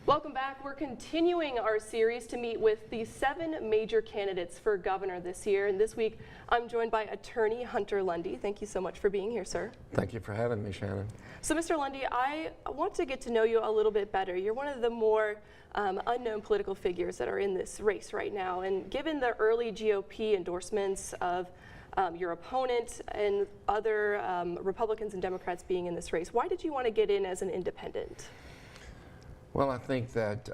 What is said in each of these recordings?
Welcome back. We're continuing our series to meet with the 7 major candidates for governor this year. And this week, I'm joined by Attorney Hunter Lundy. Thank you so much for being here, sir. Thank you for having me, Shannon. So, Mr. Lundy, I want to get to know you a little bit better. You're one of the more unknown political figures that are in this race right now. And given the early GOP endorsements of your opponent and other Republicans and Democrats being in this race, why did you want to get in as an independent? Well, I think that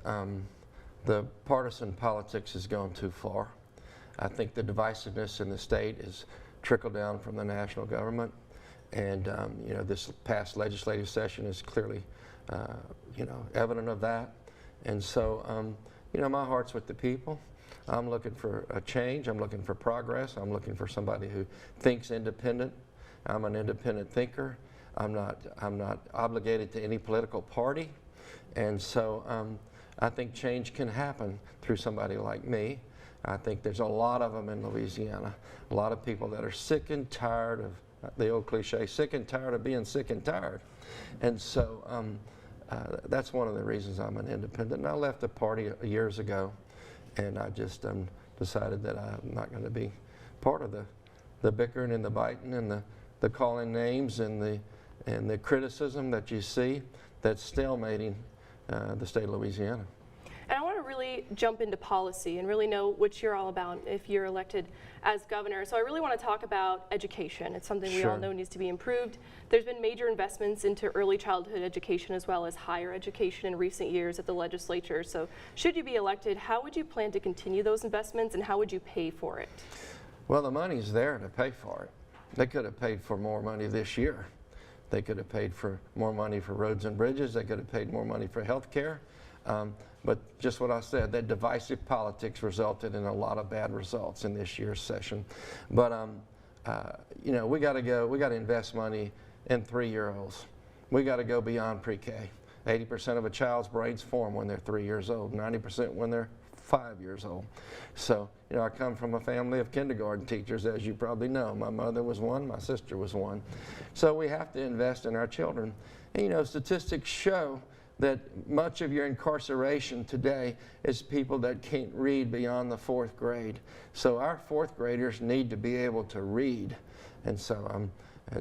the partisan politics has gone too far. I think the divisiveness in the state has trickled down from the national government. And, you know, this past legislative session is clearly, you know, evident of that. And so, you know, my heart's with the people. I'm looking for a change. I'm looking for progress. I'm looking for somebody who thinks independent. I'm an independent thinker. I'm not obligated to any political party. And so I think change can happen through somebody like me. I think there's a lot of them in Louisiana, a lot of people that are sick and tired of the old cliche, sick and tired of being sick and tired. And so that's one of the reasons I'm an independent. And I left the party years ago, and I just decided that I'm not going to be part of the bickering and the biting and the calling names and the criticism that you see that's stalemating the state of Louisiana. And I want to really jump into policy and really know what you're all about if you're elected as governor. So I really want to talk about education. It's something we all know needs to be improved. There's been major investments into early childhood education as well as higher education in recent years at the legislature. So should you be elected, how would you plan to continue those investments and how would you pay for it? Well, the money's there to pay for it. They could have paid for more money this year. They could have paid for more money for roads and bridges. They could have paid more money for health care. But just what I said, that divisive politics resulted in a lot of bad results in this year's session. But, you know, we got to invest money in 3-year-olds. We got to go beyond pre-K. 80% of a child's brains form when they're 3 years old, 90% when they're 5 years old. So, you know, I come from a family of kindergarten teachers, as you probably know. My mother was one, my sister was one. So we have to invest in our children. And, you know, statistics show that much of your incarceration today is people that can't read beyond the 4th grade. So our 4th graders need to be able to read. And so,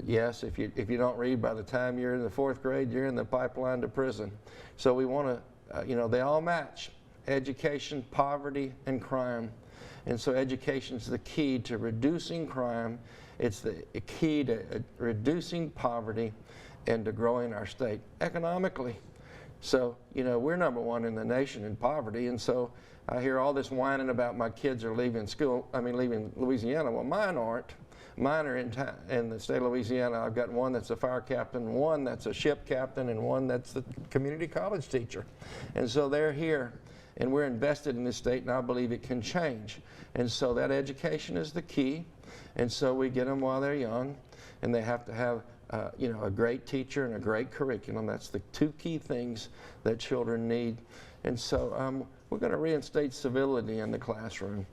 yes, if you don't read by the time you're in the 4th grade, you're in the pipeline to prison. So we want to, you know, they all match. Education, poverty, and crime. And so education is the key to reducing crime. It's the key to reducing poverty and to growing our state economically. So, you know, we're #1 in the nation in poverty, and so I hear all this whining about my kids are leaving school, leaving Louisiana. Well, mine aren't. Mine are in the state of Louisiana. I've got one that's a fire captain, one that's a ship captain, and one that's the community college teacher. And so they're here, and we're invested in this state, and I believe it can change. And so that education is the key, and so we get them while they're young, and they have to have you know, a great teacher and a great curriculum. That's the 2 key things that children need. And so we're going to reinstate civility in the classroom.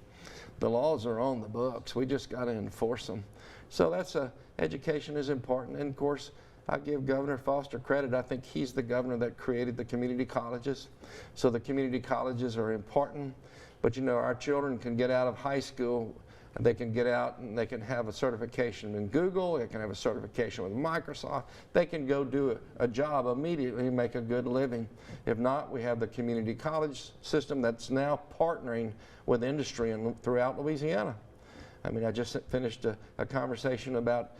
The laws are on the books. We just got to enforce them. So that's education is important. And of course, I give Governor Foster credit. I think he's the governor that created the community colleges. So the community colleges are important. But you know, our children can get out of high school, and they can get out and they can have a certification in Google, they can have a certification with Microsoft, they can go do a job immediately and make a good living. If not, we have the community college system that's now partnering with industry throughout Louisiana. I mean, I just finished a conversation about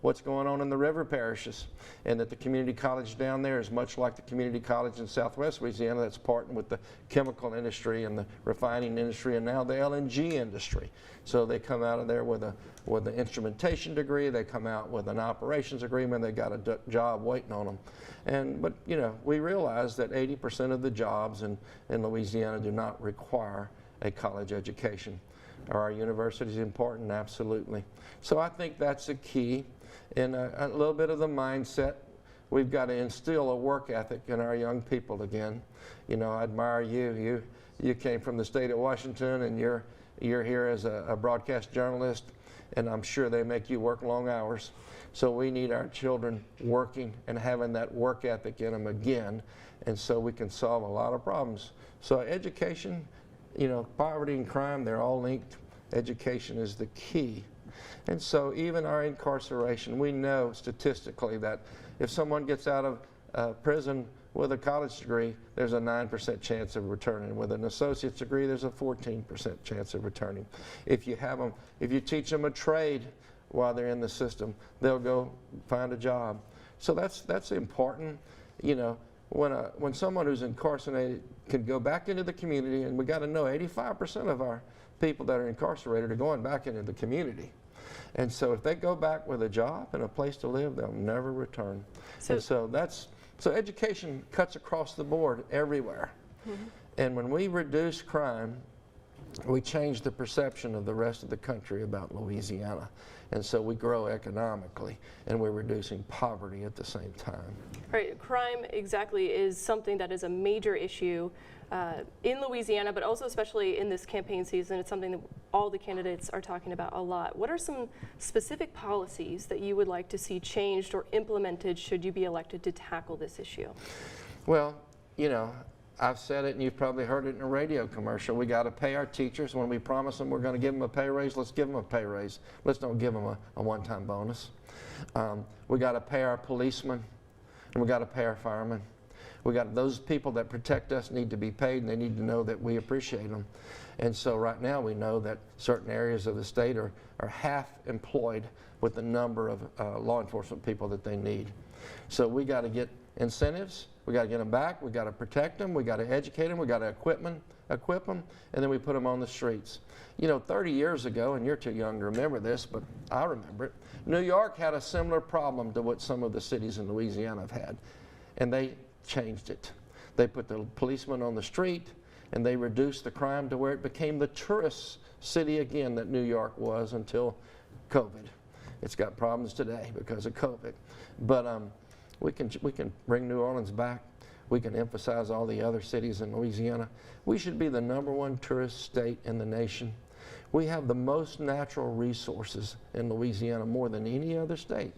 what's going on in the river parishes, and that the community college down there is much like the community college in Southwest Louisiana that's partnered with the chemical industry and the refining industry and now the LNG industry. So they come out of there with an instrumentation degree, they come out with an operations agreement, they got a job waiting on them. But you know, we realize that 80% of the jobs in Louisiana do not require a college education. Are our universities important? Absolutely. So I think that's a key. And a little bit of the mindset. We've got to instill a work ethic in our young people again. You know, I admire you. You came from the state of Washington, and you're here as a broadcast journalist. and I'm sure they make you work long hours. So we need our children working and having that work ethic in them again, and so we can solve a lot of problems. So education, you know, poverty and crime, they're all linked. Education is the key. And so even our incarceration, we know statistically that if someone gets out of prison with a college degree, there's a 9% chance of returning. With an associate's degree, there's a 14% chance of returning. If you teach them a trade while they're in the system, they'll go find a job. So that's important. You know, when someone who's incarcerated can go back into the community, and we got to know 85% of our people that are incarcerated are going back into the community. And so if they go back with a job and a place to live, they'll never return. So education cuts across the board everywhere. Mm-hmm. And when we reduce crime, we change the perception of the rest of the country about Louisiana. And so we grow economically, and we're reducing poverty at the same time. Right, crime exactly is something that is a major issue in Louisiana, but also especially in this campaign season. It's something that all the candidates are talking about a lot. What are some specific policies that you would like to see changed or implemented should you be elected to tackle this issue? Well, you know, I've said it, and you've probably heard it in a radio commercial. We got to pay our teachers. When we promise them we're going to give them a pay raise, let's give them a pay raise. Let's don't give them a one-time bonus. We got to pay our policemen, and we got to pay our firemen. We got those people that protect us need to be paid, and they need to know that we appreciate them. And so right now we know that certain areas of the state are half employed with the number of law enforcement people that they need. So we got to get incentives. We got to get them back. We got to protect them. We got to educate them. We got to equip them, and then we put them on the streets. You know, 30 years ago, and you're too young to remember this, but I remember it. New York had a similar problem to what some of the cities in Louisiana have had, and they changed it. They put the policemen on the street, and they reduced the crime to where it became the tourist city again that New York was until COVID. It's got problems today because of COVID, but we can bring New Orleans back. We can emphasize all the other cities in Louisiana. We should be the #1 tourist state in the nation. We have the most natural resources in Louisiana, more than any other state.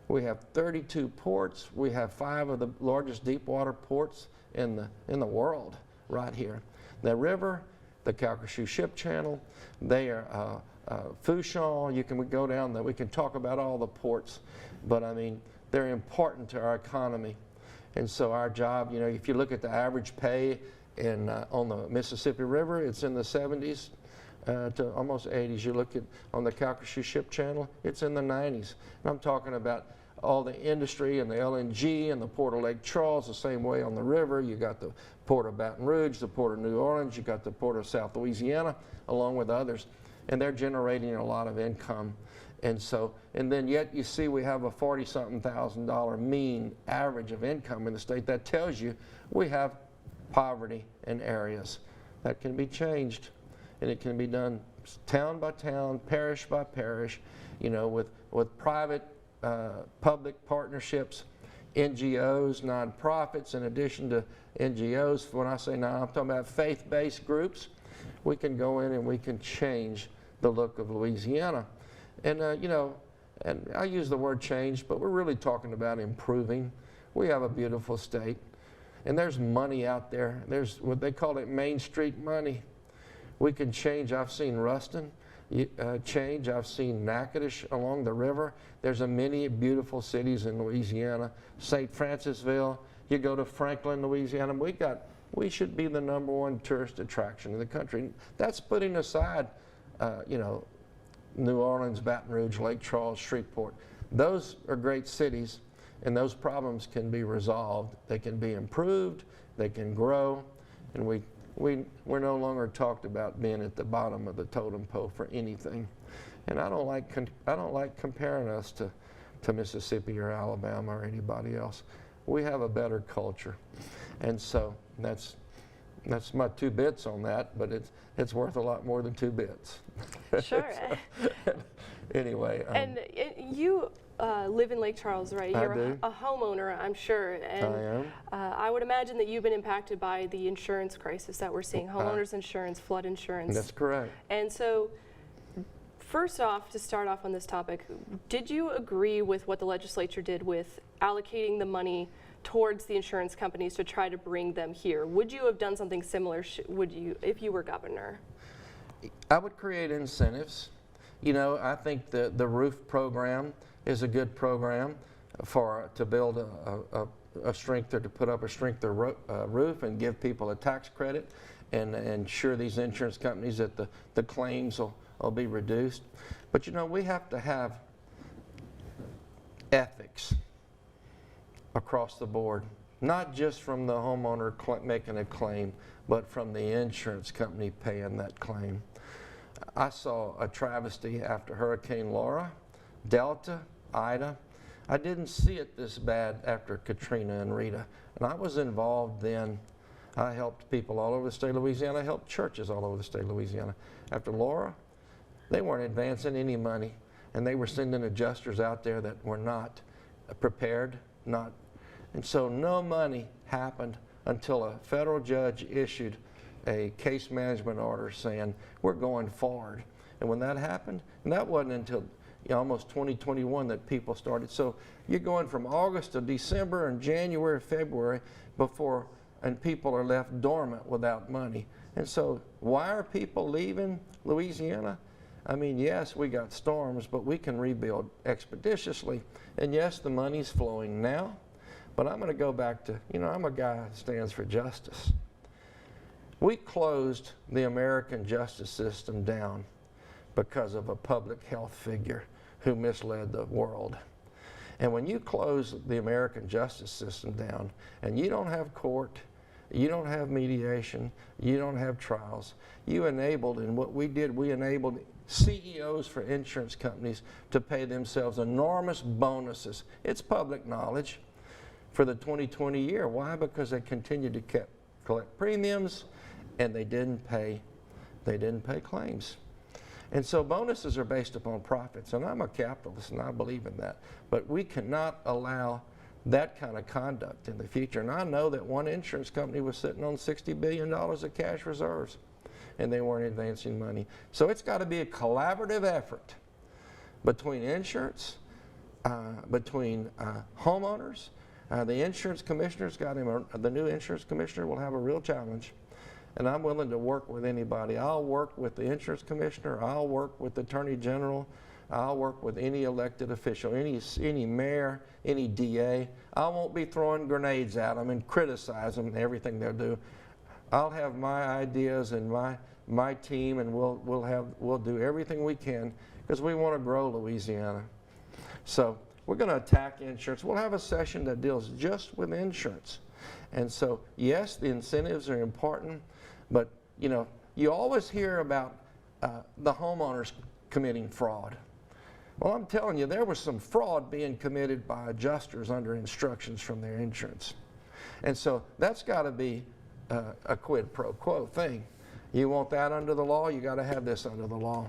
We have 32 ports. We have 5 of the largest deep water ports in the world right here. The river, the Calcasieu Ship Channel, they are Fouchon. We go down there. We can talk about all the ports, but I mean, they're important to our economy. And so our job, you know, if you look at the average pay on the Mississippi River, it's in the 70s to almost 80s. You look at on the Calcasieu Ship Channel, it's in the 90s. And I'm talking about all the industry and the LNG and the Port of Lake Charles, the same way on the river. You got the Port of Baton Rouge, the Port of New Orleans, you got the Port of South Louisiana, along with others. And they're generating a lot of income. And so, and then yet you see we have a $40-something thousand mean average of income in the state. That tells you we have poverty in areas. That can be changed, and it can be done town by town, parish by parish, you know, with private public partnerships, NGOs, nonprofits, in addition to NGOs. When I say non, I'm talking about faith-based groups. We can go in and we can change the look of Louisiana. And, you know, and I use the word change, but we're really talking about improving. We have a beautiful state, and there's money out there. There's what they call it Main Street money. We can change. I've seen Ruston change. I've seen Natchitoches along the river. There's many beautiful cities in Louisiana. St. Francisville, you go to Franklin, Louisiana. We should be the #1 tourist attraction in the country. That's putting aside, you know, New Orleans, Baton Rouge, Lake Charles, Shreveport. Those are great cities, and those problems can be resolved. They can be improved, they can grow, and we're no longer talked about being at the bottom of the totem pole for anything. And I don't like comparing us to Mississippi or Alabama or anybody else. We have a better culture, and so that's my 2 bits on that, but it's worth a lot more than 2 bits. Sure. Anyway. And you live in Lake Charles, right? I You're do. a homeowner, I'm sure. And I am. I would imagine that you've been impacted by the insurance crisis that we're seeing, homeowners insurance, flood insurance. That's correct. And so First off, to start off on this topic, did you agree with what the legislature did with allocating the money towards the insurance companies to try to bring them here? Would you have done something similar if you were governor? I would create incentives. You know, I think the roof program is a good program to build a strength or to put up a strengther roof and give people a tax credit and ensure these insurance companies that the claims will be reduced. But you know, we have to have ethics across the board, not just from the homeowner making a claim, but from the insurance company paying that claim. I saw a travesty after Hurricane Laura, Delta, Ida. I didn't see it this bad after Katrina and Rita, and I was involved then. I helped people all over the state of Louisiana. I helped churches all over the state of Louisiana. After Laura, they weren't advancing any money, and they were sending adjusters out there that were not prepared, and so no money happened until a federal judge issued a case management order saying, we're going forward. And when that happened, and that wasn't until almost 2021 that people started. So you're going from August to December and January, February and people are left dormant without money. And so why are people leaving Louisiana? I mean, yes, we got storms, but we can rebuild expeditiously. And yes, the money's flowing now, but I'm going to go back to, you know, I'm a guy that stands for justice. We closed the American justice system down because of a public health figure who misled the world. And when you close the American justice system down and you don't have court, you don't have mediation, you don't have trials, you enabled, and what we did, we enabled CEOs for insurance companies to pay themselves enormous bonuses. It's public knowledge for the 2020 year. Why? Because they continued to collect premiums and they didn't pay claims. And so bonuses are based upon profits, and I'm a capitalist and I believe in that. But we cannot allow that kind of conduct in the future. And I know that one insurance company was sitting on $60 billion of cash reserves and they weren't advancing money. So it's got to be a collaborative effort between insurance, between homeowners. The insurance commissioner's got the new insurance commissioner will have a real challenge. And I'm willing to work with anybody. I'll work with the insurance commissioner. I'll work with the attorney general. I'll work with any elected official, any mayor, any DA. I won't be throwing grenades at them and criticize them and everything they'll do. I'll have my ideas and my team, and we'll do everything we can because we want to grow Louisiana. So we're going to attack insurance. We'll have a session that deals just with insurance. And so, yes, the incentives are important, but you know, you always hear about the homeowners committing fraud. Well, I'm telling you, there was some fraud being committed by adjusters under instructions from their insurance. And so that's got to be a quid pro quo thing. You want that under the law, you got to have this under the law.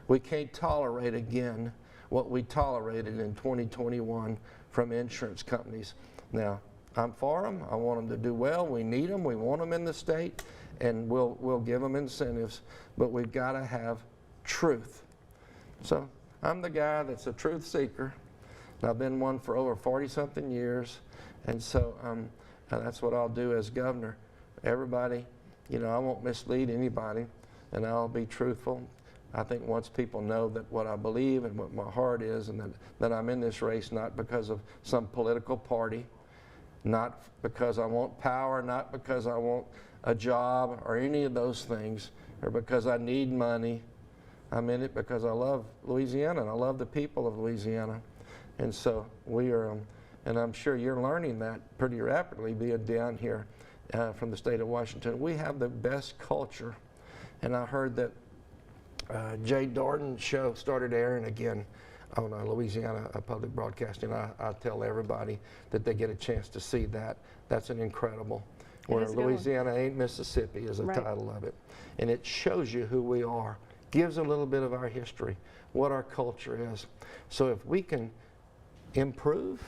We can't tolerate again what we tolerated in 2021 from insurance companies. Now, I'm for them. I want them to do well. We need them. We want them in the state, and we'll give them incentives. But we've got to have truth. So I'm the guy that's a truth seeker. And I've been one for over 40-something years, and so that's what I'll do as governor. Everybody, you know, I won't mislead anybody, and I'll be truthful. I think once people know that what I believe and what my heart is, and that I'm in this race not because of some political party, not because I want power, not because I want a job or any of those things, or because I need money. I'm in it because I love Louisiana and I love the people of Louisiana. And so we are, and I'm sure you're learning that pretty rapidly being down here from the state of Washington. We have the best culture. And I heard that Jay Dordan's show started airing again on Louisiana Public Broadcasting. I tell everybody that they get a chance to see that. That's an incredible. Where Louisiana Ain't Mississippi is the title of it. And it shows you who we are, gives a little bit of our history, what our culture is. So if we can improve,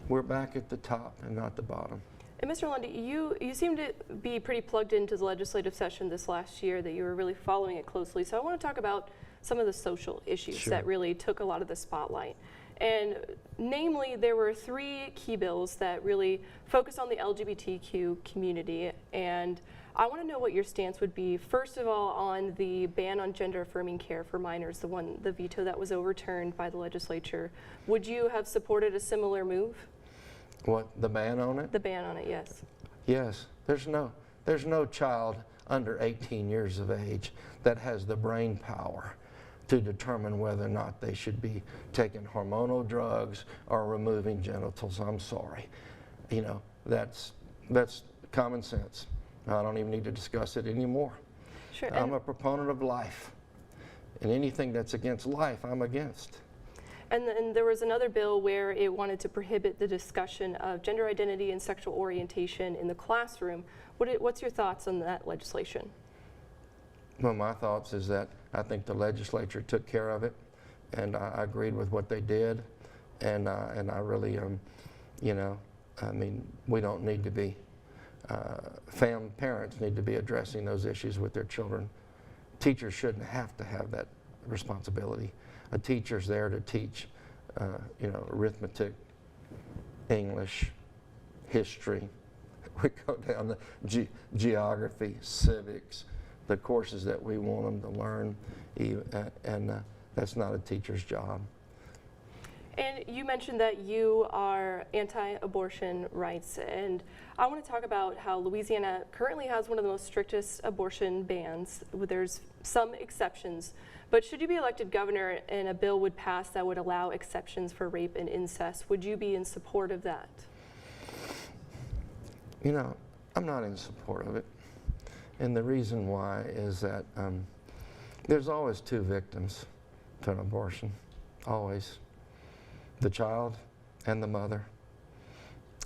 we're back at the top and not the bottom. And Mr. Lundy, you seem to be pretty plugged into the legislative session this last year, that you were really following it closely. So I want to talk about some of the social issues Sure. that really took a lot of the spotlight. And namely, there were 3 key bills that really focus on the LGBTQ community. And I want to know what your stance would be, first of all, on the ban on gender-affirming care for minors, the veto that was overturned by the legislature. Would you have supported a similar move? What, the ban on it? The ban on it, yes. Yes. There's no child under 18 years of age that has the brain power to determine whether or not they should be taking hormonal drugs or removing genitals. I'm sorry. You know, that's common sense. I don't even need to discuss it anymore. Sure. I'm a proponent of life. And anything that's against life, I'm against. And there was another bill where it wanted to prohibit the discussion of gender identity and sexual orientation in the classroom. What's your thoughts on that legislation? Well, my thoughts is that I think the legislature took care of it, and I agreed with what they did, and I really, you know, I mean, we don't need to be, parents need to be addressing those issues with their children. Teachers shouldn't have to have that responsibility. A teacher's there to teach, you know, arithmetic, English, history. We go down the geography, civics, the courses that we want them to learn, and that's not a teacher's job. And you mentioned that you are anti-abortion rights, and I want to talk about how Louisiana currently has one of the most strictest abortion bans. There's some exceptions, but should you be elected governor and a bill would pass that would allow exceptions for rape and incest, would you be in support of that? You know, I'm not in support of it. And the reason why is that there's always 2 victims to an abortion, always. The child and the mother.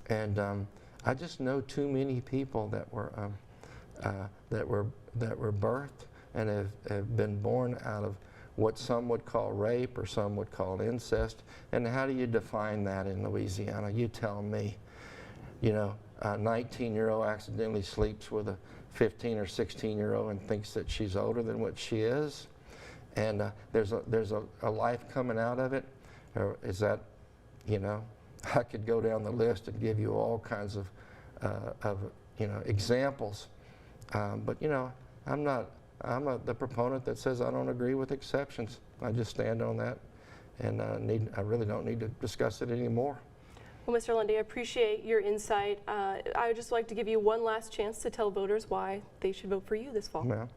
And I just know too many people that were birthed and have been born out of what some would call rape or some would call incest. And how do you define that in Louisiana? You tell me. You know, a 19-year-old accidentally sleeps with a 15 or 16-year-old and thinks that she's older than what she is, and there's a life coming out of it. Or is that, you know, I could go down the list and give you all kinds of you know, examples, but you know, I'm the proponent that says I don't agree with exceptions. I just stand on that, and I really don't need to discuss it anymore. Well, Mr. Lundy, I appreciate your insight. I would just like to give you one last chance to tell voters why they should vote for you this fall. Well,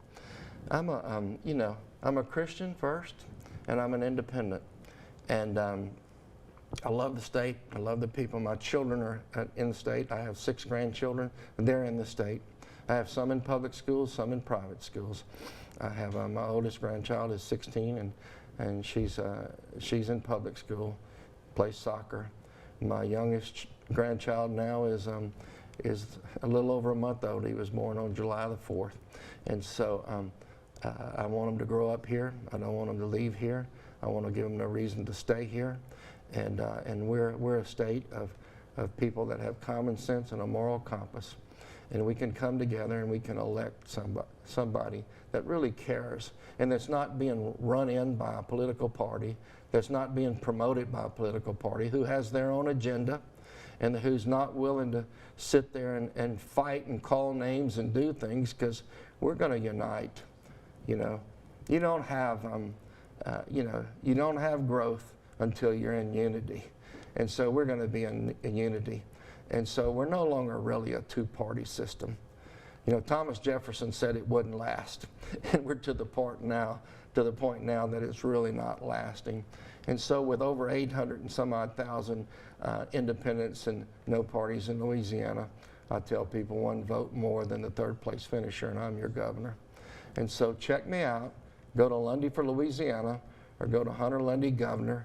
I'm a, you know, I'm a Christian first, and I'm an independent, and I love the state. I love the people. My children are in the state. I have 6 grandchildren. They're in the state. I have some in public schools, some in private schools. I have my oldest grandchild is 16, and she's in public school, plays soccer. My youngest grandchild now is a little over a month old. He was born on July the 4th. And so I want him to grow up here. I don't want him to leave here. I want to give him a reason to stay here. And we're a state of people that have common sense and a moral compass. And we can come together and we can elect somebody that really cares and that's not being run in by a political party, that's not being promoted by a political party, who has their own agenda and who's not willing to sit there and fight and call names and do things, because we're going to unite. You know, you don't have you don't have growth until you're in unity, and so we're going to be in unity, and so we're no longer really a 2-party system. You know, Thomas Jefferson said it wouldn't last, and we're to the point now that it's really not lasting. And so with over 800 and some odd thousand independents and no parties in Louisiana, I tell people 1 vote more than the 3rd place finisher, and I'm your governor. And so check me out. Go to Lundy for Louisiana, or go to Hunter Lundy Governor,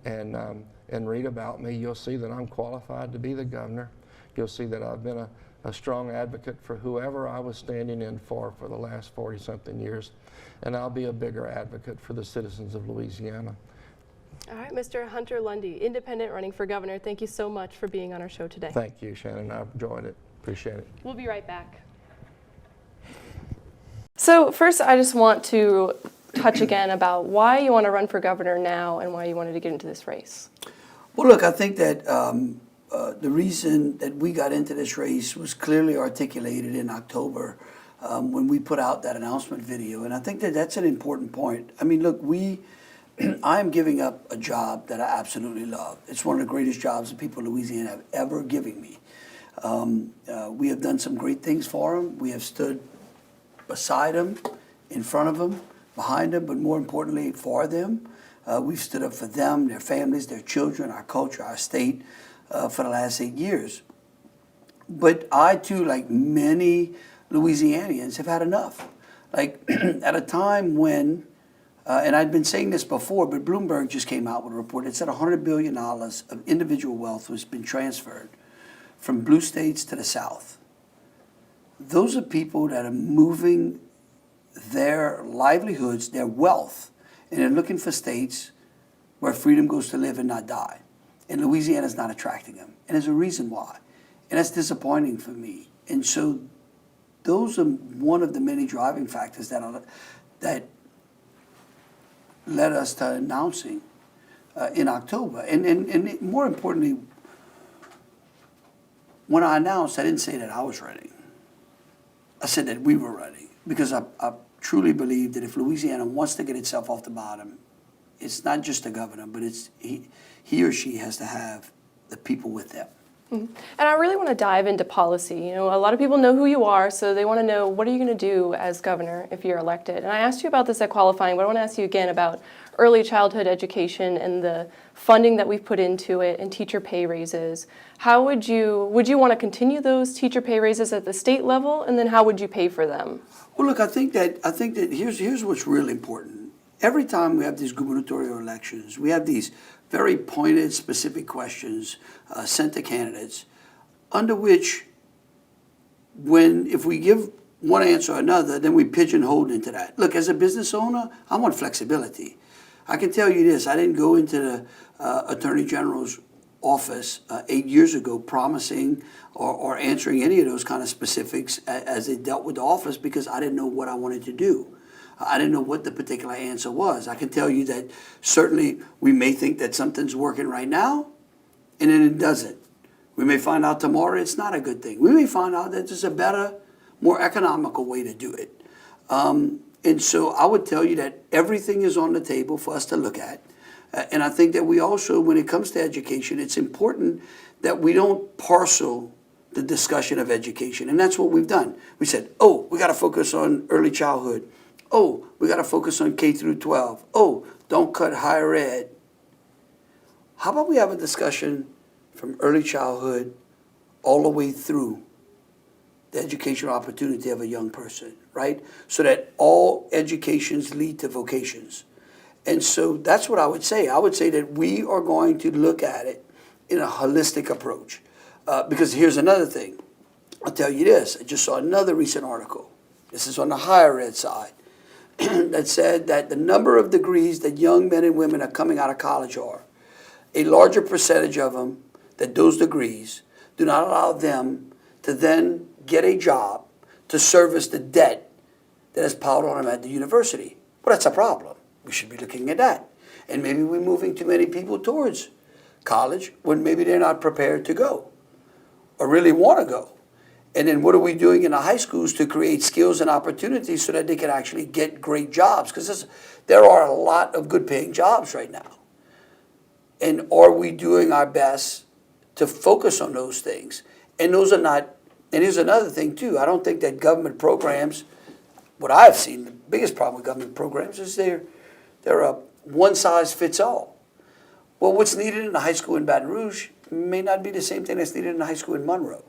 and read about me. You'll see that I'm qualified to be the governor. You'll see that I've been a strong advocate for whoever I was standing in for the last 40-something years, and I'll be a bigger advocate for the citizens of Louisiana. All right, Mr. Hunter Lundy, independent running for governor. Thank you so much for being on our show today. Thank you, Shannon. I've enjoyed it. Appreciate it. We'll be right back. So first, I just want to touch again about why you want to run for governor now and why you wanted to get into this race. Well, look, I think that the reason that we got into this race was clearly articulated in October when we put out that announcement video. And I think that that's an important point. I mean, look, I'm giving up a job that I absolutely love. It's one of the greatest jobs that people in Louisiana have ever given me. We have done some great things for them. We have stood beside them, in front of them, behind them, but more importantly, for them. We've stood up for them, their families, their children, our culture, our state for the last 8 years. But I, too, like many Louisianians, have had enough. Like, at a time when, and I'd been saying this before, but Bloomberg just came out with a report that said $100 billion of individual wealth has been transferred from blue states to the South. Those are people that are moving their livelihoods, their wealth, and they're looking for states where freedom goes to live and not die. And Louisiana's not attracting them. And there's a reason why. And that's disappointing for me. And so those are one of the many driving factors that led us to announcing in October. And more importantly, when I announced, I didn't say that I was running. I said that we were running because I truly believe that if Louisiana wants to get itself off the bottom, it's not just the governor, but it's he or she has to have the people with them. Mm-hmm. And I really want to dive into policy. You know, a lot of people know who you are, so they want to know, what are you going to do as governor if you're elected? And I asked you about this at qualifying, but I want to ask you again about early childhood education and the funding that we've put into it and teacher pay raises. How would you want to continue those teacher pay raises at the state level, and then how would you pay for them? Well, look, I think that here's what's really important. Every time we have these gubernatorial elections, we have these very pointed, specific questions sent to candidates, under which, if we give one answer or another, then we pigeonhole into that. Look, as a business owner, I want flexibility. I can tell you this: I didn't go into the Attorney General's office 8 years ago promising or answering any of those kind of specifics as they dealt with the office, because I didn't know what I wanted to do. I didn't know what the particular answer was. I can tell you that certainly we may think that something's working right now, and then it doesn't. We may find out tomorrow it's not a good thing. We may find out that there's a better, more economical way to do it. And so I would tell you that everything is on the table for us to look at. And I think that we also, when it comes to education, it's important that we don't parcel the discussion of education. And that's what we've done. We said, oh, we got to focus on early childhood. Oh, we got to focus on K through 12. Oh, don't cut higher ed. How about we have a discussion from early childhood all the way through the educational opportunity of a young person, right? So that all educations lead to vocations. And so that's what I would say. I would say that we are going to look at it in a holistic approach. Because here's another thing. I'll tell you this. I just saw another recent article. This is on the higher ed side. That said that the number of degrees that young men and women are coming out of college are, a larger percentage of them, that those degrees do not allow them to then get a job to service the debt that is piled on them at the university. Well, that's a problem. We should be looking at that. And maybe we're moving too many people towards college when maybe they're not prepared to go or really want to go. And then what are we doing in the high schools to create skills and opportunities so that they can actually get great jobs? Because there are a lot of good paying jobs right now. And are we doing our best to focus on those things? And those are not, and here's another thing too, I don't think that government programs, what I've seen, the biggest problem with government programs is they're a one size fits all. Well, what's needed in a high school in Baton Rouge may not be the same thing that's needed in a high school in Monroe.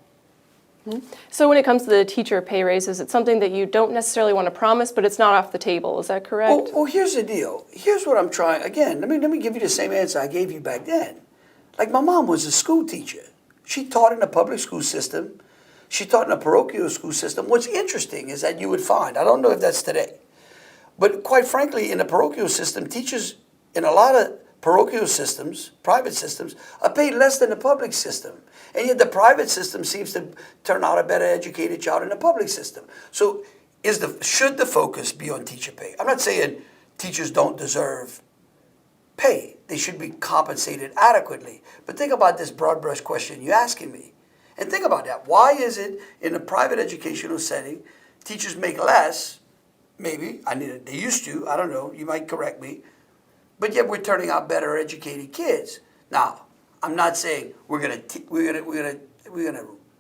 So when it comes to the teacher pay raises, it's something that you don't necessarily want to promise, but it's not off the table. Is that correct? Well, here's the deal. Here's what I'm trying. Again, let me give you the same answer I gave you back then. Like, my mom was a school teacher. She taught in the public school system. She taught in a parochial school system. What's interesting is that you would find, I don't know if that's today, but quite frankly, in the parochial system, teachers in a lot of parochial systems, private systems, are paid less than the public system. And yet the private system seems to turn out a better educated child in the public system. So should the focus be on teacher pay? I'm not saying teachers don't deserve pay. They should be compensated adequately. But think about this broad brush question you're asking me. And think about that. Why is it in a private educational setting, teachers make less, maybe, they used to, I don't know, you might correct me, but yet we're turning out better educated kids. Now, I'm not saying we're gonna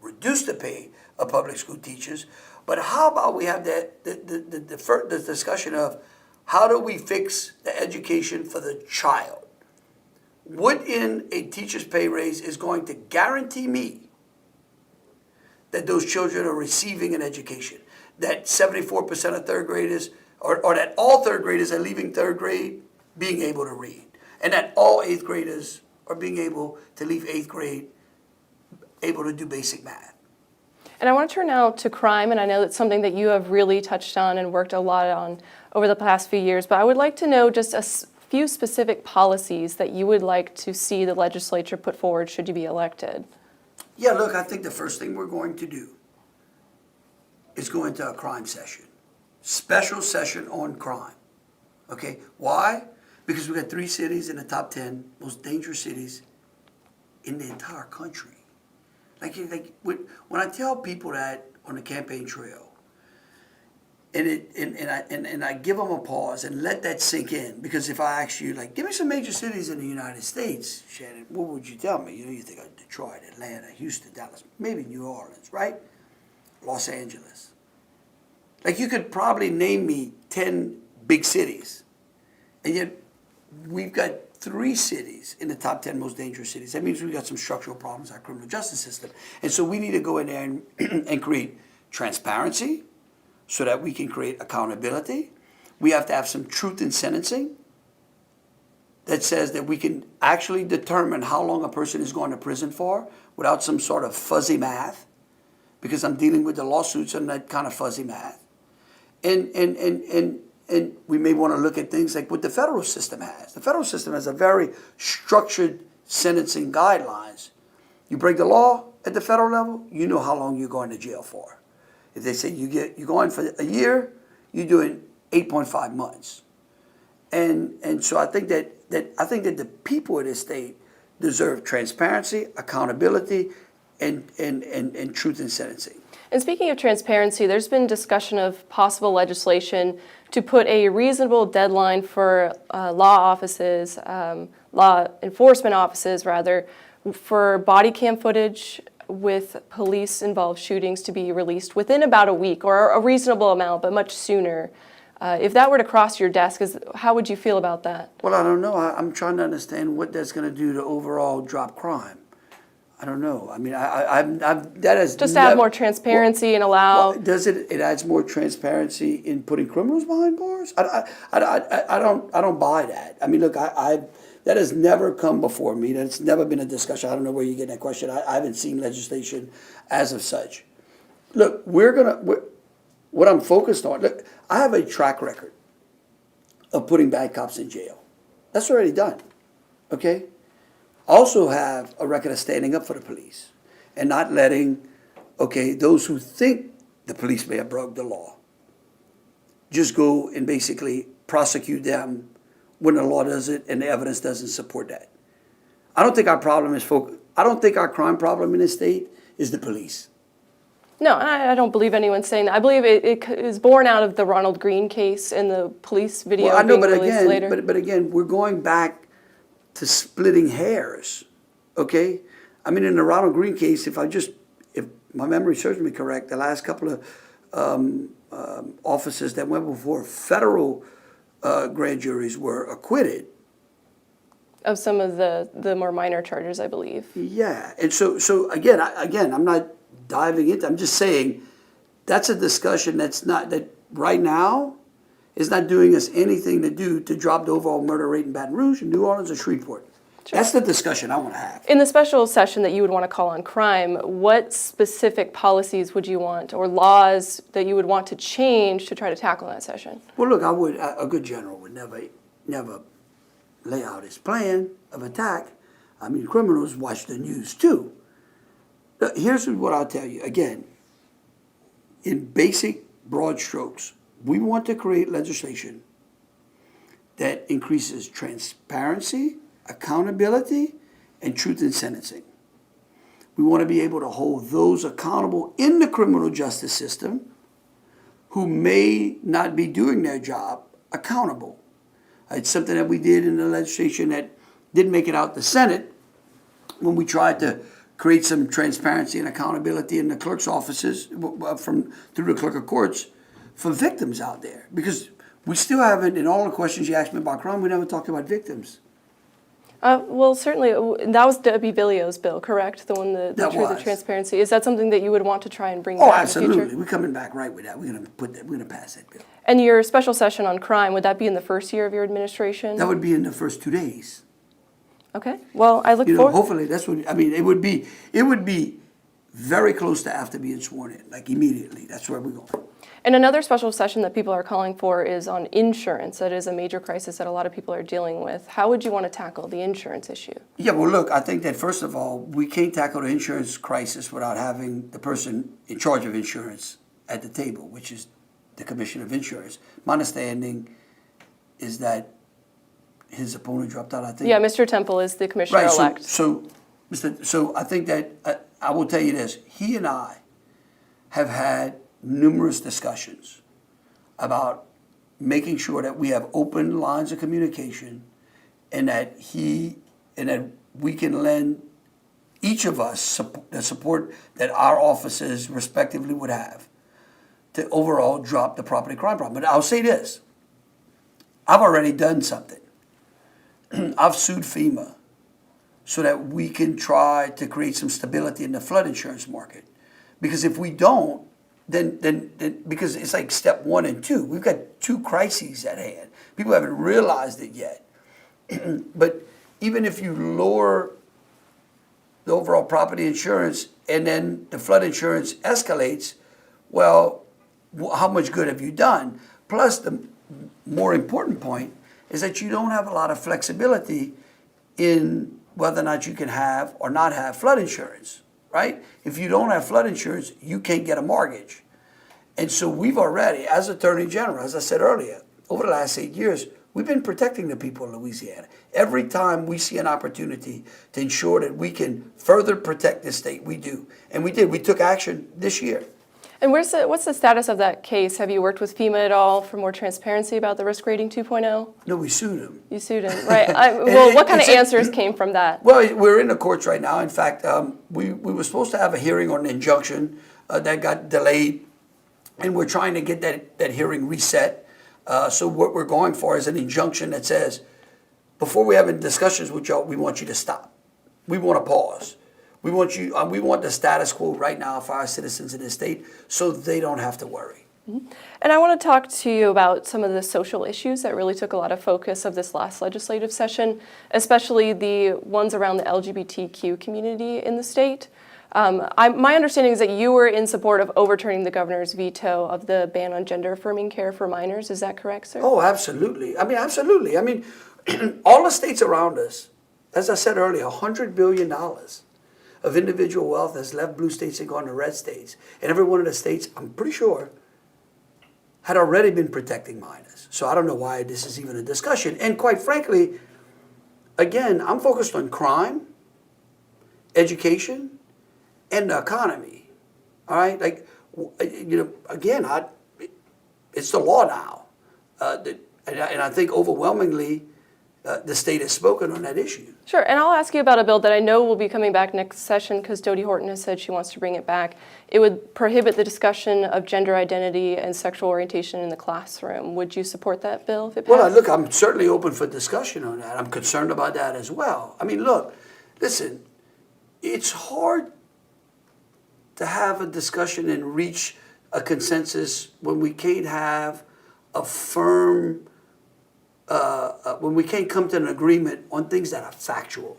reduce the pay of public school teachers, but how about we have the discussion of how do we fix the education for the child? What in a teacher's pay raise is going to guarantee me that those children are receiving an education, that 74% of third graders, or that all third graders are leaving third grade being able to read, and that all eighth graders are being able to leave eighth grade able to do basic math. And I want to turn now to crime, and I know it's something that you have really touched on and worked a lot on over the past few years, but I would like to know just a few specific policies that you would like to see the legislature put forward should you be elected. Yeah, look, I think the first thing we're going to do is go into a crime session. Special session on crime. Okay, why? Because we got 3 cities in the top 10 most dangerous cities in the entire country. Like when I tell people that on the campaign trail, and I give them a pause and let that sink in, because if I ask you, like, give me some major cities in the United States, Shannon, what would you tell me? You think of Detroit, Atlanta, Houston, Dallas, maybe New Orleans, right? Los Angeles. Like, you could probably name me 10 big cities, and yet we've got 3 cities in the top 10 most dangerous cities. That means we've got some structural problems in our criminal justice system. And so we need to go in there and create transparency so that we can create accountability. We have to have some truth in sentencing that says that we can actually determine how long a person is going to prison for without some sort of fuzzy math, because I'm dealing with the lawsuits and that kind of fuzzy math. And we may want to look at things like what the federal system has. The federal system has a very structured sentencing guidelines. You break the law at the federal level, you know how long you're going to jail for. If they say you're going for a year, you're doing 8.5 months. And so I think that the people of this state deserve transparency, accountability, and truth in sentencing. And speaking of transparency, there's been discussion of possible legislation to put a reasonable deadline for law enforcement offices, for body cam footage with police-involved shootings to be released within about a week, or a reasonable amount, but much sooner. If that were to cross your desk, how would you feel about that? Well, I don't know. I'm trying to understand what that's going to do to overall drop crime. I don't know. I mean, that is just to have more transparency and allow. Well, does it? It adds more transparency in putting criminals behind bars. I don't buy that. I mean, look, that has never come before me. That's never been a discussion. I don't know where you get that question. I haven't seen legislation as of such. Look, what I'm focused on. Look, I have a track record of putting bad cops in jail. That's already done. Okay. Also have a record of standing up for the police and not letting, those who think the police may have broke the law just go and basically prosecute them when the law does it and the evidence doesn't support that. I don't think our problem is I don't think our crime problem in this state is the police. No, I don't believe anyone's saying that. I believe it is born out of the Ronald Green case and the police video being released later. But again, we're going back to splitting hairs, okay? I mean, in the Ronald Green case, if my memory serves me correct, the last couple of officers that went before federal grand juries were acquitted. Of some of the more minor charges, I believe. Yeah, and so again, I'm not diving into. I'm just saying that's a discussion that right now is not doing us anything to drop the overall murder rate in Baton Rouge, New Orleans, or Shreveport. Sure. That's the discussion I want to have. In the special session that you would want to call on crime, what specific policies would you want, or laws that you would want to change to try to tackle that session? Well, look, a good general would never lay out his plan of attack. I mean, criminals watch the news too. Look, here's what I'll tell you. Again, in basic broad strokes, we want to create legislation that increases transparency, accountability, and truth in sentencing. We want to be able to hold those accountable in the criminal justice system who may not be doing their job accountable. It's something that we did in the legislation that didn't make it out the Senate when we tried to create some transparency and accountability in the clerk's offices through the clerk of courts for victims out there. Because we still haven't, in all the questions you asked me about crime, we never talked about victims. Well, certainly, that was WVLA's bill, correct? The one, the truth and transparency. Is that something that you would want to try and bring back in the future? Absolutely. We're coming back right with that. We're going to pass that bill. And your special session on crime, would that be in the first year of your administration? That would be in the first 2 days. Okay. Well, I look forward. Hopefully, that's what I mean. It would be very close to after being sworn in, like immediately. That's where we're going. And another special session that people are calling for is on insurance. That is a major crisis that a lot of people are dealing with. How would you want to tackle the insurance issue? Yeah, well, look, I think that first of all, we can't tackle the insurance crisis without having the person in charge of insurance at the table, which is the Commissioner of Insurance. My understanding is that his opponent dropped out, I think. Yeah, Mr. Temple is the commissioner-elect. Right, so I think that, I will tell you this, he and I have had numerous discussions about making sure that we have open lines of communication and that we can lend each of us the support that our offices respectively would have to overall drop the property crime problem. But I'll say this, I've already done something. I've sued FEMA so that we can try to create some stability in the flood insurance market. Because if we don't, then because it's like step 1 and 2. We've got 2 crises at hand. People haven't realized it yet. But even if you lower the overall property insurance and then the flood insurance escalates, well, how much good have you done? Plus, the more important point is that you don't have a lot of flexibility in whether or not you can have or not have flood insurance, right? If you don't have flood insurance, you can't get a mortgage. And so we've already, as Attorney General, as I said earlier, over the last 8 years, we've been protecting the people in Louisiana. Every time we see an opportunity to ensure that we can further protect the state, we do. And we did. We took action this year. And what's the status of that case? Have you worked with FEMA at all for more transparency about the risk rating 2.0? No, we sued him. You sued him, right. Well, what kind of answers came from that? Well, we're in the courts right now. In fact, we were supposed to have a hearing on an injunction that got delayed, and we're trying to get that hearing reset. So what we're going for is an injunction that says, before we have any discussions with y'all, we want you to stop. We want to pause. We want the status quo right now for our citizens in this state so they don't have to worry. Mm-hmm. And I want to talk to you about some of the social issues that really took a lot of focus of this last legislative session, especially the ones around the LGBTQ community in the state. My understanding is that you were in support of overturning the governor's veto of the ban on gender-affirming care for minors. Is that correct, sir? Oh, absolutely. Absolutely. All the states around us, as I said earlier, $100 billion of individual wealth has left blue states and gone to red states. And every one of the states, I'm pretty sure, had already been protecting minors. So I don't know why this is even a discussion. And quite frankly, again, I'm focused on crime, education, and the economy. All right? Again, it's the law now. And I think overwhelmingly, the state has spoken on that issue. Sure, and I'll ask you about a bill that I know will be coming back next session because Dodie Horton has said she wants to bring it back. It would prohibit the discussion of gender identity and sexual orientation in the classroom. Would you support that bill if it passed? Well, look, I'm certainly open for discussion on that. I'm concerned about that as well. Look, listen, it's hard to have a discussion and reach a consensus when we can't have a firm when we can't come to an agreement on things that are factual.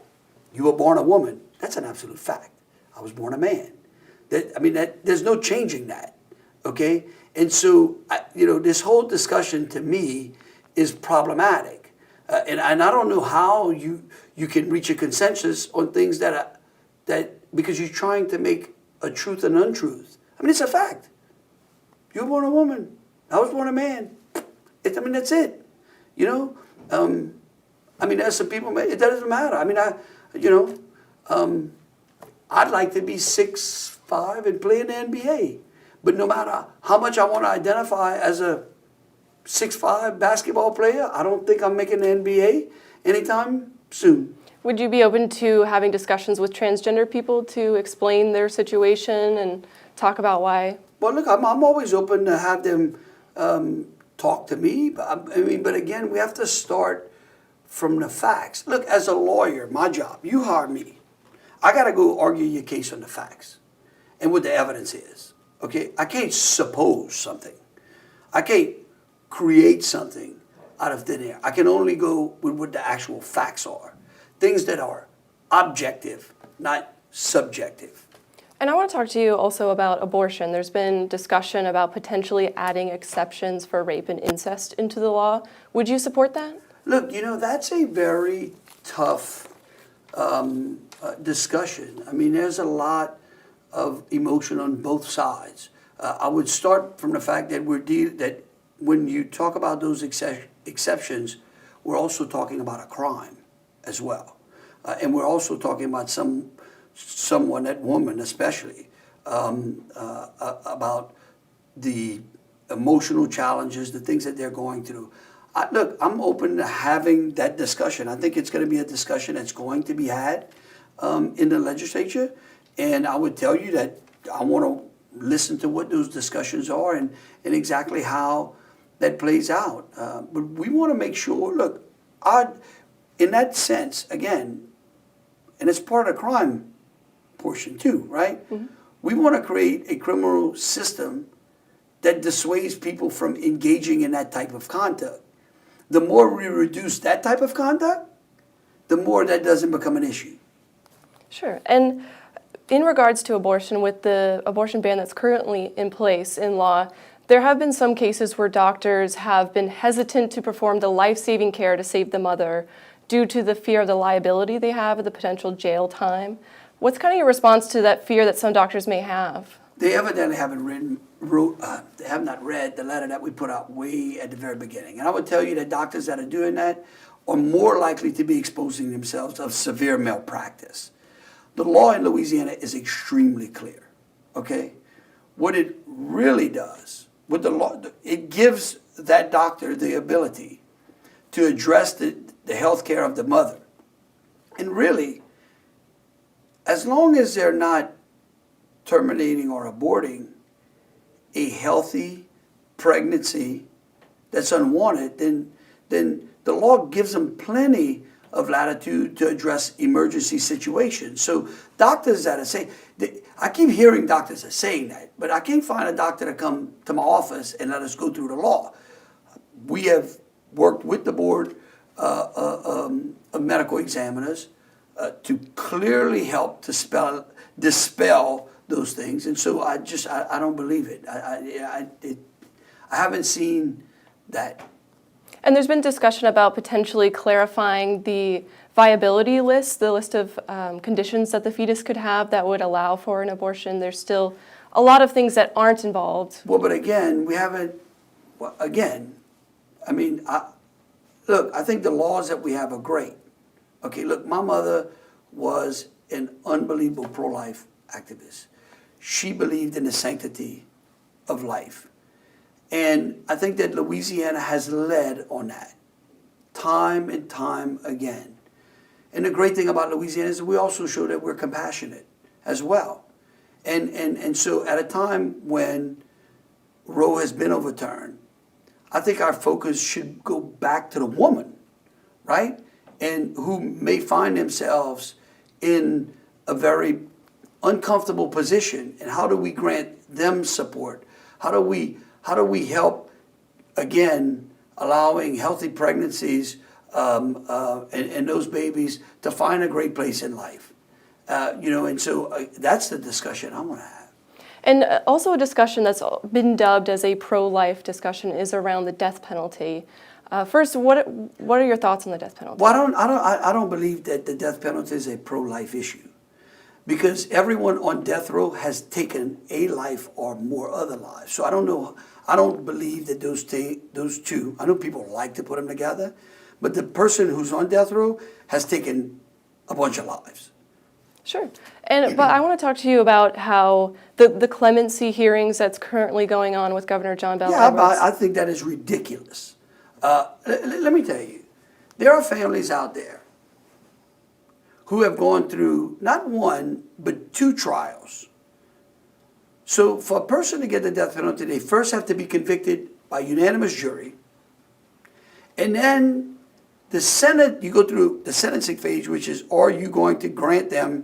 You were born a woman. That's an absolute fact. I was born a man. There's no changing that, okay? And so, this whole discussion to me is problematic. And I don't know how you can reach a consensus on things that because you're trying to make a truth an untruth. It's a fact. You were born a woman. I was born a man. That's it. I mean, there's some people, it doesn't matter. I mean, I'd like to be 6'5" and play in the NBA. But no matter how much I want to identify as a 6'5" basketball player, I don't think I'm making the NBA anytime soon. Would you be open to having discussions with transgender people to explain their situation and talk about why? Well, look, I'm always open to have them talk to me. But again, we have to start from the facts. Look, as a lawyer, my job, you hire me. I got to go argue your case on the facts and what the evidence is. Okay? I can't suppose something. I can't create something out of thin air. I can only go with what the actual facts are. Things that are objective, not subjective. And I want to talk to you also about abortion. There's been discussion about potentially adding exceptions for rape and incest into the law. Would you support that? Look, that's a very tough discussion. I mean, there's a lot of emotion on both sides. I would start from the fact that that when you talk about those exceptions, we're also talking about a crime as well. And we're also talking about someone, that woman especially, about the emotional challenges, the things that they're going through. Look, I'm open to having that discussion. I think it's going to be a discussion that's going to be had in the legislature. And I would tell you that I want to listen to what those discussions are and exactly how that plays out. But we want to make sure, look, in that sense, again, and it's part of the crime portion too, right? Mm-hmm. We want to create a criminal system that dissuades people from engaging in that type of conduct. The more we reduce that type of conduct, the more that doesn't become an issue. Sure. And in regards to abortion, with the abortion ban that's currently in place in law, there have been some cases where doctors have been hesitant to perform the life-saving care to save the mother due to the fear of the liability they have of the potential jail time. What's kind of your response to that fear that some doctors may have? They evidently haven't they have not read the letter that we put out way at the very beginning. And I would tell you that doctors that are doing that are more likely to be exposing themselves to severe malpractice. The law in Louisiana is extremely clear, okay? What it really does, what the law, it gives that doctor the ability to address the health care of the mother. And really, as long as they're not terminating or aborting a healthy pregnancy that's unwanted, then the law gives them plenty of latitude to address emergency situations. So doctors that are saying, I keep hearing doctors are saying that, but I can't find a doctor to come to my office and let us go through the law. We have worked with the board of medical examiners to clearly help to dispel those things, and so I don't believe it. I haven't seen that. And there's been discussion about potentially clarifying the viability list, the list of conditions that the fetus could have that would allow for an abortion. There's still a lot of things that aren't involved. Well, but again, we haven't. Well, again, I mean, look, I think the laws that we have are great. Okay, look, my mother was an unbelievable pro-life activist. She believed in the sanctity of life. And I think that Louisiana has led on that time and time again. And the great thing about Louisiana is we also show that we're compassionate as well. And so at a time when Roe has been overturned, I think our focus should go back to the woman, right? And who may find themselves in a very uncomfortable position. And how do we grant them support? How do we help, again, allowing healthy pregnancies and those babies to find a great place in life? And so that's the discussion I want to have. And also a discussion that's been dubbed as a pro-life discussion is around the death penalty. First, what are your thoughts on the death penalty? Well, I don't believe that the death penalty is a pro-life issue, because everyone on death row has taken a life or more other lives. So I don't believe that those two. I know people like to put them together, but the person who's on death row has taken a bunch of lives. Sure. But I want to talk to you about how the clemency hearings that's currently going on with Governor John Bel Yeah, Edwards. I think that is ridiculous. Let me tell you, there are families out there who have gone through not one, but 2 trials. So for a person to get the death penalty, they first have to be convicted by unanimous jury. And then the Senate, you go through the sentencing phase, which is, are you going to grant them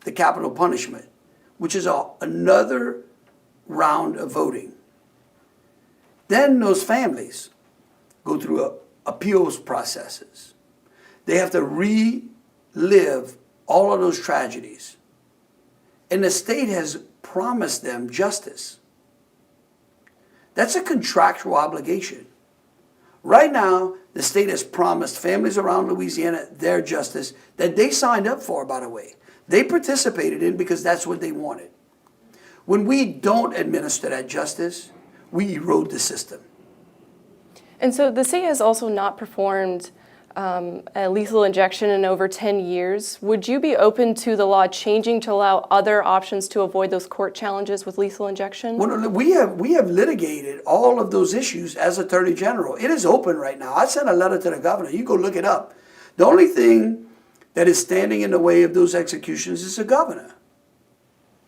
the capital punishment, which is another round of voting. Then those families go through appeals processes. They have to relive all of those tragedies. And the state has promised them justice. That's a contractual obligation. Right now, the state has promised families around Louisiana their justice that they signed up for, by the way. They participated in because that's what they wanted. When we don't administer that justice, we erode the system. And so the state has also not performed a lethal injection in over 10 years. Would you be open to the law changing to allow other options to avoid those court challenges with lethal injection? Well, we have litigated all of those issues as Attorney General. It is open right now. I sent a letter to the governor. You go look it up. The only thing that is standing in the way of those executions is the governor.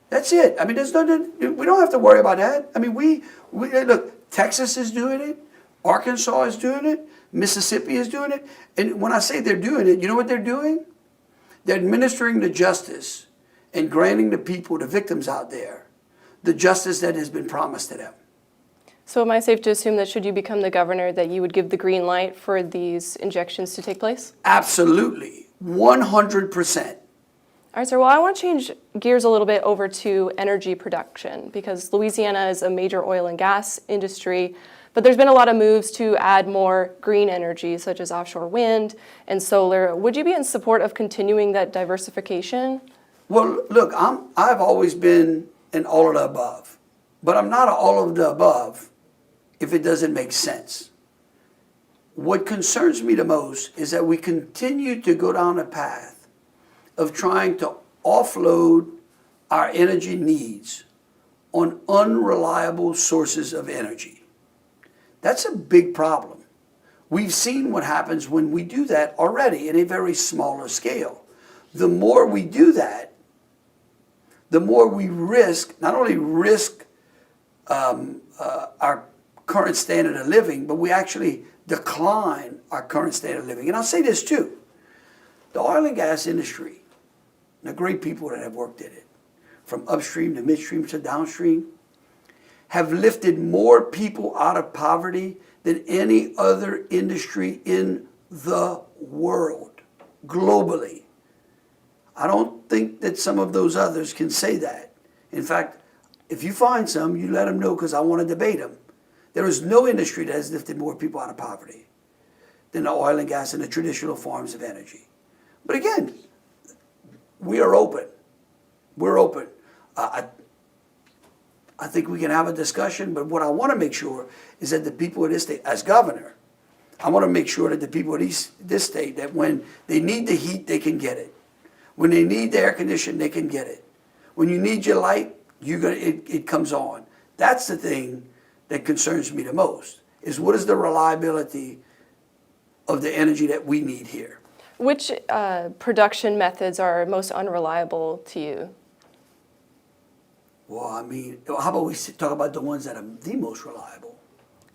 That's it. I mean, there's nothing, we don't have to worry about that. I mean, we look, Texas is doing it, Arkansas is doing it, Mississippi is doing it. And when I say they're doing it, you know what they're doing? They're administering the justice and granting the people, the victims out there, the justice that has been promised to them. So am I safe to assume that should you become the governor that you would give the green light for these injections to take place? Absolutely. 100%. All right, sir. Well, I want to change gears a little bit over to energy production because Louisiana is a major oil and gas industry, but there's been a lot of moves to add more green energy, such as offshore wind and solar. Would you be in support of continuing that diversification? Well, look, I've always been an all of the above, but I'm not an all of the above if it doesn't make sense. What concerns me the most is that we continue to go down a path of trying to offload our energy needs on unreliable sources of energy. That's a big problem. We've seen what happens when we do that already in a very smaller scale. The more we do that, the more we not only risk our current standard of living, but we actually decline our current standard of living. And I'll say this too. The oil and gas industry, the great people that have worked in it, from upstream to midstream to downstream, have lifted more people out of poverty than any other industry in the world, globally. I don't think that some of those others can say that. In fact, if you find some, you let them know because I want to debate them. There is no industry that has lifted more people out of poverty than the oil and gas and the traditional forms of energy. But again, we are open. We're open. I think we can have a discussion, but what I want to make sure is that the people of this state, as governor, I want to make sure that the people of this state, that when they need the heat, they can get it. When they need the air conditioning, they can get it. When you need your light, it comes on. That's the thing that concerns me the most, is what is the reliability of the energy that we need here. Which production methods are most unreliable to you? Well, I mean, how about we talk about the ones that are the most reliable?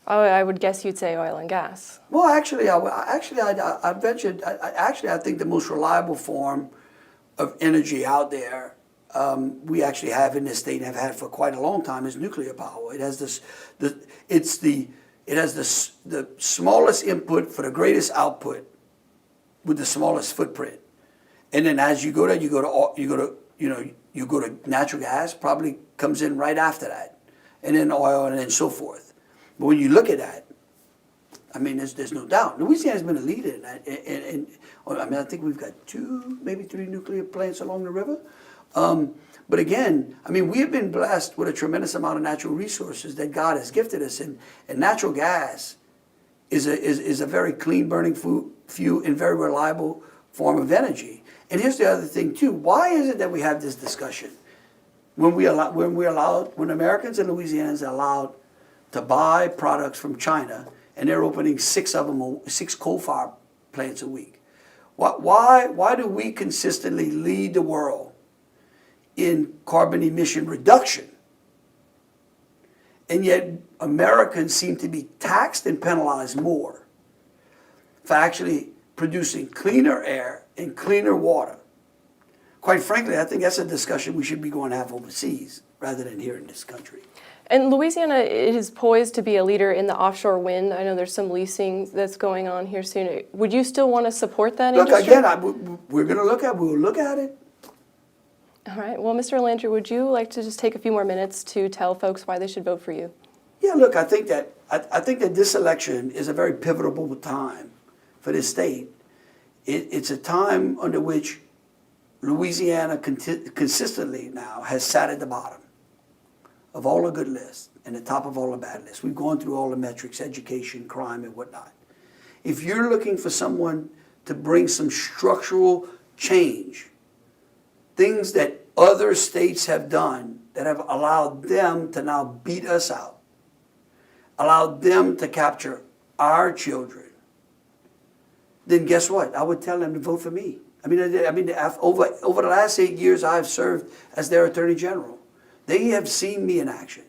Oh, I would guess you'd say oil and gas. Well, actually, I ventured. I think the most reliable form of energy out there, we actually have in this state and have had for quite a long time, is nuclear power. It has the smallest input for the greatest output with the smallest footprint. And then as you go to natural gas, probably comes in right after that, and then oil, and then so forth. But when you look at that, I mean, there's no doubt. Louisiana's been a leader in that. And I mean, I think we've got 2, maybe 3 nuclear plants along the river. But again, I mean, we have been blessed with a tremendous amount of natural resources that God has gifted us. And natural gas is a very clean burning fuel and very reliable form of energy. And here's the other thing too. Why is it that we have this discussion? When Americans and Louisianans are allowed to buy products from China, and they're opening 6 coal-fired plants a week. Why do we consistently lead the world in carbon emission reduction? And yet Americans seem to be taxed and penalized more for actually producing cleaner air and cleaner water. Quite frankly, I think that's a discussion we should be going to have overseas rather than here in this country. And Louisiana is poised to be a leader in the offshore wind. I know there's some leasing that's going on here soon. Would you still want to support that industry? Look, again, we'll look at it. All right. Well, Mr. Landry, would you like to just take a few more minutes to tell folks why they should vote for you? Yeah, look, I think that this election is a very pivotal time for this state. It's a time under which Louisiana consistently now has sat at the bottom of all the good lists and the top of all the bad lists. We've gone through all the metrics, education, crime, and whatnot. If you're looking for someone to bring some structural change, things that other states have done that have allowed them to now beat us out, allowed them to capture our children, then guess what? I would tell them to vote for me. I mean, over the last 8 years, I've served as their Attorney General. They have seen me in action.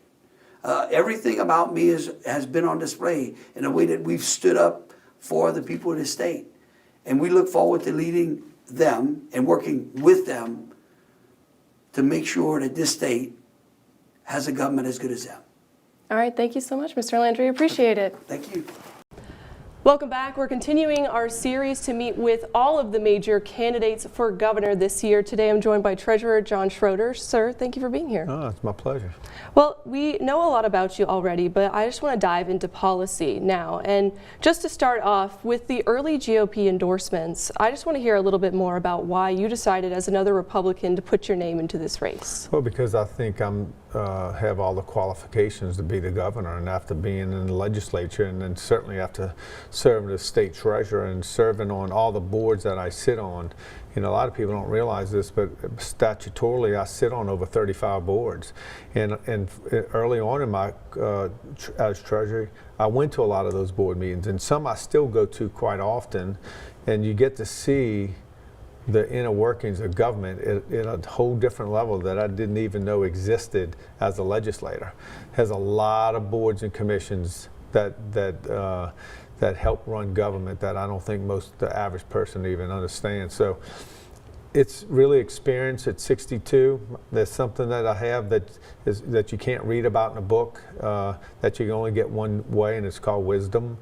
Everything about me has been on display in a way that we've stood up for the people of this state. And we look forward to leading them and working with them to make sure that this state has a government as good as them. All right. Thank you so much, Mr. Landry. Appreciate it. Thank you. Welcome back. We're continuing our series to meet with all of the major candidates for governor this year. Today I'm joined by Treasurer John Schroeder. Sir, thank you for being here. Oh, it's my pleasure. Well, we know a lot about you already, but I just want to dive into policy now. And just to start off, with the early GOP endorsements, I just want to hear a little bit more about why you decided as another Republican to put your name into this race. Well, because I think have all the qualifications to be the governor, and after being in the legislature, and then certainly after serving as state treasurer and serving on all the boards that I sit on. You know, a lot of people don't realize this, but statutorily I sit on over 35 boards. And early on in my as treasurer, I went to a lot of those board meetings, and some I still go to quite often, and you get to see the inner workings of government at a whole different level that I didn't even know existed as a legislator. Has a lot of boards and commissions that help run government that I don't think the average person even understands. So it's really experience at 62. There's something that I have that you can't read about in a book, that you can only get one way, and it's called wisdom.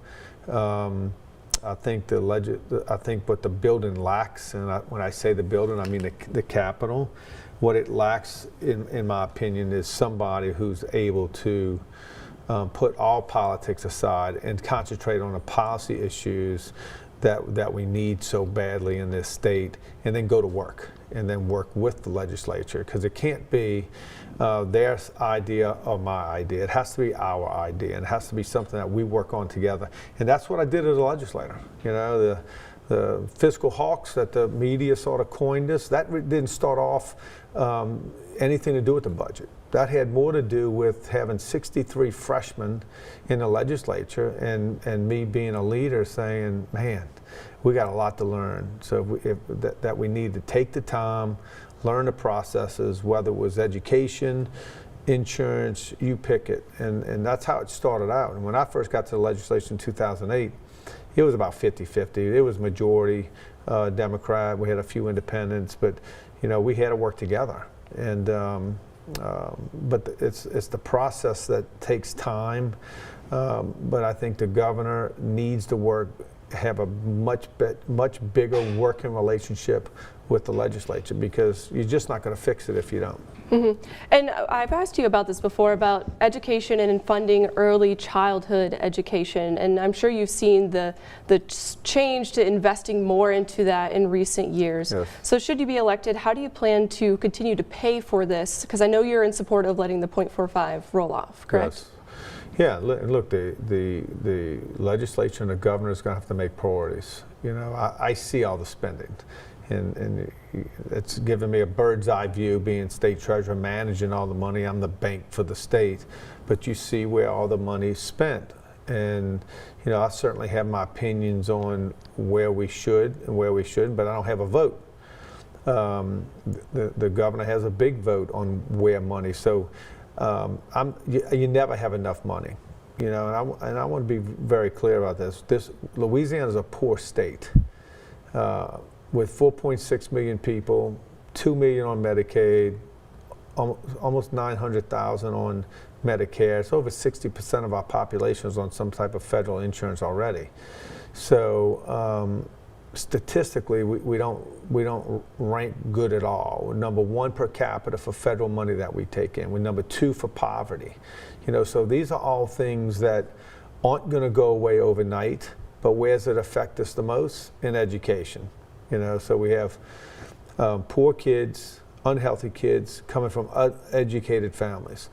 I think what the building lacks, and when I say the building, I mean the Capitol. What it lacks, in my opinion, is somebody who's able to put all politics aside and concentrate on the policy issues that we need so badly in this state, and then go to work and then work with the legislature, because it can't be their idea or my idea. It has to be our idea, and it has to be something that we work on together. And that's what I did as a legislator. You know, the fiscal hawks that the media sort of coined us, that didn't start off anything to do with the budget. That had more to do with having 63 freshmen in the legislature and me being a leader saying, man, we got a lot to learn. So that we need to take the time, learn the processes, whether it was education, insurance, you pick it. And that's how it started out. And when I first got to the legislature in 2008, it was about 50-50. It was majority Democrat. We had a few independents, but you know, we had to work together. And but it's the process that takes time. But I think the governor needs to have a much bigger working relationship with the legislature, because you're just not going to fix it if you don't. Mm-hmm. And I've asked you about this before, about education and funding early childhood education, and I'm sure you've seen the change to investing more into that in recent years. Yes. So should you be elected, how do you plan to continue to pay for this? Because I know you're in support of letting the 0.45 roll off, correct? Yes. Yeah, look, the legislature and the governor is going to have to make priorities. You know, I see all the spending, and it's given me a bird's eye view being state treasurer, managing all the money. I'm the bank for the state, but you see where all the money's spent. And, you know, I certainly have my opinions on where we should and where we shouldn't, but I don't have a vote. The governor has a big vote on where money. So you never have enough money, you know. And I want to be very clear about this. Louisiana is a poor state with 4.6 million people, 2 million on Medicaid, almost 900,000 on Medicare. It's over 60% of our population is on some type of federal insurance already. So statistically, we don't rank good at all. We're number 1 per capita for federal money that we take in. We're number 2 for poverty. You know, so these are all things that aren't going to go away overnight. But where does it affect us the most? In education. You know, so we have poor kids, unhealthy kids coming from uneducated families.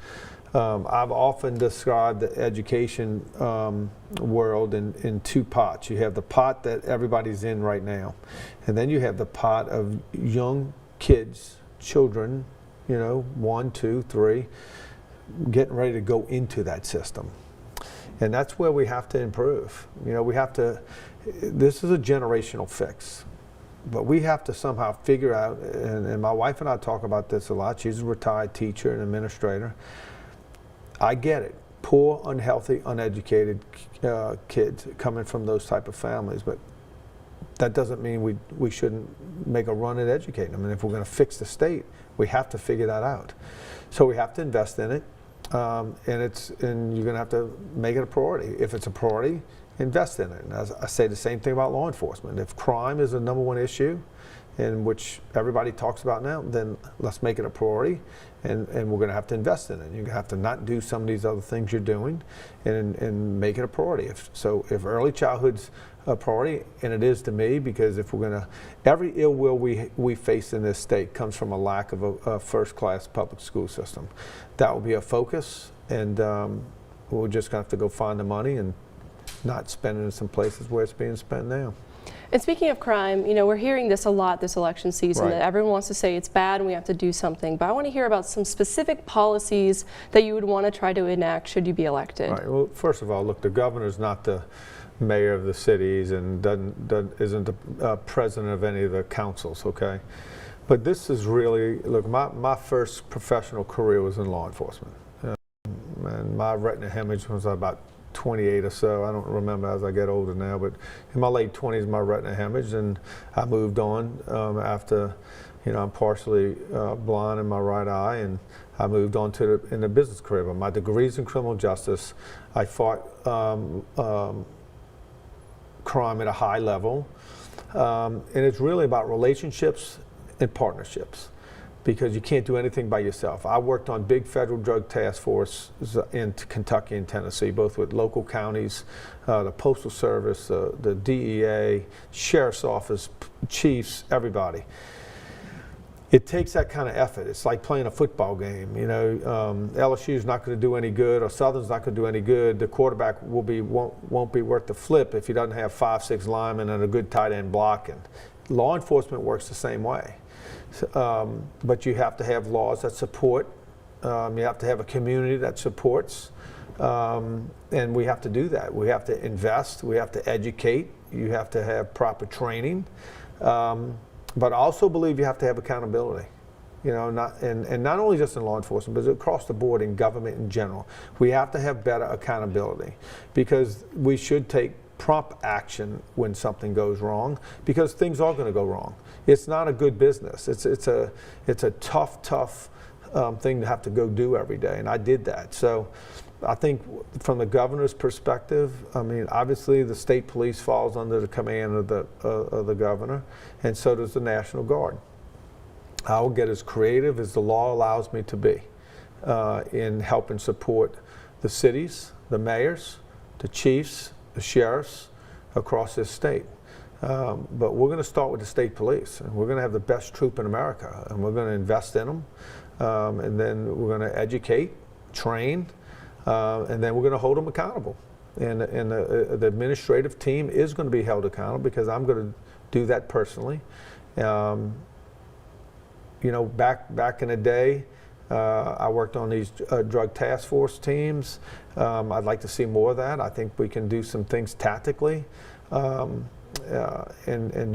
I've often described the education world in 2 pots. You have the pot that everybody's in right now, and then you have the pot of young kids, children, you know, 1, 2, 3, getting ready to go into that system. And that's where we have to improve. You know, we have to, this is a generational fix. But we have to somehow figure out, and my wife and I talk about this a lot. She's a retired teacher and administrator. I get it. Poor, unhealthy, uneducated kids coming from those type of families, but that doesn't mean we shouldn't make a run at educating them. And if we're going to fix the state, we have to figure that out. So we have to invest in it, and you're going to have to make it a priority. If it's a priority, invest in it. And I say the same thing about law enforcement. If crime is the number 1 issue, in which everybody talks about now, then let's make it a priority, and we're going to have to invest in it. You're going to have to not do some of these other things you're doing, and make it a priority. If early childhood's a priority, and it is to me, because if we're going to, every ill will we face in this state comes from a lack of a first-class public school system. That will be a focus, and we're just going to have to go find the money and not spend it in some places where it's being spent now. And speaking of crime, you know, we're hearing this a lot this election season, Right. that everyone wants to say it's bad and we have to do something. But I want to hear about some specific policies that you would want to try to enact should you be elected. Right. Well, first of all, look, the governor's not the mayor of the cities and isn't the president of any of the councils, okay? But this is really, look, my first professional career was in law enforcement. And my retina hemorrhage was about 28 or so. I don't remember as I get older now, but in my late 20s, my retina hemorrhaged, and I moved on after, you know, I'm partially blind in my right eye, and I moved on to in the business career. But my degree's in criminal justice. I fought crime at a high level, and it's really about relationships and partnerships, because you can't do anything by yourself. I worked on big federal drug task forces in Kentucky and Tennessee, both with local counties, the Postal Service, the DEA, Sheriff's Office, chiefs, everybody. It takes that kind of effort. It's like playing a football game. You know, LSU's not going to do any good, or Southern's not going to do any good. The quarterback won't be worth the flip if he doesn't have 5, 6 linemen and a good tight end blocking. Law enforcement works the same way. But you have to have laws that support. You have to have a community that supports, and we have to do that. We have to invest. We have to educate. You have to have proper training, but I also believe you have to have accountability. You know, and not only just in law enforcement, but across the board in government in general. We have to have better accountability, because we should take prompt action when something goes wrong, because things are going to go wrong. It's not a good business. It's a tough thing to have to go do every day, and I did that. So I think from the governor's perspective, I mean, obviously the state police falls under the command of the governor, and so does the National Guard. I will get as creative as the law allows me to be in helping support the cities, the mayors, the chiefs, the sheriffs across this state. But we're going to start with the state police, and we're going to have the best troop in America, and we're going to invest in them, and then we're going to educate, train, and then we're going to hold them accountable. And the administrative team is going to be held accountable because I'm going to do that personally. You know, back in the day, I worked on these drug task force teams. I'd like to see more of that. I think we can do some things tactically and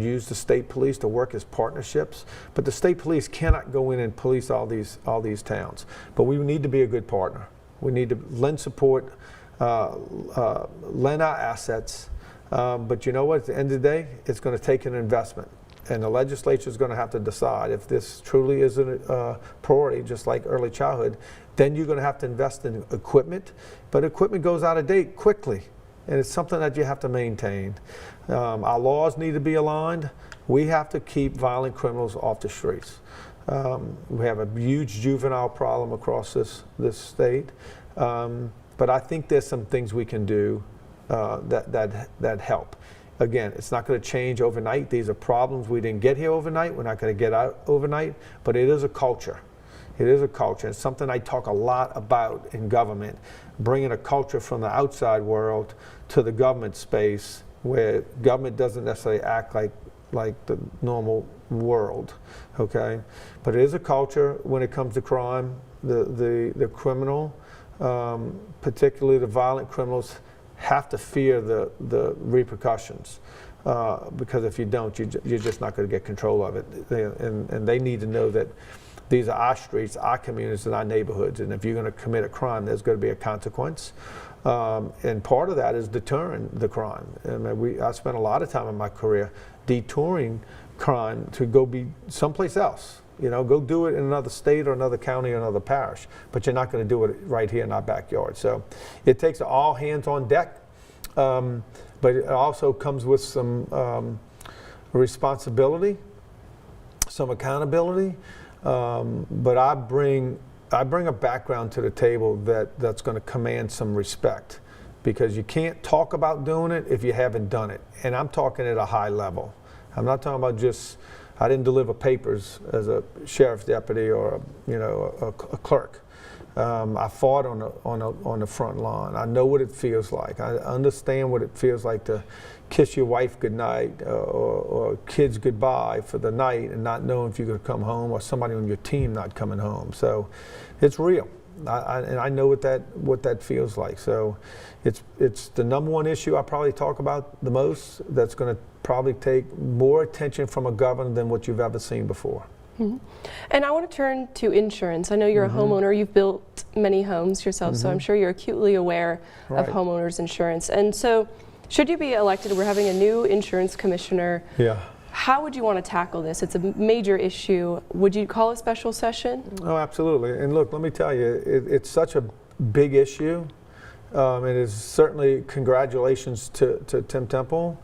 use the state police to work as partnerships. But the state police cannot go in and police all these towns. But we need to be a good partner. We need to lend support, lend our assets. But you know what? At the end of the day, it's going to take an investment. And the legislature is going to have to decide if this truly is a priority, just like early childhood. Then you're going to have to invest in equipment. But equipment goes out of date quickly, and it's something that you have to maintain. Our laws need to be aligned. We have to keep violent criminals off the streets. We have a huge juvenile problem across this state. But I think there's some things we can do that help. Again, it's not going to change overnight. These are problems we didn't get here overnight. We're not going to get out overnight, but it is a culture. It is a culture. It's something I talk a lot about in government, bringing a culture from the outside world to the government space where government doesn't necessarily act like the normal world, okay? But it is a culture when it comes to crime. The criminal, particularly the violent criminals, have to fear the repercussions because if you don't, you're just not going to get control of it. And they need to know that these are our streets, our communities, and our neighborhoods. And if you're going to commit a crime, there's going to be a consequence. And part of that is deterring the crime. I spent a lot of time in my career detouring crime to go be someplace else. You know, go do it in another state or another county or another parish, but you're not going to do it right here in our backyard. So it takes all hands on deck, but it also comes with some responsibility, some accountability. But I bring a background to the table that's going to command some respect, because you can't talk about doing it if you haven't done it. And I'm talking at a high level. I'm not talking about just, I didn't deliver papers as a sheriff's deputy or a clerk. I fought on the front line. I know what it feels like. I understand what it feels like to kiss your wife goodnight or kids goodbye for the night and not knowing if you're going to come home, or somebody on your team not coming home. So it's real. And I know what that feels like. So it's the number one issue I probably talk about the most. That's going to probably take more attention from a governor than what you've ever seen before. Mm-hmm. And I want to turn to insurance. I know you're a homeowner. You've built many homes yourself, so I'm sure you're acutely aware of homeowners insurance. And so, should you be elected, we're having a new insurance commissioner. Yeah. How would you want to tackle this? It's a major issue. Would you call a special session? Oh, absolutely. And look, let me tell you, it's such a big issue. It is certainly congratulations to Tim Temple,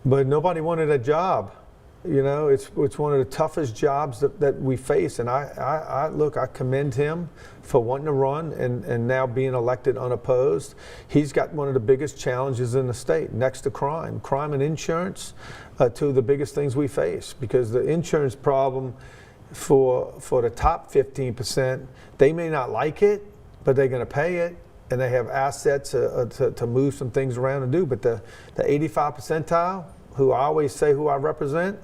but nobody wanted a job. You know, it's one of the toughest jobs that we face, and I commend him for wanting to run and now being elected unopposed. He's got one of the biggest challenges in the state, next to crime and insurance, two of the biggest things we face, because the insurance problem for the top 15%, they may not like it, but they're going to pay it, and they have assets to move some things around and do. But the 85 percentile, who I always say who I represent,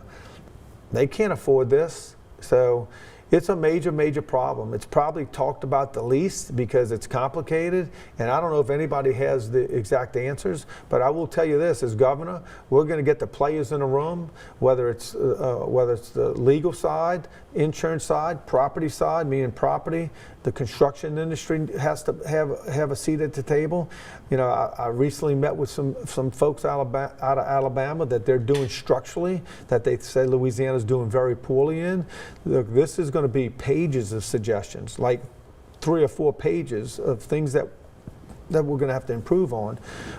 they can't afford this. So it's a major, major problem. It's probably talked about the least because it's complicated, and I don't know if anybody has the exact answers, but I will tell you this, as governor, we're going to get the players in the room, whether it's the legal side, insurance side, property side, meaning property, the construction industry has to have a seat at the table. You know, I recently met with some folks out of Alabama that they're doing structurally, that they say Louisiana's doing very poorly in. Look, this is going to be pages of suggestions, like 3 or 4 pages of things that we're going to have to improve on.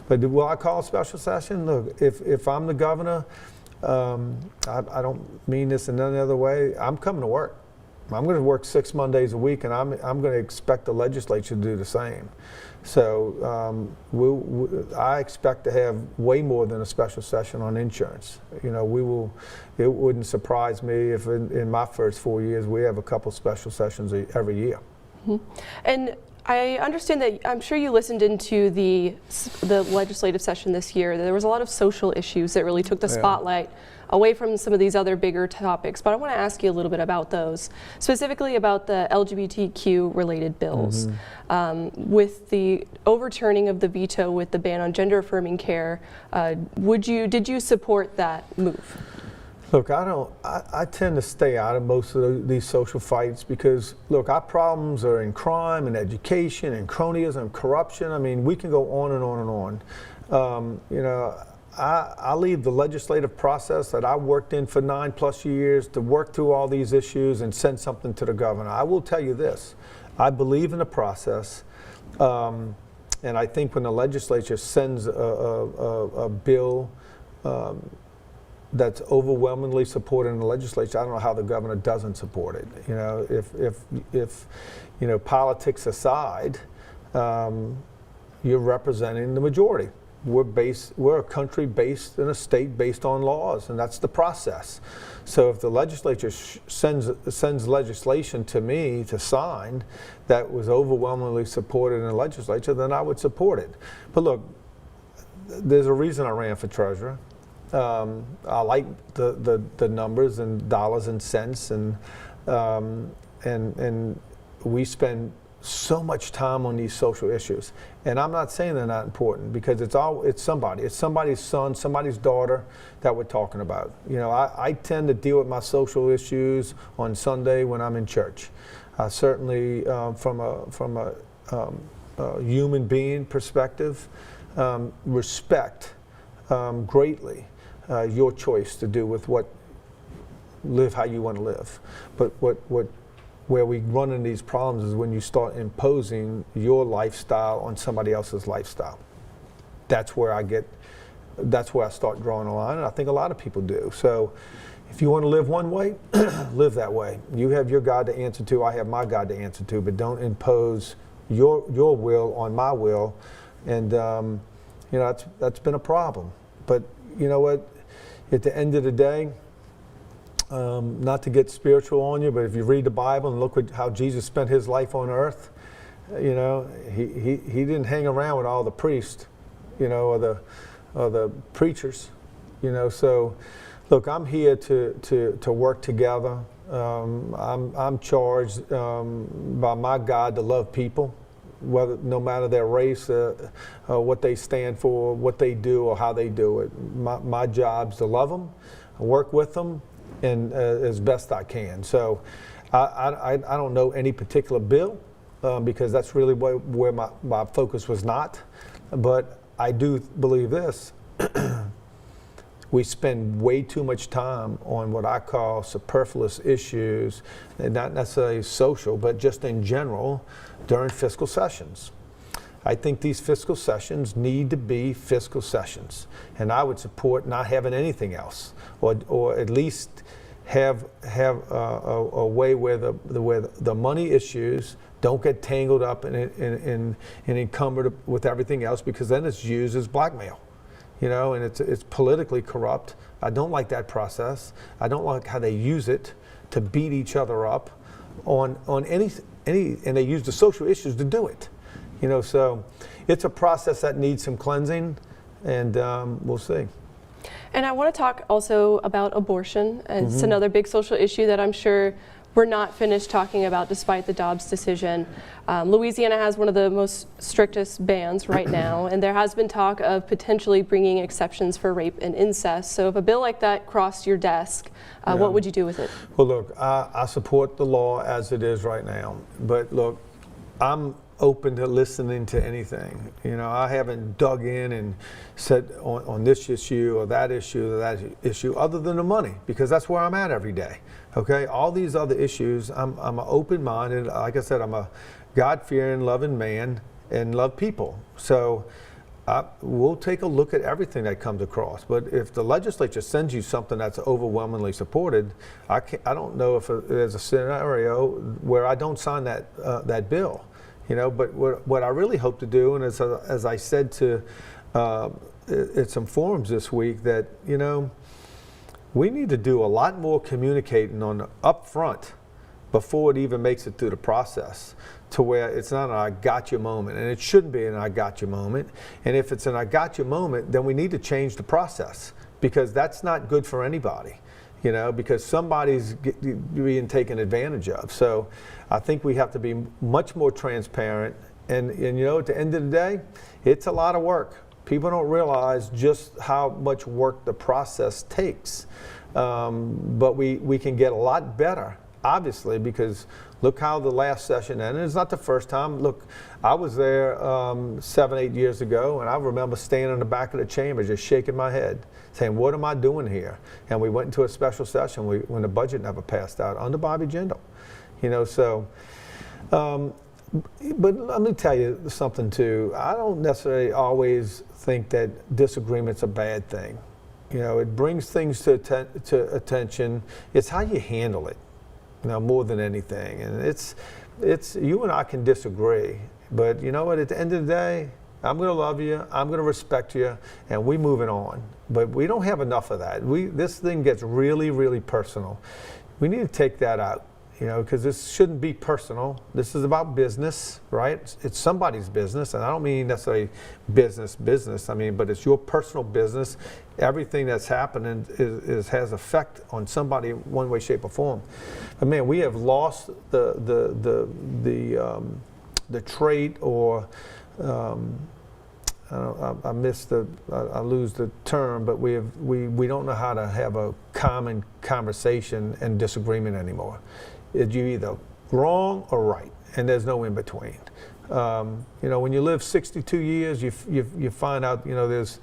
But will I call a special session? Look, if I'm the governor, I don't mean this in any other way, I'm coming to work. I'm going to work 6 Mondays a week, and I'm going to expect the legislature to do the same. So I expect to have way more than a special session on insurance. You know, it wouldn't surprise me if in my first 4 years we have a couple special sessions every year. And I understand that, I'm sure you listened into the legislative session this year. There was a lot of social issues that really took the spotlight away from some of these other bigger topics, but I want to ask you a little bit about those, specifically about the LGBTQ related bills. With the overturning of the veto with the ban on gender affirming care, did you support that move? Look, I tend to stay out of most of these social fights because, look, our problems are in crime and education and cronyism and corruption. I mean, we can go on and on and on. You know, I leave the legislative process that I worked in for 9+ years to work through all these issues and send something to the governor. I will tell you this, I believe in the process, and I think when the legislature sends a bill that's overwhelmingly supported in the legislature, I don't know how the governor doesn't support it. You know, if you know, politics aside, you're representing the majority. We're a country based in a state based on laws, and that's the process. So if the legislature sends legislation to me to sign that was overwhelmingly supported in the legislature, then I would support it. But look, there's a reason I ran for treasurer. I like the numbers and dollars and cents, and we spend so much time on these social issues. And I'm not saying they're not important, because it's somebody's son, somebody's daughter that we're talking about. You know, I tend to deal with my social issues on Sunday when I'm in church. Certainly from a human being perspective, respect greatly your choice to do with live how you want to live. But where we run into these problems is when you start imposing your lifestyle on somebody else's lifestyle. That's where I start drawing a line, and I think a lot of people do. So if you want to live one way, live that way. You have your God to answer to, I have my God to answer to, but don't impose your will on my will. And you know, that's been a problem. But you know what, at the end of the day, not to get spiritual on you, but if you read the Bible and look how Jesus spent his life on earth, you know, he didn't hang around with all the priests, you know, or the preachers, you know. So, look, I'm here to work together. I'm charged by my God to love people, no matter their race, what they stand for, what they do, or how they do it. My job's to love them, work with them, and as best I can. So I don't know any particular bill because that's really where my focus was not. But I do believe this. We spend way too much time on what I call superfluous issues, and not necessarily social, but just in general during fiscal sessions. I think these fiscal sessions need to be fiscal sessions, and I would support not having anything else, or at least have a way where the money issues don't get tangled up and encumbered with everything else, because then it's used as blackmail, you know, and it's politically corrupt. I don't like that process. I don't like how they use it to beat each other up on any, and they use the social issues to do it. You know, so it's a process that needs some cleansing, and we'll see. And I want to talk also about abortion, and it's another big social issue that I'm sure we're not finished talking about despite the Dobbs decision. Louisiana has one of the most strictest bans right now, and there has been talk of potentially bringing exceptions for rape and incest. So if a bill like that crossed your desk, what would you do with it? Well, look, I support the law as it is right now, but look, I'm open to listening to anything. You know, I haven't dug in and said on this issue or that issue other than the money, because that's where I'm at every day. Okay, all these other issues, I'm open-minded. Like I said, I'm a God-fearing, loving man and love people. So we'll take a look at everything that comes across. But if the legislature sends you something that's overwhelmingly supported, I don't know if there's a scenario where I don't sign that bill. You know, but what I really hope to do, and as I said to at some forums this week, that, you know, we need to do a lot more communicating up front before it even makes it through the process, to where it's not an I got you moment, and it shouldn't be an I got you moment. And if it's an I got you moment, then we need to change the process, because that's not good for anybody, you know, because somebody's being taken advantage of. So I think we have to be much more transparent, and you know, at the end of the day, it's a lot of work. People don't realize just how much work the process takes, but we can get a lot better, obviously, because look how the last session ended. It's not the first time. Look, I was there 7, 8 years ago, and I remember standing in the back of the chamber just shaking my head, saying, what am I doing here? And we went into a special session when the budget never passed out under Bobby Jindal. You know, so, but let me tell you something too. I don't necessarily always think that disagreement's a bad thing. You know, it brings things to attention. It's how you handle it, you know, more than anything. And it's you and I can disagree, but you know what? At the end of the day, I'm going to love you, I'm going to respect you, and we're moving on. But we don't have enough of that. This thing gets really, really personal. We need to take that out, you know, because this shouldn't be personal. This is about business, right? It's somebody's business, and I don't mean necessarily business. I mean, but it's your personal business. Everything that's happening has effect on somebody one way, shape, or form. But man, we have lost the trait, or I lose the term, but we don't know how to have a common conversation and disagreement anymore. You're either wrong or right, and there's no in between. You know, when you live 62 years, you find out, you know, there's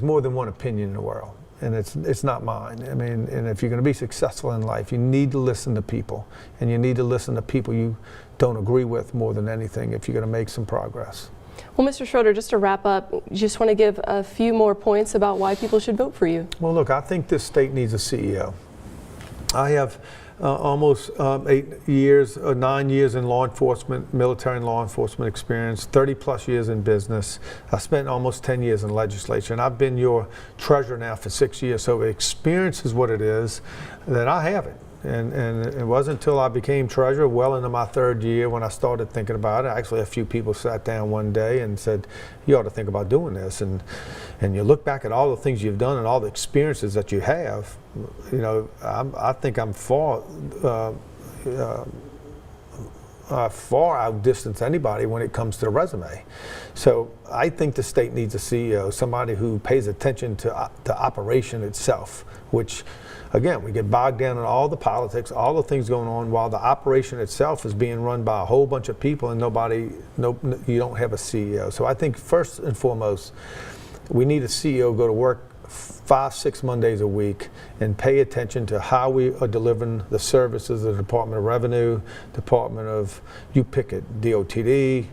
more than one opinion in the world, and it's not mine. I mean, and if you're going to be successful in life, you need to listen to people, and you need to listen to people you don't agree with more than anything if you're going to make some progress. Well, Mr. Schroeder, just to wrap up, you just want to give a few more points about why people should vote for you. Well, look, I think this state needs a CEO. I have almost 9 years in law enforcement, military and law enforcement experience, 30 plus years in business. I spent almost 10 years in legislature, and I've been your treasurer now for 6 years. So experience is what it is, that I have it. And it wasn't until I became treasurer, well into my 3rd year, when I started thinking about it. Actually, a few people sat down one day and said, you ought to think about doing this. And you look back at all the things you've done and all the experiences that you have, you know, I think I'm far outdistance anybody when it comes to the resume. So I think the state needs a CEO, somebody who pays attention to the operation itself, which, again, we get bogged down in all the politics, all the things going on, while the operation itself is being run by a whole bunch of people, and you don't have a CEO. So I think first and foremost, we need a CEO go to work 5, 6 Mondays a week and pay attention to how we are delivering the services of the Department of Revenue, Department of, you pick it, DOTD,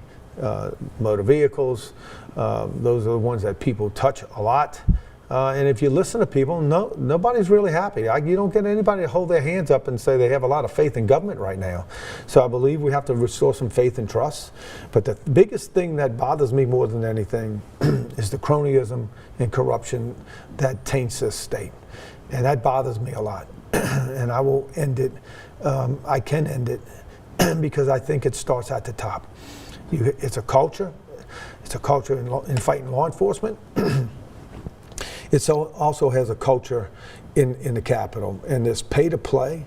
motor vehicles. Those are the ones that people touch a lot. And if you listen to people, nobody's really happy. You don't get anybody to hold their hands up and say they have a lot of faith in government right now. So I believe we have to restore some faith and trust. But the biggest thing that bothers me more than anything is the cronyism and corruption that taints this state. And that bothers me a lot. And I will end it. I can end it because I think it starts at the top. It's a culture. It's a culture in fighting law enforcement. It also has a culture in the Capitol, and this pay to play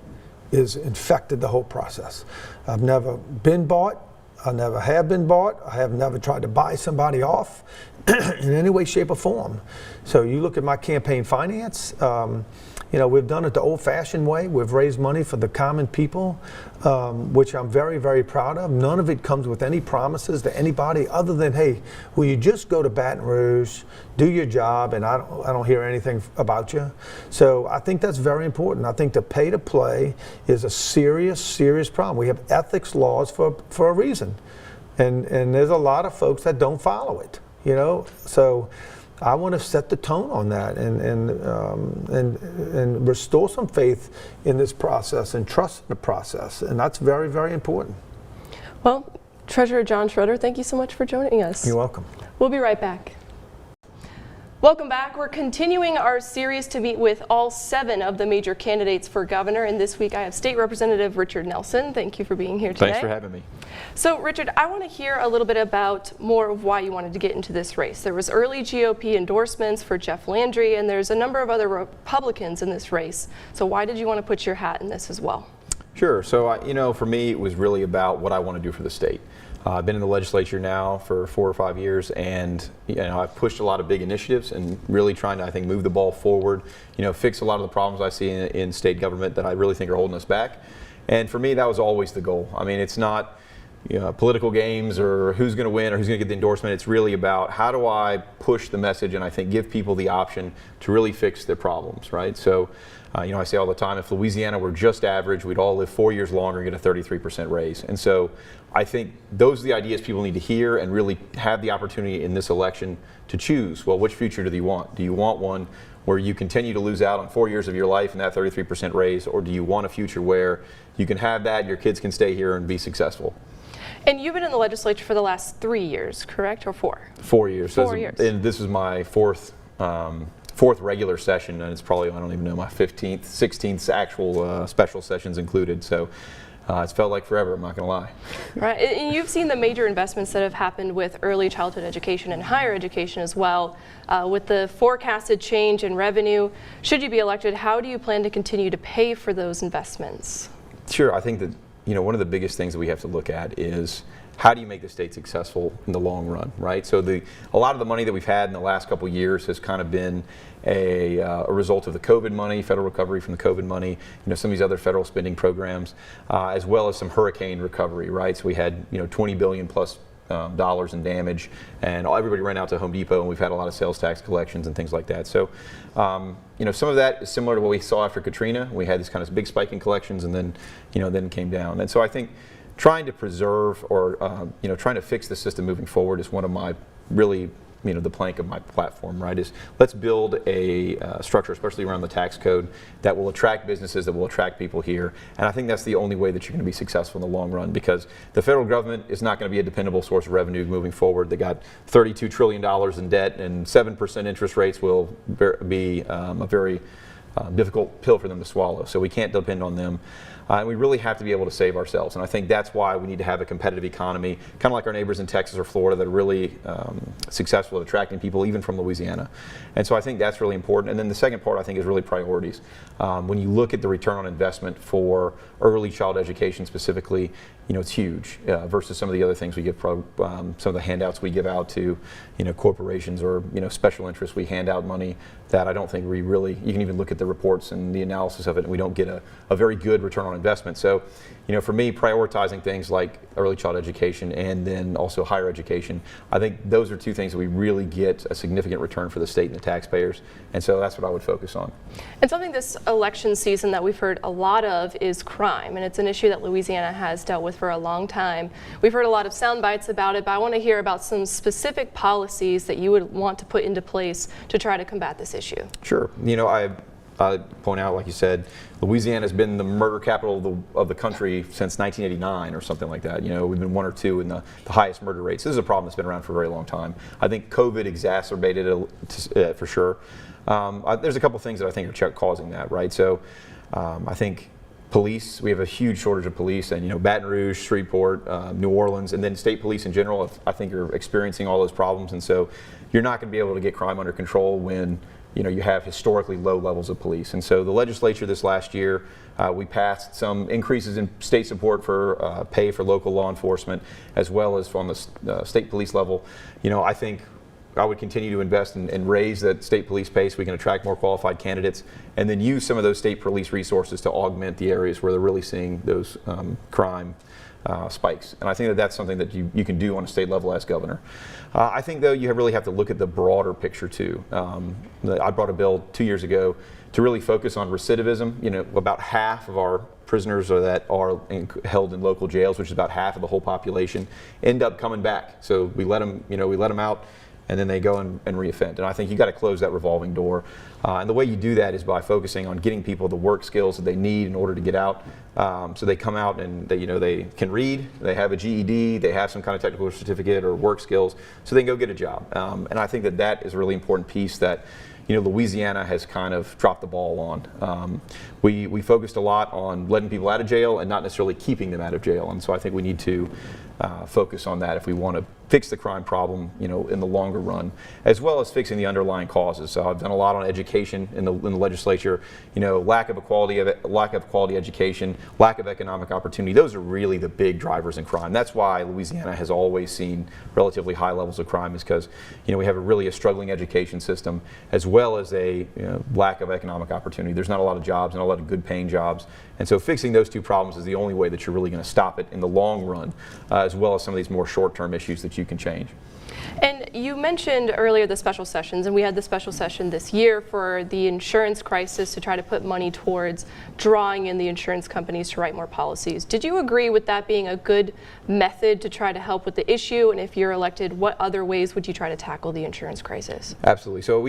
is infected the whole process. I've never been bought. I never have been bought. I have never tried to buy somebody off in any way, shape, or form. So you look at my campaign finance, you know, we've done it the old-fashioned way. We've raised money for the common people, which I'm very, very proud of. None of it comes with any promises to anybody other than, hey, will you just go to Baton Rouge, do your job, and I don't hear anything about you. So I think that's very important. I think the pay to play is a serious, serious problem. We have ethics laws for a reason, and there's a lot of folks that don't follow it. You know, so I want to set the tone on that and restore some faith in this process and trust in the process, and that's very, very important. Well, Treasurer John Schroeder, thank you so much for joining us. You're welcome. We'll be right back. Welcome back. We're continuing our series to meet with all 7 of the major candidates for governor. And this week I have State Representative Richard Nelson. Thank you for being here today. Thanks for having me. So Richard, I want to hear a little bit about more of why you wanted to get into this race. There was early GOP endorsements for Jeff Landry, and there's a number of other Republicans in this race. So why did you want to put your hat in this as well? Sure. So, for me, it was really about what I want to do for the state. I've been in the legislature now for 4 or 5 years, and I've pushed a lot of big initiatives and really trying to, I think, move the ball forward, fix a lot of the problems I see in state government that I really think are holding us back. And for me, that was always the goal. I mean, it's not political games or who's going to win or who's going to get the endorsement. It's really about how do I push the message and I think give people the option to really fix their problems, right? So, I say all the time, if Louisiana were just average, we'd all live 4 years longer and get a 33% raise. And so I think those are the ideas people need to hear and really have the opportunity in this election to choose. Well, which future do you want? Do you want one where you continue to lose out on 4 years of your life and that 33% raise, or do you want a future where you can have that, your kids can stay here and be successful? And you've been in the legislature for the last 3 years, correct, or 4? 4 years. 4 years. And this is my fourth regular session, and it's probably, I don't even know, my 15th, 16th actual special sessions included. So it's felt like forever, I'm not going to lie. Right, and you've seen the major investments that have happened with early childhood education and higher education as well. With the forecasted change in revenue, should you be elected, how do you plan to continue to pay for those investments? Sure, I think that one of the biggest things that we have to look at is how do you make the state successful in the long run, right? So a lot of the money that we've had in the last couple of years has kind of been a result of the COVID money, federal recovery from the COVID money, some of these other federal spending programs, as well as some hurricane recovery, right? So we had, $20 billion plus dollars in damage, and everybody ran out to Home Depot, and we've had a lot of sales tax collections and things like that. So, some of that is similar to what we saw after Katrina. We had this kind of big spike in collections, and then, then came down. And so I think trying to preserve or, trying to fix the system moving forward is one of my really, the plank of my platform, right, is let's build a structure, especially around the tax code, that will attract businesses, that will attract people here. And I think that's the only way that you're going to be successful in the long run, because the federal government is not going to be a dependable source of revenue moving forward. They got $32 trillion in debt, and 7% interest rates will be a very difficult pill for them to swallow. So we can't depend on them. And we really have to be able to save ourselves. And I think that's why we need to have a competitive economy, kind of like our neighbors in Texas or Florida that are really successful at attracting people, even from Louisiana. And so I think that's really important. And then the second part, I think, is really priorities. When you look at the return on investment for early child education specifically, it's huge versus some of the other things we give, some of the handouts we give out to, corporations or, special interests. We hand out money that I don't think we really, you can even look at the reports and the analysis of it, and we don't get a very good return on investment. So, for me, prioritizing things like early child education and then also higher education, I think those are two things that we really get a significant return for the state and the taxpayers. And so that's what I would focus on. And something this election season that we've heard a lot of is crime, and it's an issue that Louisiana has dealt with for a long time. We've heard a lot of sound bites about it, but I want to hear about some specific policies that you would want to put into place to try to combat this issue. Sure. I point out, like you said, Louisiana has been the murder capital of the country since 1989 or something like that. We've been 1 or 2 in the highest murder rates. This is a problem that's been around for a very long time. I think COVID exacerbated it for sure. There's a couple things that I think are causing that, right? So I think police, we have a huge shortage of police, and Baton Rouge, Shreveport, New Orleans, and then state police in general, I think, are experiencing all those problems. And so you're not going to be able to get crime under control when you have historically low levels of police. And so the legislature this last year, we passed some increases in state support for pay for local law enforcement, as well as on the state police level. I think I would continue to invest and raise that state police pay so we can attract more qualified candidates, and then use some of those state police resources to augment the areas where they're really seeing those crime spikes. And I think that that's something that you can do on a state level as governor. I think, though, you really have to look at the broader picture, too. I brought a bill 2 years ago to really focus on recidivism. About half of our prisoners that are held in local jails, which is about half of the whole population, end up coming back. So we let them, out and then they go and reoffend. And I think you got to close that revolving door. And the way you do that is by focusing on getting people the work skills that they need in order to get out. So they come out and they can read, they have a GED, they have some kind of technical certificate or work skills, so they can go get a job. And I think that is a really important piece that Louisiana has kind of dropped the ball on. We focused a lot on letting people out of jail and not necessarily keeping them out of jail. And so I think we need to focus on that if we want to fix the crime problem, in the longer run, as well as fixing the underlying causes. So I've done a lot on education in the legislature. Lack of quality education, lack of economic opportunity. Those are really the big drivers in crime. That's why Louisiana has always seen relatively high levels of crime, is because we have a struggling education system, as well as a lack of economic opportunity. There's not a lot of jobs, not a lot of good paying jobs. And so fixing those two problems is the only way that you're really going to stop it in the long run, as well as some of these more short-term issues that you can change. And you mentioned earlier the special sessions, and we had the special session this year for the insurance crisis to try to put money towards drawing in the insurance companies to write more policies. Did you agree with that being a good method to try to help with the issue? And if you're elected, what other ways would you try to tackle the insurance crisis? Absolutely. So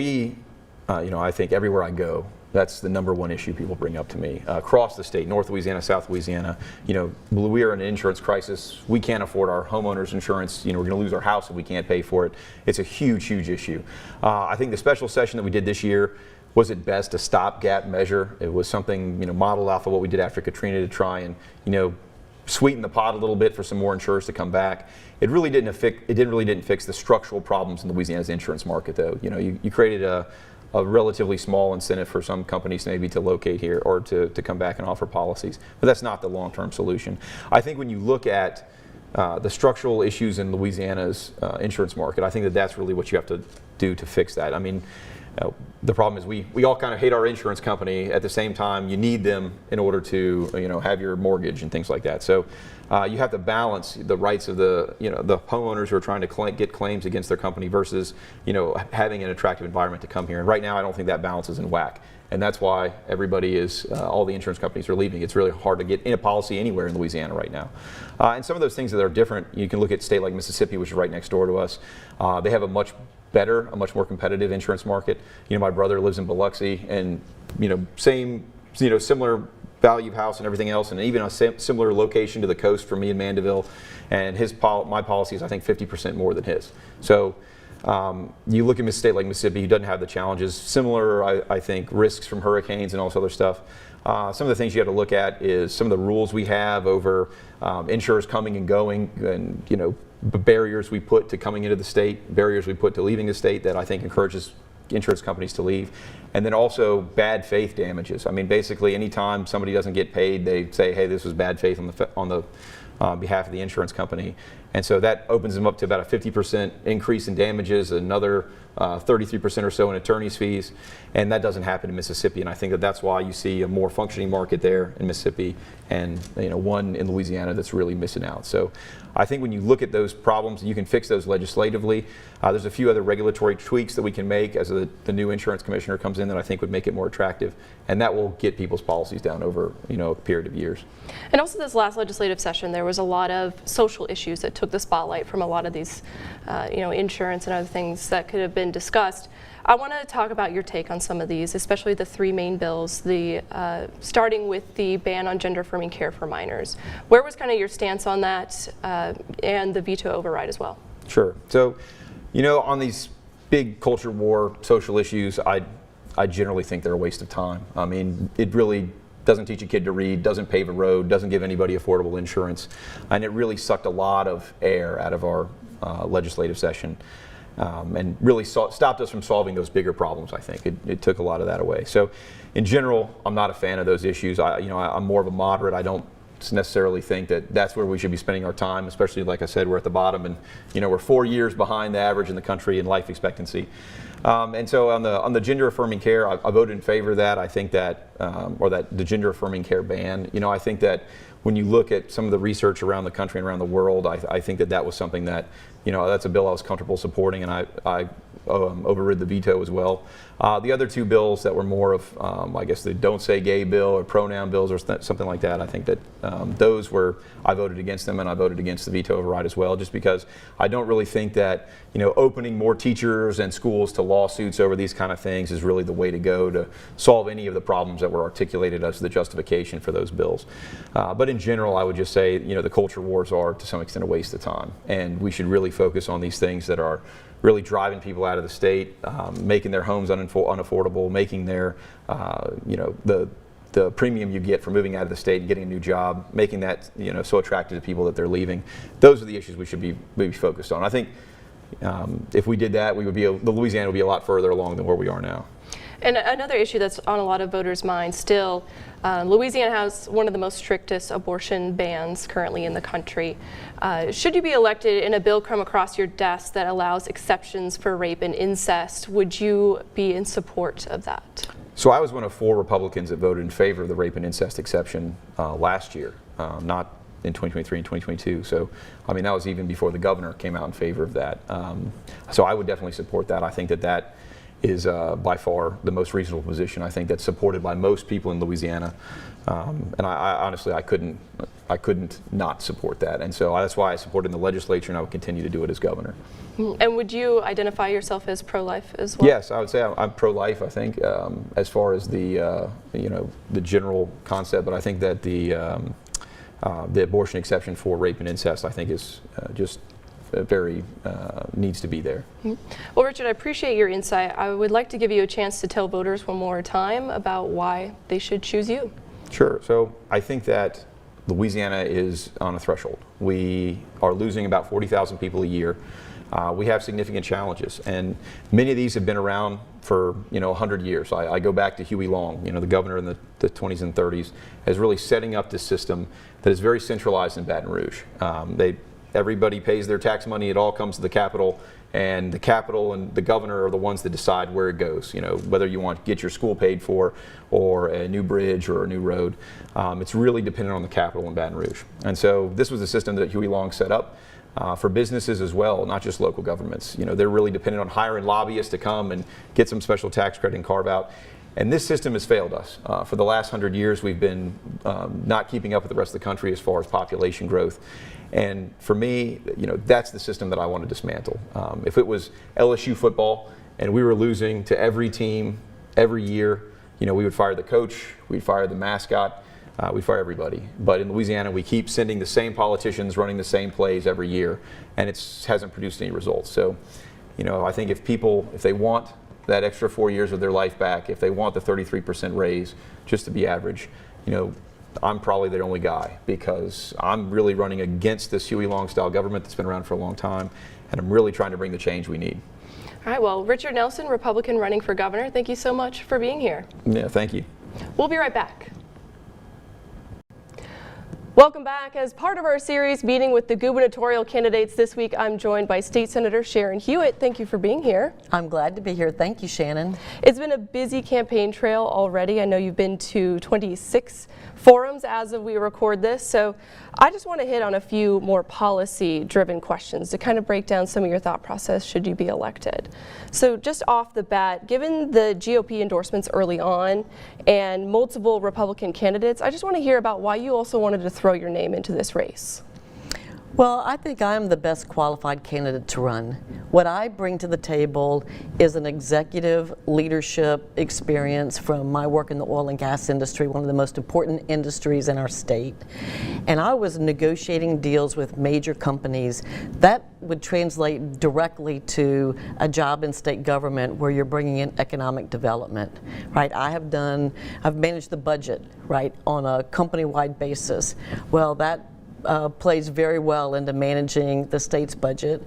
I think everywhere I go, that's the number one issue people bring up to me. Across the state, North Louisiana, South Louisiana, we are in an insurance crisis. We can't afford our homeowners insurance. We're going to lose our house if we can't pay for it. It's a huge, huge issue. I think the special session that we did this year was at best a stopgap measure. It was something, modeled off of what we did after Katrina to try and, sweeten the pot a little bit for some more insurers to come back. It really didn't fix the structural problems in Louisiana's insurance market, though. You created a relatively small incentive for some companies maybe to locate here or to come back and offer policies. But that's not the long-term solution. I think when you look at the structural issues in Louisiana's insurance market, I think that's really what you have to do to fix that. I mean, the problem is we all kind of hate our insurance company. At the same time, you need them in order to have your mortgage and things like that. So you have to balance the rights of the homeowners who are trying to get claims against their company versus having an attractive environment to come here. And right now, I don't think that balance is in whack. And that's why everybody all the insurance companies are leaving. It's really hard to get in a policy anywhere in Louisiana right now. And some of those things that are different, you can look at a state like Mississippi, which is right next door to us. They have a much more competitive insurance market. My brother lives in Biloxi, and similar value of house and everything else, and even a similar location to the coast for me in Mandeville, and my policy is I think 50% more than his. So you look at a state like Mississippi, who doesn't have the challenges, similar I think risks from hurricanes and all this other stuff. Some of the things you have to look at is some of the rules we have over insurers coming and going, and barriers we put to coming into the state, barriers we put to leaving the state that I think encourages insurance companies to leave. And then also bad faith damages. I mean, basically anytime somebody doesn't get paid, they say, hey, this was bad faith on the behalf of the insurance company. And so that opens them up to about a 50% increase in damages, another 33% or so in attorney's fees, and that doesn't happen in Mississippi. And I think that's why you see a more functioning market there in Mississippi, and one in Louisiana that's really missing out. So I think when you look at those problems, you can fix those legislatively. There's a few other regulatory tweaks that we can make as the new insurance commissioner comes in that I think would make it more attractive, and that will get people's policies down over a period of years. And also this last legislative session, there was a lot of social issues that took the spotlight from a lot of these insurance and other things that could have been discussed. I want to talk about your take on some of these, especially the three main bills, starting with the ban on gender-affirming care for minors. Where was kind of your stance on that, and the veto override as well? Sure. So, on these big culture war social issues, I generally think they're a waste of time. I mean, it really doesn't teach a kid to read, doesn't pave a road, doesn't give anybody affordable insurance, and it really sucked a lot of air out of our legislative session. And really stopped us from solving those bigger problems. I think it took a lot of that away. So, in general, I'm not a fan of those issues. I'm more of a moderate. I don't necessarily think that that's where we should be spending our time. Especially, like I said, we're at the bottom, and we're 4 years behind the average in the country in life expectancy. And so on the gender affirming care, I voted in favor of that. I think that, or that the gender affirming care ban, I think that when you look at some of the research around the country and around the world, I think that was something that, that's a bill I was comfortable supporting, and I overrid the veto as well. The other two bills that were more of, I guess, the don't say gay bill or pronoun bills or something like that, I think that I voted against them, and I voted against the veto override as well, just because I don't really think that, opening more teachers and schools to lawsuits over these kind of things is really the way to go to solve any of the problems that were articulated as the justification for those bills. But in general, I would just say, the culture wars are to some extent a waste of time, and we should really focus on these things that are really driving people out of the state, making their homes unaffordable, making their, the premium you get for moving out of the state and getting a new job, making that, so attractive to people that they're leaving. Those are the issues we should be focused on. I think if we did that, Louisiana would be a lot further along than where we are now. And another issue that's on a lot of voters' minds still, Louisiana has one of the most strictest abortion bans currently in the country. Should you be elected and a bill come across your desk that allows exceptions for rape and incest, would you be in support of that? So I was one of 4 Republicans that voted in favor of the rape and incest exception last year, not in 2023 and 2022. So, I mean, that was even before the governor came out in favor of that. So I would definitely support that. I think that is by far the most reasonable position. I think that's supported by most people in Louisiana, and I honestly I couldn't not support that, and so that's why I supported in the legislature, and I would continue to do it as governor. And would you identify yourself as pro-life as well? Yes, I would say I'm pro-life. I think as far as the the general concept, but I think that the abortion exception for rape and incest, I think, is just very needs to be there. Well, Richard, I appreciate your insight. I would like to give you a chance to tell voters one more time about why they should choose you. Sure. So I think that Louisiana is on a threshold. We are losing about 40,000 people a year. We have significant challenges, and many of these have been around for 100 years. I go back to Huey Long, the governor in the 20s and 30s, as really setting up this system that is very centralized in Baton Rouge. Everybody pays their tax money, it all comes to the Capitol, and the Capitol and the governor are the ones that decide where it goes, whether you want to get your school paid for or a new bridge or a new road. It's really dependent on the Capitol in Baton Rouge. And so this was a system that Huey Long set up for businesses as well, not just local governments. They're really dependent on hiring lobbyists to come and get some special tax credit and carve out. And this system has failed us. For the last 100 years, we've been not keeping up with the rest of the country as far as population growth. And for me, that's the system that I want to dismantle. If it was LSU football and we were losing to every team every year, we would fire the coach, we'd fire the mascot, we'd fire everybody. But in Louisiana, we keep sending the same politicians running the same plays every year, and it hasn't produced any results. So, I think if they want that extra 4 years of their life back, if they want the 33% raise just to be average, I'm probably their only guy, because I'm really running against this Huey Long style government that's been around for a long time, and I'm really trying to bring the change we need. All right, well, Richard Nelson, Republican running for governor, thank you so much for being here. Yeah, thank you. We'll be right back. Welcome back. As part of our series meeting with the gubernatorial candidates this week, I'm joined by State Senator Sharon Hewitt. Thank you for being here. I'm glad to be here. Thank you, Shannon. It's been a busy campaign trail already. I know you've been to 26 forums as of we record this, so I just want to hit on a few more policy-driven questions to kind of break down some of your thought process should you be elected. So just off the bat, given the GOP endorsements early on and multiple Republican candidates, I just want to hear about why you also wanted to throw your name into this race. Well, I think I'm the best qualified candidate to run. What I bring to the table is an executive leadership experience from my work in the oil and gas industry, one of the most important industries in our state. And I was negotiating deals with major companies that would translate directly to a job in state government where you're bringing in economic development, right? I've managed the budget, right, on a company-wide basis. Well, that plays very well into managing the state's budget.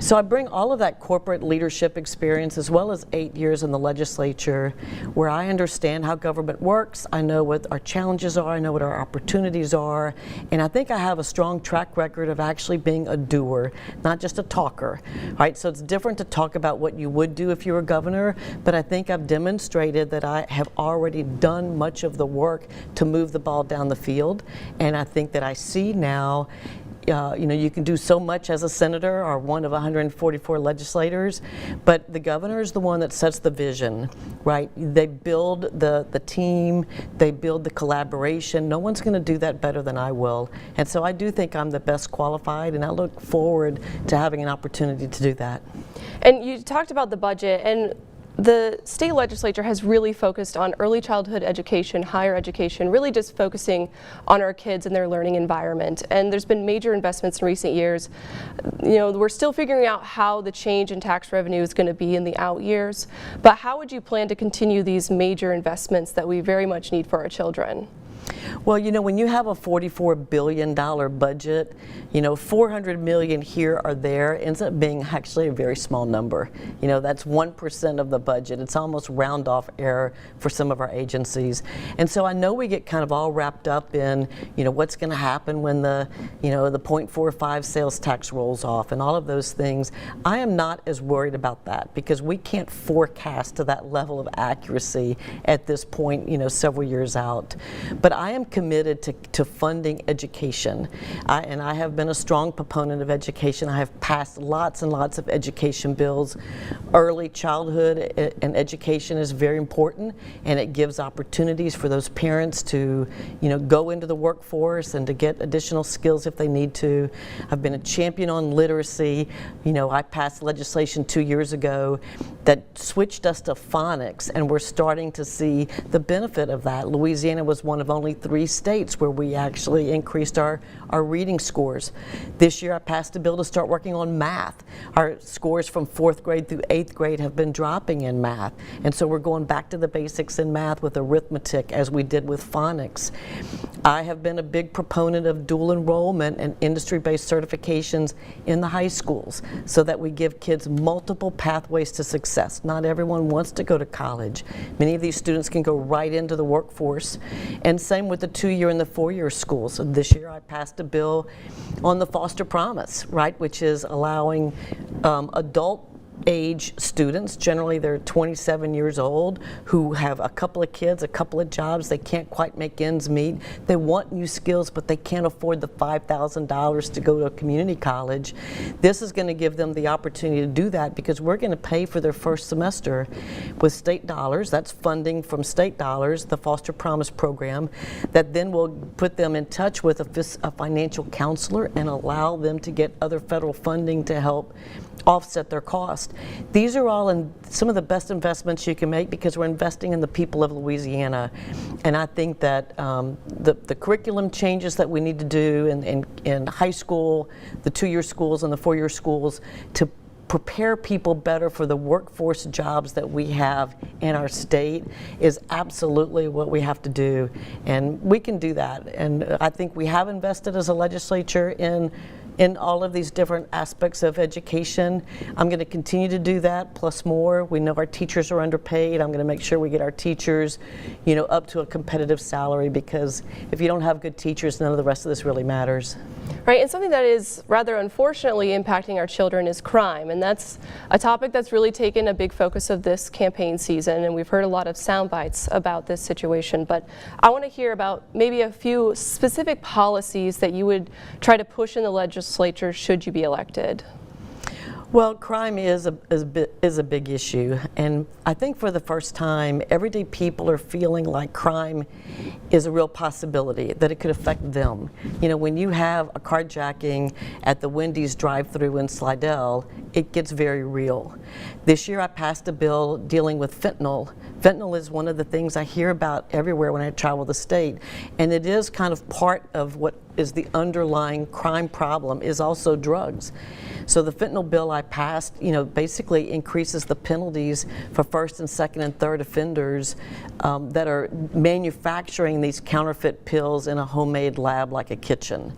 So I bring all of that corporate leadership experience as well as 8 years in the legislature where I understand how government works, I know what our challenges are, I know what our opportunities are, and I think I have a strong track record of actually being a doer, not just a talker, right? So it's different to talk about what you would do if you were governor, but I think I've demonstrated that I have already done much of the work to move the ball down the field, and I think that I see now you can do so much as a senator or one of 144 legislators, but the governor is the one that sets the vision, right? They build the team, they build the collaboration. No one's going to do that better than I will. And so I do think I'm the best qualified, and I look forward to having an opportunity to do that. And you talked about the budget, and the state legislature has really focused on early childhood education, higher education, really just focusing on our kids and their learning environment. And there's been major investments in recent years. We're still figuring out how the change in tax revenue is going to be in the out years. But how would you plan to continue these major investments that we very much need for our children? Well, when you have a $44 billion budget, $400 million here or there ends up being actually a very small number. That's 1% of the budget. It's almost round off error for some of our agencies. And so I know we get kind of all wrapped up in, what's going to happen when the 0.45 sales tax rolls off and all of those things. I am not as worried about that because we can't forecast to that level of accuracy at this point, several years out. But I am committed to funding education, and I have been a strong proponent of education. I have passed lots and lots of education bills. Early childhood and education is very important, and it gives opportunities for those parents to, go into the workforce and to get additional skills if they need to. I've been a champion on literacy. I passed legislation 2 years ago that switched us to phonics, and we're starting to see the benefit of that. Louisiana was one of only 3 states where we actually increased our reading scores. This year I passed a bill to start working on math. Our scores from 4th grade through 8th grade have been dropping in math, and so we're going back to the basics in math with arithmetic as we did with phonics. I have been a big proponent of dual enrollment and industry-based certifications in the high schools so that we give kids multiple pathways to success. Not everyone wants to go to college. Many of these students can go right into the workforce, and same with the 2-year and the 4-year schools. So this year I passed a bill on the foster promise, right, which is allowing adult age students, generally they're 27 years old, who have a couple of kids, a couple of jobs, they can't quite make ends meet. They want new skills, but they can't afford the $5,000 to go to a community college. This is going to give them the opportunity to do that because we're going to pay for their first semester with state dollars. That's funding from state dollars, the Foster Promise program, that then will put them in touch with a financial counselor and allow them to get other federal funding to help offset their cost. These are all in some of the best investments you can make because we're investing in the people of Louisiana. And I think that the curriculum changes that we need to do in high school, the 2-year schools and the 4-year schools to prepare people better for the workforce jobs that we have in our state is absolutely what we have to do. And we can do that. And I think we have invested as a legislature in all of these different aspects of education. I'm going to continue to do that, plus more. We know our teachers are underpaid. I'm going to make sure we get our teachers, up to a competitive salary because if you don't have good teachers, none of the rest of this really matters. Right, and something that is rather unfortunately impacting our children is crime, and that's a topic that's really taken a big focus of this campaign season, and we've heard a lot of sound bites about this situation, but I want to hear about maybe a few specific policies that you would try to push in the legislature should you be elected. Well, crime is a big issue, and I think for the first time, everyday people are feeling like crime is a real possibility, that it could affect them. When you have a carjacking at the Wendy's drive-thru in Slidell, it gets very real. This year I passed a bill dealing with fentanyl. Fentanyl is one of the things I hear about everywhere when I travel the state, and it is kind of part of what is the underlying crime problem is also drugs. So the fentanyl bill I passed, basically increases the penalties for first and second and third offenders that are manufacturing these counterfeit pills in a homemade lab like a kitchen.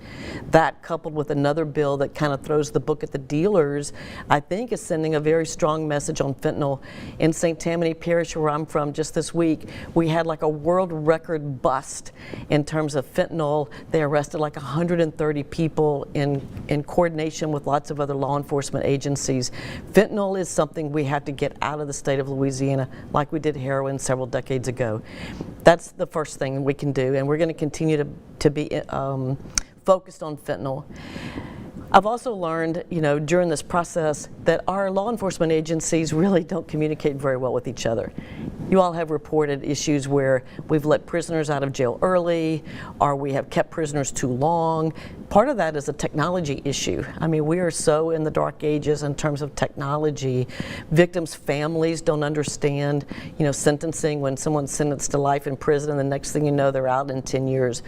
That, coupled with another bill that kind of throws the book at the dealers, I think is sending a very strong message on fentanyl. In St. Tammany Parish, where I'm from, just this week, we had like a world record bust in terms of fentanyl. They arrested like 130 people in coordination with lots of other law enforcement agencies. Fentanyl is something we have to get out of the state of Louisiana like we did heroin several decades ago. That's the first thing we can do, and we're going to continue to be focused on fentanyl. I've also learned, during this process that our law enforcement agencies really don't communicate very well with each other. You all have reported issues where we've let prisoners out of jail early, or we have kept prisoners too long. Part of that is a technology issue. I mean, we are so in the dark ages in terms of technology. Victims' families don't understand, sentencing when someone's sentenced to life in prison and the next thing you know, they're out in 10 years.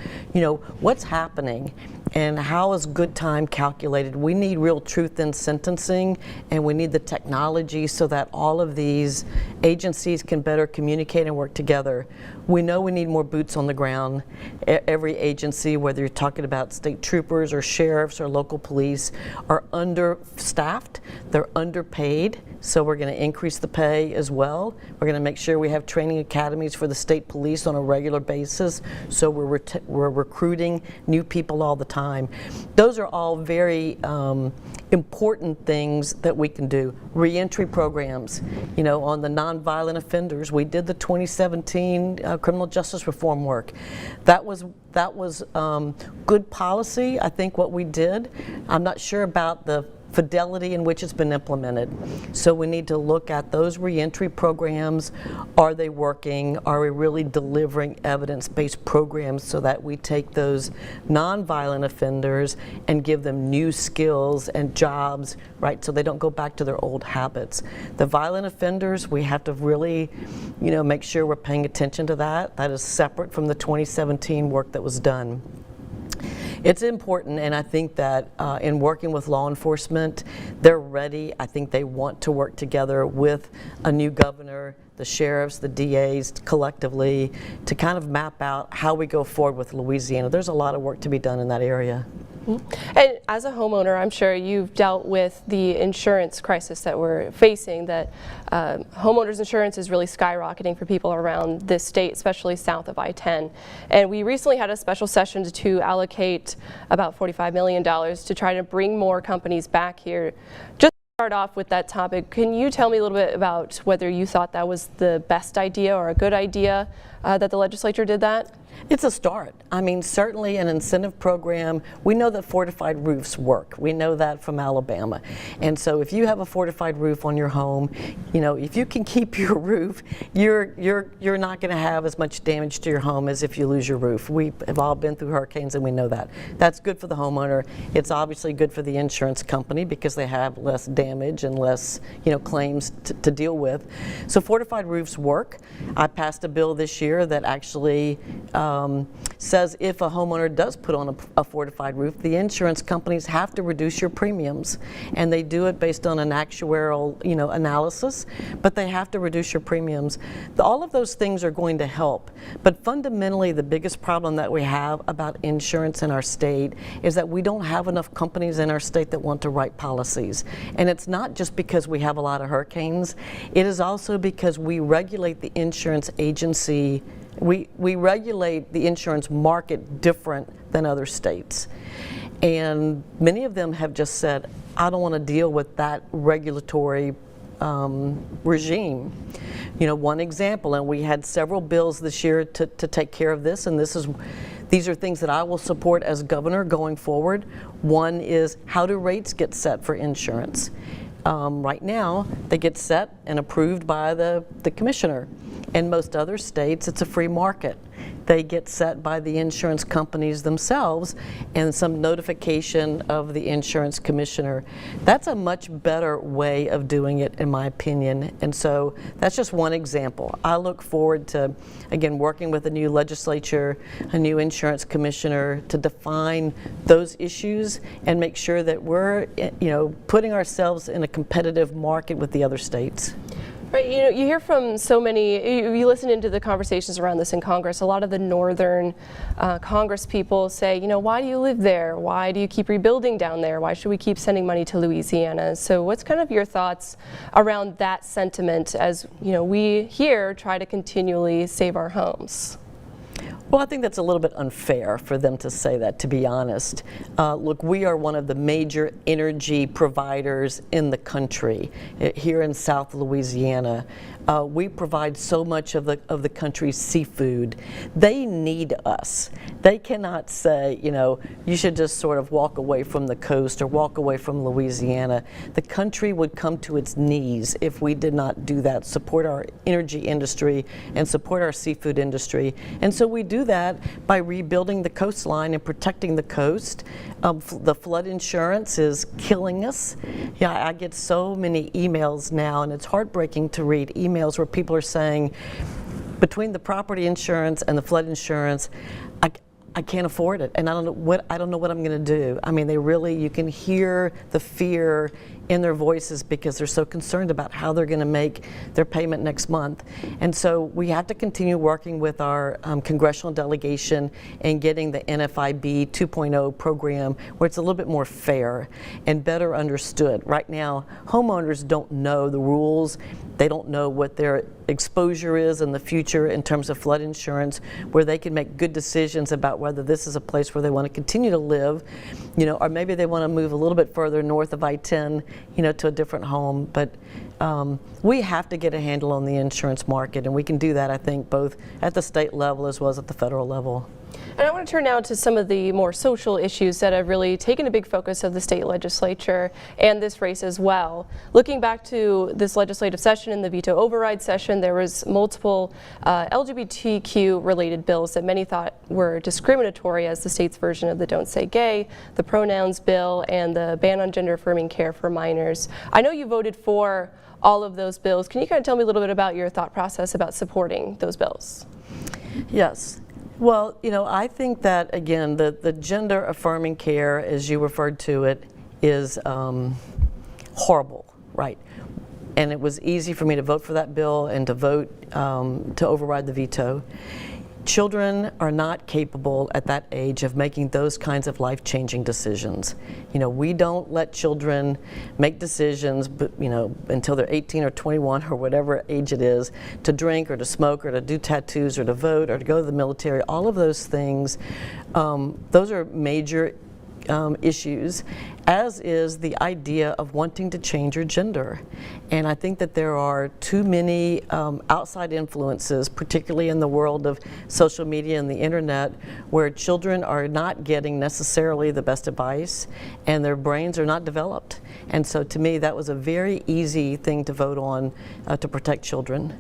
What's happening? And how is good time calculated? We need real truth in sentencing, and we need the technology so that all of these agencies can better communicate and work together. We know we need more boots on the ground. Every agency, whether you're talking about state troopers or sheriffs or local police, are understaffed, they're underpaid, so we're going to increase the pay as well. We're going to make sure we have training academies for the state police on a regular basis, so we're recruiting new people all the time. Those are all very important things that we can do. Reentry programs, on the nonviolent offenders. We did the 2017 criminal justice reform work. That was good policy, I think, what we did. I'm not sure about the fidelity in which it's been implemented. So we need to look at those reentry programs. Are they working? Are we really delivering evidence-based programs so that we take those nonviolent offenders and give them new skills and jobs, right, so they don't go back to their old habits. The violent offenders, we have to really, make sure we're paying attention to that. That is separate from the 2017 work that was done. It's important, and I think that in working with law enforcement, they're ready. I think they want to work together with a new governor, the sheriffs, the DAs collectively, to kind of map out how we go forward with Louisiana. There's a lot of work to be done in that area. And as a homeowner, I'm sure you've dealt with the insurance crisis that we're facing, that homeowners insurance is really skyrocketing for people around this state, especially south of I-10. And we recently had a special session to allocate about $45 million to try to bring more companies back here. Just to start off with that topic, can you tell me a little bit about whether you thought that was the best idea or a good idea that the legislature did that? It's a start. I mean, certainly an incentive program. We know that fortified roofs work. We know that from Alabama. And so if you have a fortified roof on your home, if you can keep your roof, you're not going to have as much damage to your home as if you lose your roof. We have all been through hurricanes and we know that. That's good for the homeowner. It's obviously good for the insurance company because they have less damage and less, claims to deal with. So fortified roofs work. I passed a bill this year that actually says if a homeowner does put on a fortified roof, the insurance companies have to reduce your premiums, and they do it based on an actuarial, analysis, but they have to reduce your premiums. All of those things are going to help, but fundamentally the biggest problem that we have about insurance in our state is that we don't have enough companies in our state that want to write policies. And it's not just because we have a lot of hurricanes, it is also because we regulate the insurance agency. We regulate the insurance market different than other states. And many of them have just said, I don't want to deal with that regulatory regime. One example, and we had several bills this year to take care of this, and these are things that I will support as governor going forward. One is, how do rates get set for insurance? Right now, they get set and approved by the commissioner. In most other states, it's a free market. they get set by the insurance companies themselves and some notification of the insurance commissioner. That's a much better way of doing it, in my opinion. And so that's just one example. I look forward to, again, working with a new legislature, a new insurance commissioner to define those issues and make sure that we're, putting ourselves in a competitive market with the other states. Right, you hear from so many, you listen into the conversations around this in Congress, a lot of the northern Congress people say, why do you live there? Why do you keep rebuilding down there? Why should we keep sending money to Louisiana? So what's kind of your thoughts around that sentiment as, we here try to continually save our homes? Well, I think that's a little bit unfair for them to say that, to be honest. Look, we are one of the major energy providers in the country here in South Louisiana. We provide so much of the country's seafood. They need us. They cannot say, you should just sort of walk away from the coast or walk away from Louisiana. The country would come to its knees if we did not do that, support our energy industry and support our seafood industry. And so we do that by rebuilding the coastline and protecting the coast. The flood insurance is killing us. Yeah, I get so many emails now, and it's heartbreaking to read emails where people are saying, between the property insurance and the flood insurance, I can't afford it, and I don't know what I'm going to do. I mean, you can hear the fear in their voices because they're so concerned about how they're going to make their payment next month. And so we have to continue working with our congressional delegation and getting the NFIB 2.0 program where it's a little bit more fair and better understood. Right now, homeowners don't know the rules. They don't know what their exposure is in the future in terms of flood insurance, where they can make good decisions about whether this is a place where they want to continue to live, or maybe they want to move a little bit further north of I-10, to a different home. But we have to get a handle on the insurance market, and we can do that, I think, both at the state level as well as at the federal level. And I want to turn now to some of the more social issues that have really taken a big focus of the state legislature and this race as well. Looking back to this legislative session and the veto override session, there was multiple LGBTQ related bills that many thought were discriminatory as the state's version of the Don't Say Gay, the pronouns bill, and the ban on gender affirming care for minors. I know you voted for all of those bills. Can you kind of tell me a little bit about your thought process about supporting those bills? Yes. Well, I think that, again, the gender affirming care, as you referred to it, is horrible, right? And it was easy for me to vote for that bill and to vote to override the veto. Children are not capable at that age of making those kinds of life-changing decisions. We don't let children make decisions, until they're 18 or 21 or whatever age it is, to drink or to smoke or to do tattoos or to vote or to go to the military. All of those things, those are major issues, as is the idea of wanting to change your gender. And I think that there are too many outside influences, particularly in the world of social media and the internet, where children are not getting necessarily the best advice and their brains are not developed. And so to me, that was a very easy thing to vote on to protect children.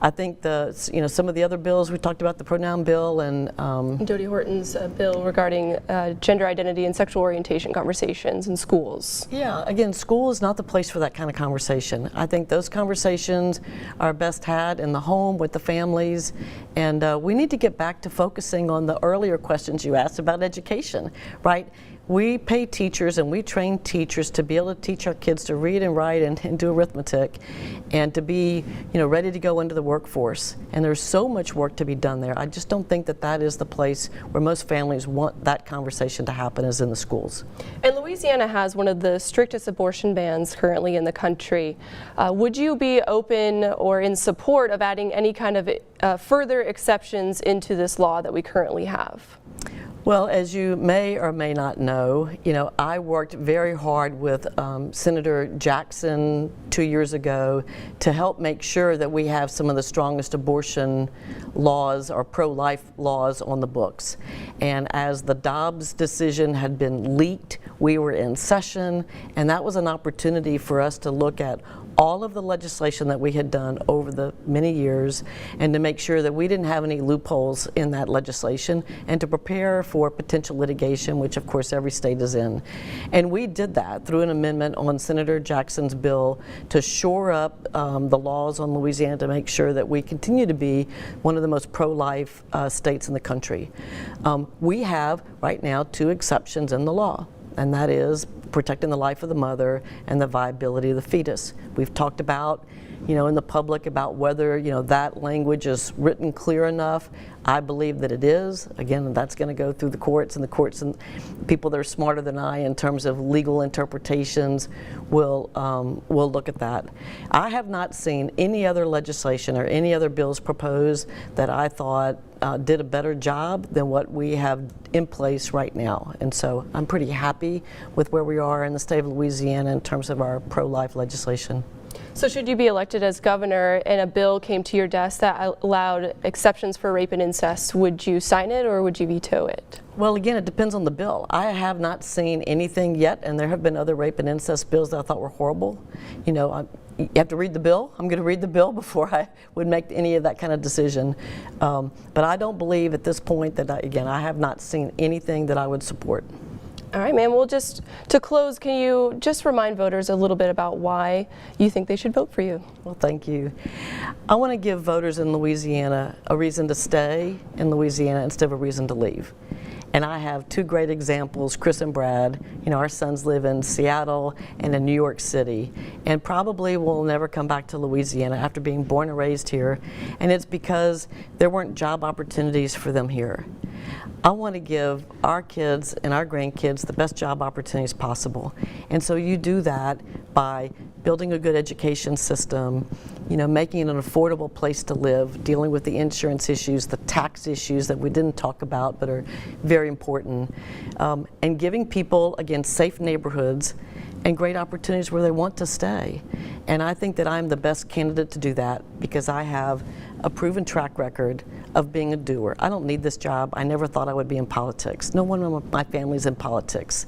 I think some of the other bills, we talked about the pronoun bill and Jody Horton's bill regarding gender identity and sexual orientation conversations in schools. Yeah, again, school is not the place for that kind of conversation. I think those conversations are best had in the home with the families, and we need to get back to focusing on the earlier questions you asked about education, right? We pay teachers and we train teachers to be able to teach our kids to read and write and do arithmetic and to be, ready to go into the workforce. And there's so much work to be done there. I just don't think that that is the place where most families want that conversation to happen, is in the schools. And Louisiana has one of the strictest abortion bans currently in the country. Would you be open or in support of adding any kind of further exceptions into this law that we currently have? Well, as you may or may not know, I worked very hard with Senator Jackson 2 years ago to help make sure that we have some of the strongest abortion laws or pro-life laws on the books. And as the Dobbs decision had been leaked, we were in session, and that was an opportunity for us to look at all of the legislation that we had done over the many years and to make sure that we didn't have any loopholes in that legislation and to prepare for potential litigation, which of course every state is in. And we did that through an amendment on Senator Jackson's bill to shore up the laws on Louisiana to make sure that we continue to be one of the most pro-life states in the country. We have right now 2 exceptions in the law, and that is protecting the life of the mother and the viability of the fetus. We've talked about, in the public about whether, that language is written clear enough. I believe that it is. Again, that's going to go through the courts and people that are smarter than I in terms of legal interpretations will look at that. I have not seen any other legislation or any other bills proposed that I thought did a better job than what we have in place right now. And so I'm pretty happy with where we are in the state of Louisiana in terms of our pro-life legislation. So should you be elected as governor and a bill came to your desk that allowed exceptions for rape and incest, would you sign it or would you veto it? Well, again, it depends on the bill. I have not seen anything yet, and there have been other rape and incest bills that I thought were horrible. You have to read the bill. I'm going to read the bill before I would make any of that kind of decision. But I don't believe at this point that, I have not seen anything that I would support. All right, ma'am. Well, just to close, can you just remind voters a little bit about why you think they should vote for you? Well, thank you. I want to give voters in Louisiana a reason to stay in Louisiana instead of a reason to leave. And I have 2 great examples, Chris and Brad. Our sons live in Seattle and in New York City, and probably will never come back to Louisiana after being born and raised here. And it's because there weren't job opportunities for them here. I want to give our kids and our grandkids the best job opportunities possible. And so you do that by building a good education system, making it an affordable place to live, dealing with the insurance issues, the tax issues that we didn't talk about but are very important, and giving people, again, safe neighborhoods and great opportunities where they want to stay. And I think that I'm the best candidate to do that because I have a proven track record of being a doer. I don't need this job. I never thought I would be in politics. No one in my family's in politics.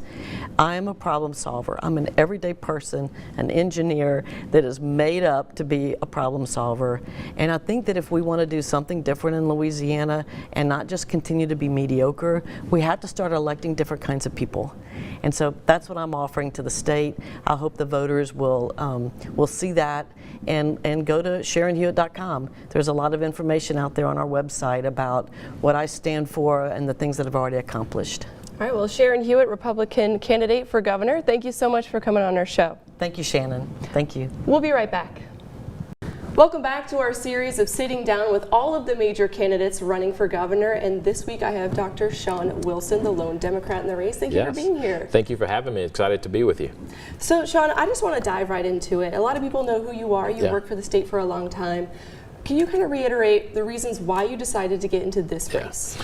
I am a problem solver. I'm an everyday person, an engineer that is made up to be a problem solver. And I think that if we want to do something different in Louisiana and not just continue to be mediocre, we have to start electing different kinds of people. And so that's what I'm offering to the state. I hope the voters will see that and go to ShannonHewitt.com. There's a lot of information out there on our website about what I stand for and the things that I've already accomplished. All right, well, Sharon Hewitt, Republican candidate for governor, thank you so much for coming on our show. Thank you, Shannon. Thank you. We'll be right back. Welcome back to our series of sitting down with all of the major candidates running for governor, and this week I have Dr. Shawn Wilson, the lone Democrat in the race. Thank you for being here. Thank you for having me. Excited to be with you. So, Shawn, I just want to dive right into it. A lot of people know who you are. You've worked for the state for a long time. Can you kind of reiterate the reasons why you decided to get into this race?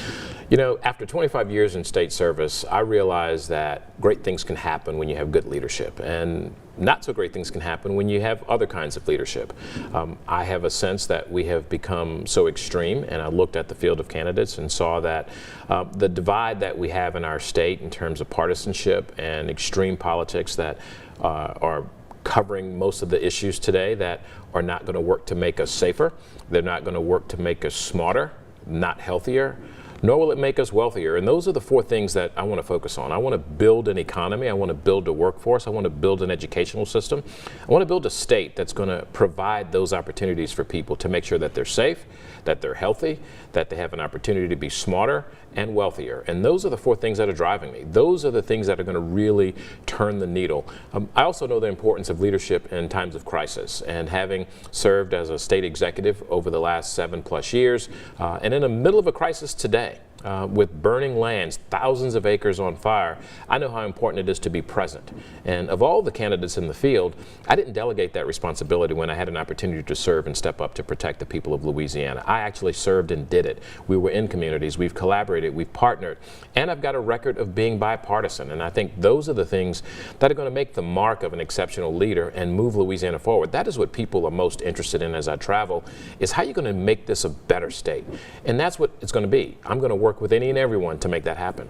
After 25 years in state service, I realized that great things can happen when you have good leadership, and not so great things can happen when you have other kinds of leadership. I have a sense that we have become so extreme, and I looked at the field of candidates and saw that the divide that we have in our state in terms of partisanship and extreme politics that are covering most of the issues today that are not going to work to make us safer. They're not going to work to make us smarter, not healthier, nor will it make us wealthier. And those are the 4 things that I want to focus on. I want to build an economy. I want to build a workforce. I want to build an educational system. I want to build a state that's going to provide those opportunities for people to make sure that they're safe, that they're healthy, that they have an opportunity to be smarter and wealthier. And those are the 4 things that are driving me. Those are the things that are going to really turn the needle. I also know the importance of leadership in times of crisis, and having served as a state executive over the last 7+ years, and in the middle of a crisis today, with burning lands, thousands of acres on fire, I know how important it is to be present. And of all the candidates in the field, I didn't delegate that responsibility when I had an opportunity to serve and step up to protect the people of Louisiana. I actually served and did it. We were in communities, we've collaborated, we've partnered, and I've got a record of being bipartisan. And I think those are the things that are going to make the mark of an exceptional leader and move Louisiana forward. That is what people are most interested in as I travel, is how you're going to make this a better state. And that's what it's going to be. I'm going to work with any and everyone to make that happen.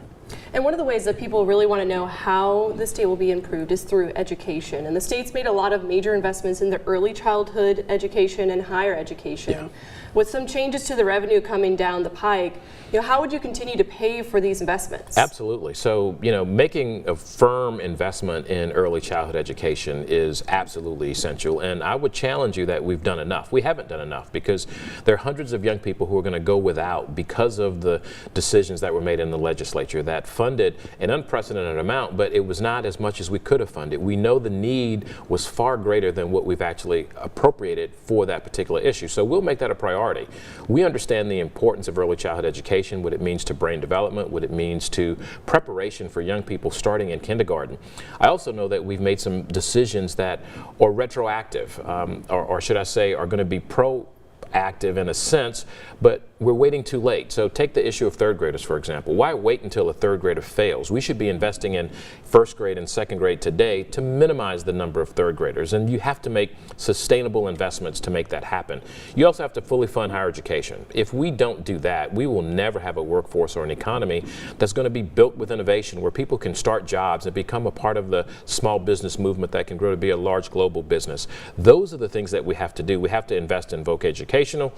And one of the ways that people really want to know how the state will be improved is through education. And the state's made a lot of major investments in the early childhood education and higher education. Yeah. With some changes to the revenue coming down the pike, how would you continue to pay for these investments? Absolutely. So, making a firm investment in early childhood education is absolutely essential. And I would challenge you that we've done enough. We haven't done enough because there are hundreds of young people who are going to go without because of the decisions that were made in the legislature that funded an unprecedented amount, but it was not as much as we could have funded. We know the need was far greater than what we've actually appropriated for that particular issue. So we'll make that a priority. We understand the importance of early childhood education, what it means to brain development, what it means to preparation for young people starting in kindergarten. I also know that we've made some decisions that are retroactive, or should I say, are going to be proactive in a sense, but we're waiting too late. So take the issue of third graders, for example. Why wait until a third grader fails? We should be investing in first grade and second grade today to minimize the number of third graders. And you have to make sustainable investments to make that happen. You also have to fully fund higher education. If we don't do that, we will never have a workforce or an economy that's going to be built with innovation, where people can start jobs and become a part of the small business movement that can grow to be a large global business. Those are the things that we have to do. We have to invest in vocational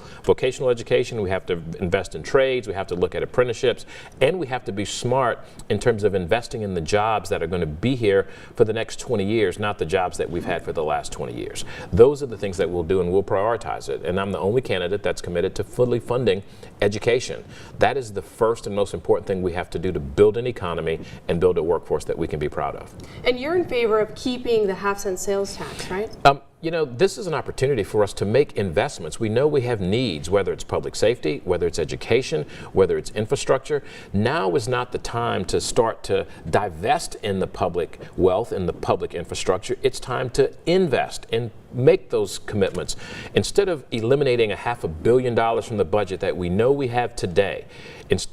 education. We have to invest in trades. We have to look at apprenticeships, and we have to be smart in terms of investing in the jobs that are going to be here for the next 20 years, not the jobs that we've had for the last 20 years. Those are the things that we'll do, and we'll prioritize it. And I'm the only candidate that's committed to fully funding education. That is the first and most important thing we have to do to build an economy and build a workforce that we can be proud of. And you're in favor of keeping the half-cent sales tax, right? This is an opportunity for us to make investments. We know we have needs, whether it's public safety, whether it's education, whether it's infrastructure. Now is not the time to start to divest in the public wealth, in the public infrastructure. It's time to invest and make those commitments. Instead of eliminating $500 million from the budget that we know we have today,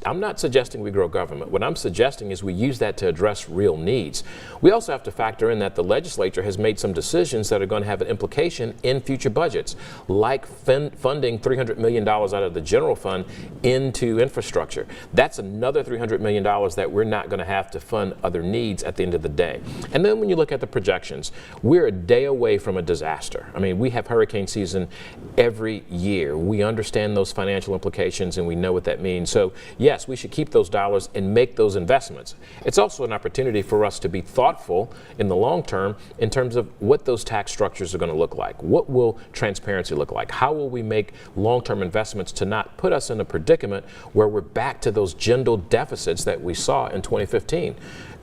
I'm not suggesting we grow government. What I'm suggesting is we use that to address real needs. We also have to factor in that the legislature has made some decisions that are going to have an implication in future budgets, like funding $300 million out of the general fund into infrastructure. That's another $300 million that we're not going to have to fund other needs at the end of the day. And then when you look at the projections, we're a day away from a disaster. I mean, we have hurricane season every year. We understand those financial implications, and we know what that means. So yes, we should keep those dollars and make those investments. It's also an opportunity for us to be thoughtful in the long term in terms of what those tax structures are going to look like. What will transparency look like? How will we make long-term investments to not put us in a predicament where we're back to those general deficits that we saw in 2015?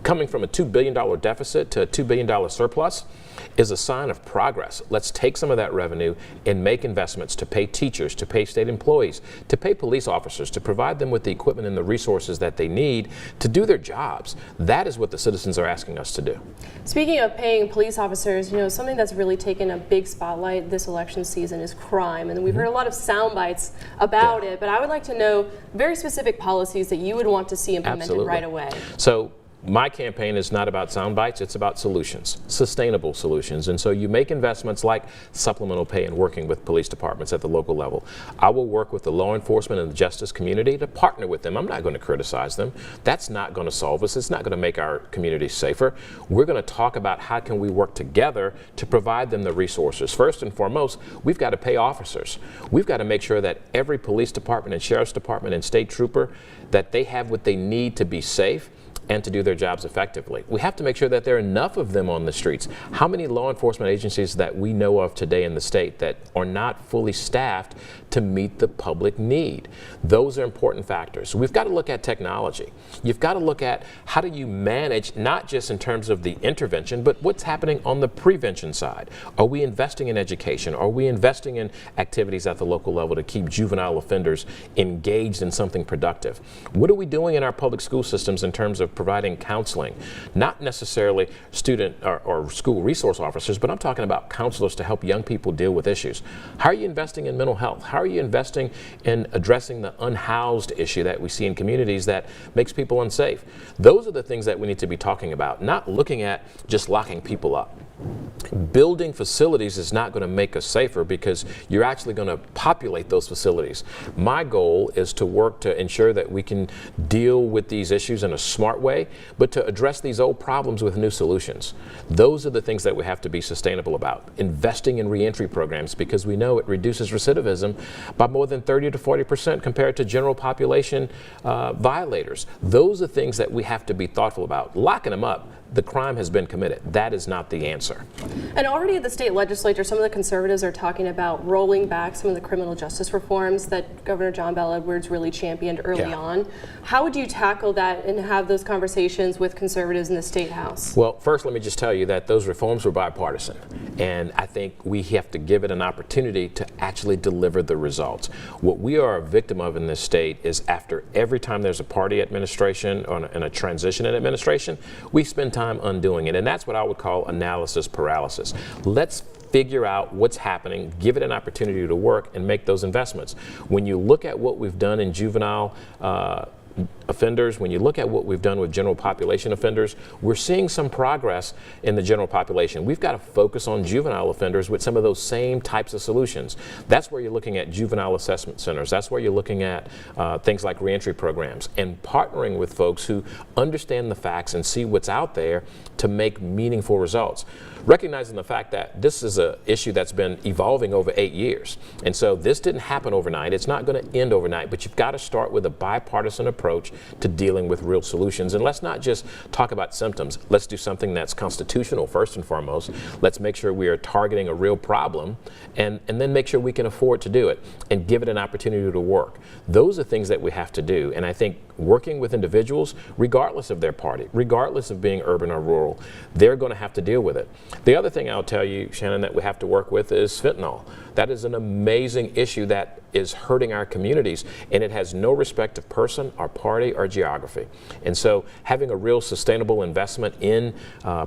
Coming from a $2 billion deficit to a $2 billion surplus is a sign of progress. Let's take some of that revenue and make investments to pay teachers, to pay state employees, to pay police officers, to provide them with the equipment and the resources that they need to do their jobs. That is what the citizens are asking us to do. Speaking of paying police officers, something that's really taken a big spotlight this election season is crime. And we've heard a lot of sound bites about it, but I would like to know very specific policies that you would want to see implemented right away. So my campaign is not about sound bites, it's about solutions, sustainable solutions. And so you make investments like supplemental pay and working with police departments at the local level. I will work with the law enforcement and the justice community to partner with them. I'm not going to criticize them. That's not going to solve us. It's not going to make our communities safer. We're going to talk about how can we work together to provide them the resources. First and foremost, we've got to pay officers. We've got to make sure that every police department and sheriff's department and state trooper, that they have what they need to be safe and to do their jobs effectively. We have to make sure that there are enough of them on the streets. How many law enforcement agencies that we know of today in the state that are not fully staffed to meet the public need? Those are important factors. We've got to look at technology. You've got to look at how do you manage, not just in terms of the intervention, but what's happening on the prevention side. Are we investing in education? Are we investing in activities at the local level to keep juvenile offenders engaged in something productive? What are we doing in our public school systems in terms of providing counseling? Not necessarily student or school resource officers, but I'm talking about counselors to help young people deal with issues. How are you investing in mental health? How are you investing in addressing the unhoused issue that we see in communities that makes people unsafe? Those are the things that we need to be talking about, not looking at just locking people up. building facilities is not going to make us safer because you're actually going to populate those facilities. My goal is to work to ensure that we can deal with these issues in a smart way, but to address these old problems with new solutions. Those are the things that we have to be sustainable about. Investing in reentry programs, because we know it reduces recidivism by more than 30 to 40% compared to general population violators. Those are things that we have to be thoughtful about. Locking them up, the crime has been committed. That is not the answer. And already at the state legislature, some of the conservatives are talking about rolling back some of the criminal justice reforms that Governor John Bel Edwards really championed early on. How would you tackle that and have those conversations with conservatives in the state house? Well, first, let me just tell you that those reforms were bipartisan. And I think we have to give it an opportunity to actually deliver the results. What we are a victim of in this state is after every time there's a party administration and a transition in administration, we spend time undoing it. And that's what I would call analysis paralysis. Let's figure out what's happening, give it an opportunity to work, and make those investments. When you look at what we've done in juvenile offenders, when you look at what we've done with general population offenders, we're seeing some progress in the general population. We've got to focus on juvenile offenders with some of those same types of solutions. That's where you're looking at juvenile assessment centers. That's where you're looking at things like reentry programs and partnering with folks who understand the facts and see what's out there to make meaningful results. Recognizing the fact that this is an issue that's been evolving over 8 years. And so this didn't happen overnight. It's not going to end overnight, but you've got to start with a bipartisan approach to dealing with real solutions. And let's not just talk about symptoms. Let's do something that's constitutional first and foremost. Let's make sure we are targeting a real problem and then make sure we can afford to do it and give it an opportunity to work. Those are things that we have to do. And I think working with individuals, regardless of their party, regardless of being urban or rural, they're going to have to deal with it. The other thing I'll tell you, Shannon, that we have to work with is fentanyl. That is an amazing issue that is hurting our communities, and it has no respect of person or party or geography. And so having a real sustainable investment in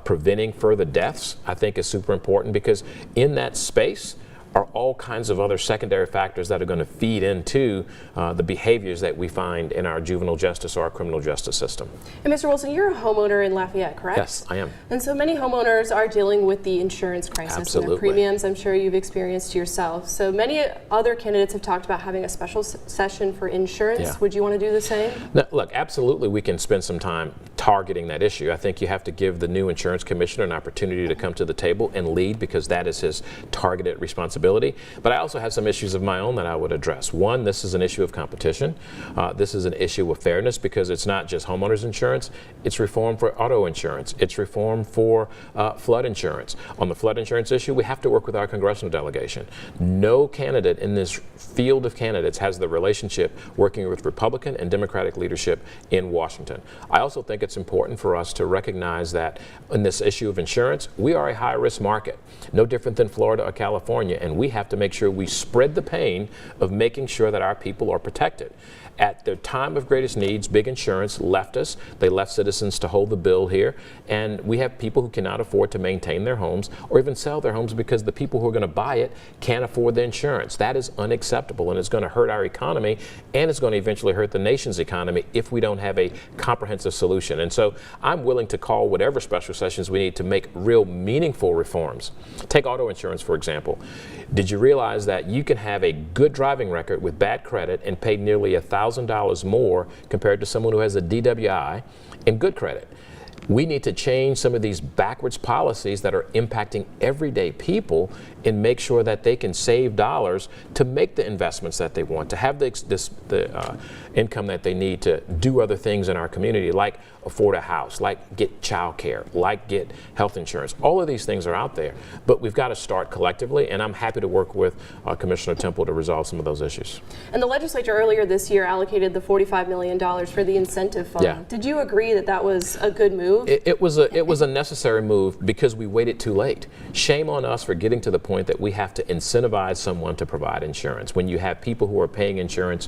preventing further deaths, I think is super important, because in that space are all kinds of other secondary factors that are going to feed into the behaviors that we find in our juvenile justice or our criminal justice system. And Mr. Wilson, you're a homeowner in Lafayette, correct? Yes, I am. And so many homeowners are dealing with the insurance crisis and their premiums. I'm sure you've experienced yourself. So many other candidates have talked about having a special session for insurance. Yeah. Would you want to do the same? No, look, absolutely we can spend some time targeting that issue. I think you have to give the new insurance commissioner an opportunity to come to the table and lead, because that is his targeted responsibility. But I also have some issues of my own that I would address. One, this is an issue of competition. This is an issue of fairness, because it's not just homeowners insurance, it's reform for auto insurance, it's reform for flood insurance. On the flood insurance issue, we have to work with our congressional delegation. No candidate in this field of candidates has the relationship working with Republican and Democratic leadership in Washington. I also think it's important for us to recognize that in this issue of insurance, we are a high-risk market, no different than Florida or California, and we have to make sure we spread the pain of making sure that our people are protected. At the time of greatest needs, big insurance left us. They left citizens to hold the bill here. And we have people who cannot afford to maintain their homes or even sell their homes because the people who are going to buy it can't afford the insurance. That is unacceptable, and it's going to hurt our economy, and it's going to eventually hurt the nation's economy if we don't have a comprehensive solution. And so I'm willing to call whatever special sessions we need to make real meaningful reforms. Take auto insurance, for example. Did you realize that you can have a good driving record with bad credit and pay nearly $1,000 more compared to someone who has a DWI and good credit? We need to change some of these backwards policies that are impacting everyday people and make sure that they can save dollars to make the investments that they want, to have the income that they need to do other things in our community, like afford a house, like get child care, like get health insurance. All of these things are out there, but we've got to start collectively, and I'm happy to work with Commissioner Temple to resolve some of those issues. And the legislature earlier this year allocated the $45 million for the incentive fund. Yeah. Did you agree that that was a good move? It was a necessary move because we waited too late. Shame on us for getting to the point that we have to incentivize someone to provide insurance when you have people who are paying insurance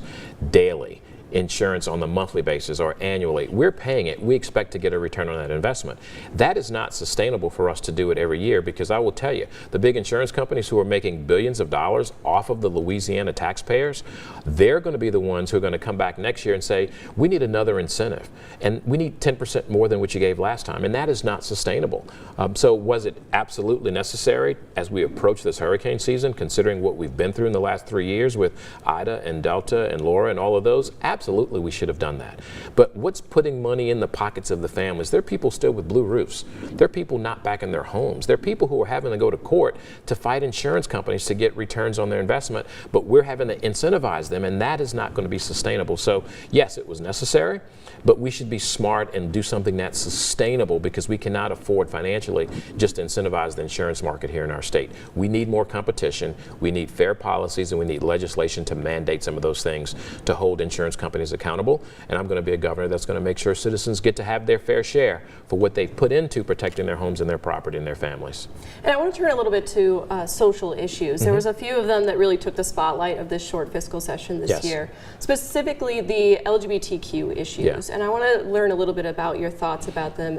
daily. insurance on the monthly basis or annually. We're paying it. We expect to get a return on that investment. That is not sustainable for us to do it every year, because I will tell you, the big insurance companies who are making billions of dollars off of the Louisiana taxpayers, they're going to be the ones who are going to come back next year and say, we need another incentive, and we need 10% more than what you gave last time, and that is not sustainable. So was it absolutely necessary as we approach this hurricane season, considering what we've been through in the last 3 years with Ida and Delta and Laura and all of those? Absolutely, we should have done that. But what's putting money in the pockets of the families? There are people still with blue roofs. There are people not back in their homes. There are people who are having to go to court to fight insurance companies to get returns on their investment, but we're having to incentivize them, and that is not going to be sustainable. So yes, it was necessary, but we should be smart and do something that's sustainable, because we cannot afford financially just to incentivize the insurance market here in our state. We need more competition, we need fair policies, and we need legislation to mandate some of those things to hold insurance companies accountable. And I'm going to be a governor that's going to make sure citizens get to have their fair share for what they've put into protecting their homes and their property and their families. And I want to turn a little bit to social issues. There was a few of them that really took the spotlight of this short fiscal session this year, specifically the LGBTQ issues. Yeah. And I want to learn a little bit about your thoughts about them,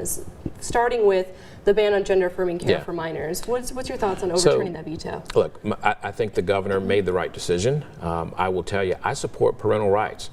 starting with the ban on gender-affirming care for minors. What's your thoughts on overturning that veto? Look, I think the governor made the right decision. I will tell you, I support parental rights.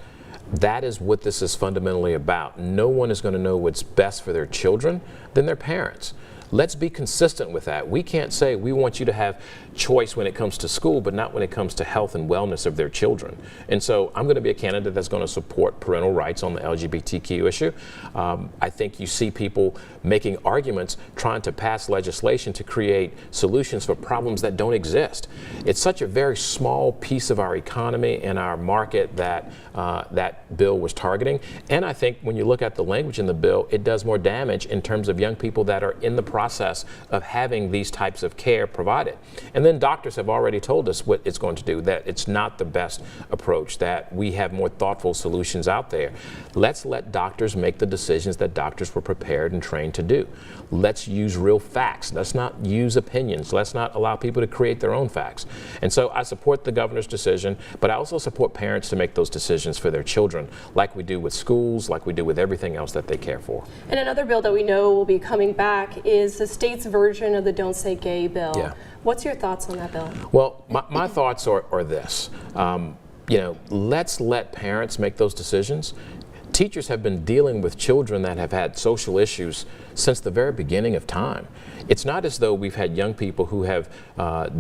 That is what this is fundamentally about. No one is going to know what's best for their children than their parents. Let's be consistent with that. We can't say we want you to have choice when it comes to school, but not when it comes to health and wellness of their children. And so I'm going to be a candidate that's going to support parental rights on the LGBTQ issue. I think you see people making arguments trying to pass legislation to create solutions for problems that don't exist. It's such a very small piece of our economy and our market that that bill was targeting. And I think when you look at the language in the bill, it does more damage in terms of young people that are in the process of having these types of care provided. And then doctors have already told us what it's going to do, that it's not the best approach, that we have more thoughtful solutions out there. Let's let doctors make the decisions that doctors were prepared and trained to do. Let's use real facts. Let's not use opinions. Let's not allow people to create their own facts. And so I support the governor's decision, but I also support parents to make those decisions for their children, like we do with schools, like we do with everything else that they care for. And another bill that we know will be coming back is the state's version of the Don't Say Gay bill. Yeah. What's your thoughts on that bill? Well, my thoughts are this. Let's let parents make those decisions. Teachers have been dealing with children that have had social issues since the very beginning of time. It's not as though we've had young people who have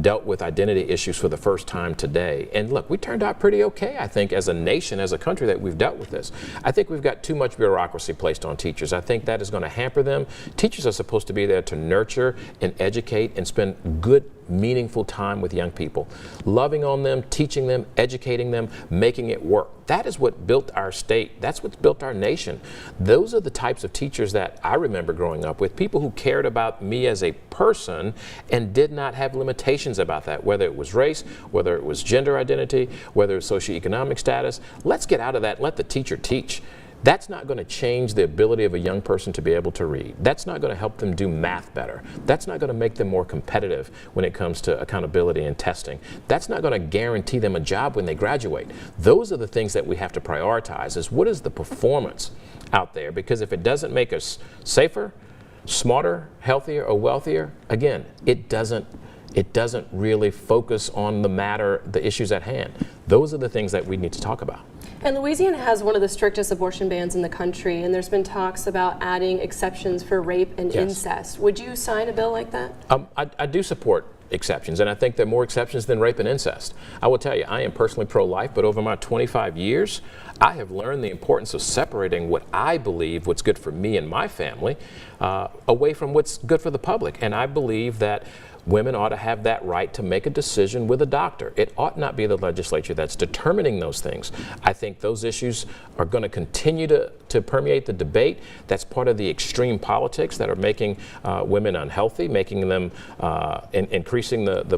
dealt with identity issues for the first time today. And look, we turned out pretty okay, I think, as a nation, as a country, that we've dealt with this. I think we've got too much bureaucracy placed on teachers. I think that is going to hamper them. Teachers are supposed to be there to nurture and educate and spend good, meaningful time with young people, loving on them, teaching them, educating them, making it work. That is what built our state. That's what's built our nation. Those are the types of teachers that I remember growing up with, people who cared about me as a person and did not have limitations about that, whether it was race, whether it was gender identity, whether it was socioeconomic status. Let's get out of that and let the teacher teach. That's not going to change the ability of a young person to be able to read. That's not going to help them do math better. That's not going to make them more competitive when it comes to accountability and testing. That's not going to guarantee them a job when they graduate. Those are the things that we have to prioritize, is what is the performance out there? Because if it doesn't make us safer, smarter, healthier, or wealthier, again, it doesn't really focus on the matter, the issues at hand. Those are the things that we need to talk about. And Louisiana has one of the strictest abortion bans in the country, and there's been talks about adding exceptions for rape and incest. Would you sign a bill like that? I do support exceptions, and I think there are more exceptions than rape and incest. I will tell you, I am personally pro-life, but over my 25 years, I have learned the importance of separating what I believe, what's good for me and my family, away from what's good for the public. And I believe that women ought to have that right to make a decision with a doctor. It ought not be the legislature that's determining those things. I think those issues are going to continue to permeate the debate. That's part of the extreme politics that are making women unhealthy, making them increasing the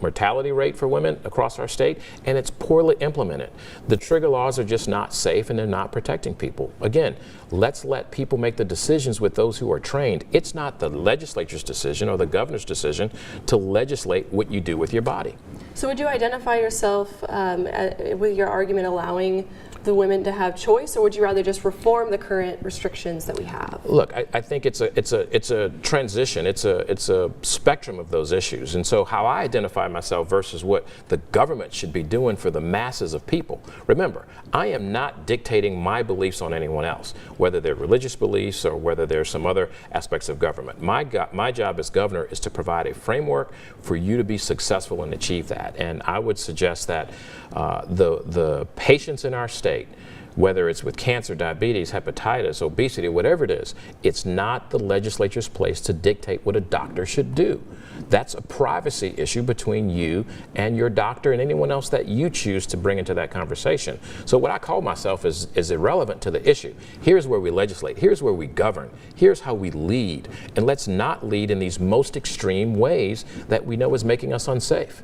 mortality rate for women across our state, and it's poorly implemented. The trigger laws are just not safe, and they're not protecting people. Again, let's let people make the decisions with those who are trained. It's not the legislature's decision or the governor's decision to legislate what you do with your body. So would you identify yourself with your argument allowing the women to have choice, or would you rather just reform the current restrictions that we have? Look, I think it's a transition. It's a spectrum of those issues. And so how I identify myself versus what the government should be doing for the masses of people. Remember, I am not dictating my beliefs on anyone else, whether they're religious beliefs or whether there's some other aspects of government. My job as governor is to provide a framework for you to be successful and achieve that. And I would suggest that the patients in our state, whether it's with cancer, diabetes, hepatitis, obesity, whatever it is, it's not the legislature's place to dictate what a doctor should do. That's a privacy issue between you and your doctor and anyone else that you choose to bring into that conversation. So what I call myself is irrelevant to the issue. Here's where we legislate. Here's where we govern. Here's how we lead. And let's not lead in these most extreme ways that we know is making us unsafe.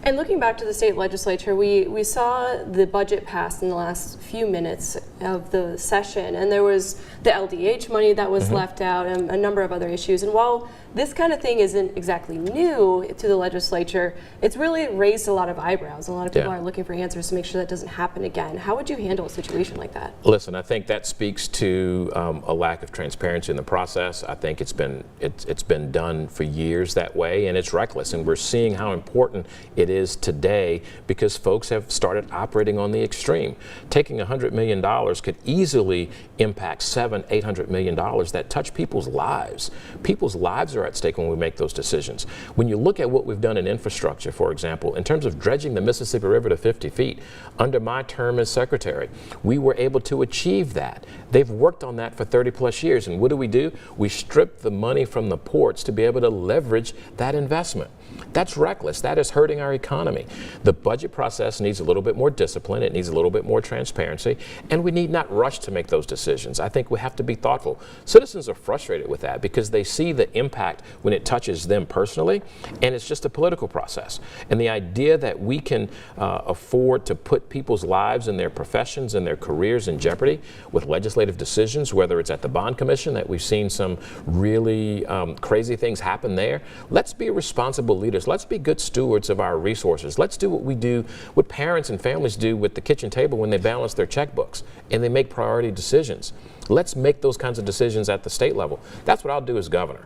And looking back to the state legislature, we saw the budget passed in the last few minutes of the session, and there was the LDH money that was left out and a number of other issues. And while this kind of thing isn't exactly new to the legislature, it's really raised a lot of eyebrows. A lot of people are looking for answers to make sure that doesn't happen again. How would you handle a situation like that? Listen, I think that speaks to a lack of transparency in the process. I think it's been done for years that way, and it's reckless. And we're seeing how important it is today because folks have started operating on the extreme. Taking $100 million could easily impact $700–800 million that touch people's lives. People's lives are at stake when we make those decisions. When you look at what we've done in infrastructure, for example, in terms of dredging the Mississippi River to 50 feet, under my term as secretary, we were able to achieve that. They've worked on that for 30+ years. And what do? We stripped the money from the ports to be able to leverage that investment. That's reckless. That is hurting our economy. The budget process needs a little bit more discipline. It needs a little bit more transparency. And we need not rush to make those decisions. I think we have to be thoughtful. Citizens are frustrated with that because they see the impact when it touches them personally, and it's just a political process. And the idea that we can afford to put people's lives and their professions and their careers in jeopardy with legislative decisions, whether it's at the Bond Commission, that we've seen some really crazy things happen there. Let's be responsible leaders. Let's be good stewards of our resources. Let's do what we do, what parents and families do with the kitchen table when they balance their checkbooks and they make priority decisions. Let's make those kinds of decisions at the state level. That's what I'll do as governor.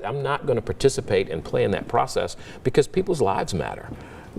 I'm not going to participate and play in that process because people's lives matter.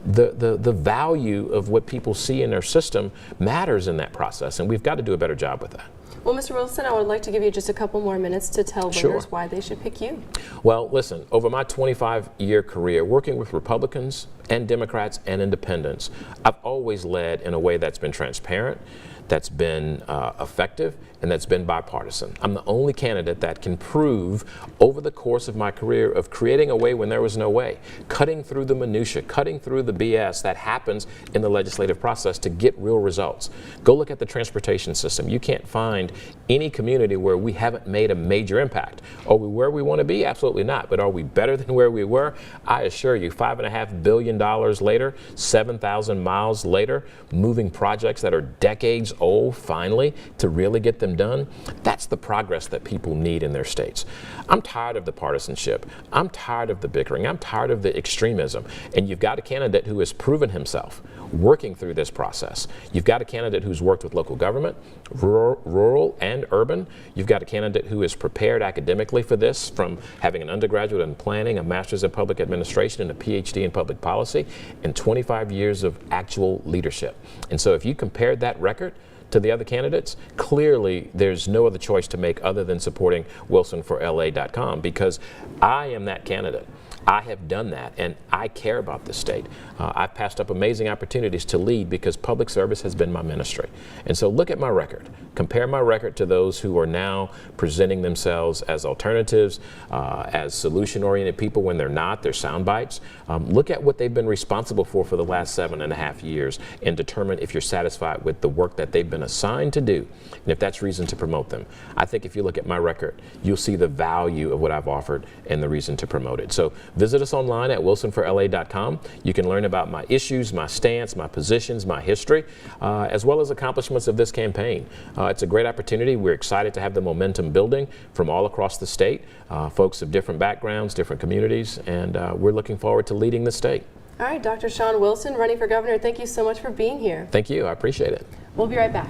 The value of what people see in their system matters in that process, and we've got to do a better job with that. Well, Mr. Wilson, I would like to give you just a couple more minutes to tell voters why they should pick you. Well, listen, over my 25-year career, working with Republicans and Democrats and independents, I've always led in a way that's been transparent, that's been effective, and that's been bipartisan. I'm the only candidate that can prove over the course of my career of creating a way when there was no way, cutting through the minutia, cutting through the BS that happens in the legislative process to get real results. Go look at the transportation system. You can't find any community where we haven't made a major impact. Are we where we want to be? Absolutely not. But are we better than where we were? I assure you, $5.5 billion later, 7,000 miles later, moving projects that are decades old finally to really get them done. That's the progress that people need in their states. I'm tired of the partisanship. I'm tired of the bickering. I'm tired of the extremism. And you've got a candidate who has proven himself working through this process. You've got a candidate who's worked with local government, rural and urban. You've got a candidate who is prepared academically for this, from having an undergraduate in planning, a master's in public administration, and a PhD in public policy, and 25 years of actual leadership. And so if you compared that record to the other candidates, clearly there's no other choice to make other than supporting WilsonForLA.com, because I am that candidate. I have done that, and I care about this state. I've passed up amazing opportunities to lead because public service has been my ministry. And so look at my record. Compare my record to those who are now presenting themselves as alternatives, as solution-oriented people when they're not. They're sound bites. Look at what they've been responsible for the last 7.5 years and determine if you're satisfied with the work that they've been assigned to do, and if that's reason to promote them. I think if you look at my record, you'll see the value of what I've offered and the reason to promote it. So visit us online at WilsonForLA.com. You can learn about my issues, my stance, my positions, my history, as well as accomplishments of this campaign. It's a great opportunity. We're excited to have the momentum building from all across the state, folks of different backgrounds, different communities, and we're looking forward to leading the state. All right, Dr. Sean Wilson, running for governor, thank you so much for being here. Thank you. I appreciate it. We'll be right back.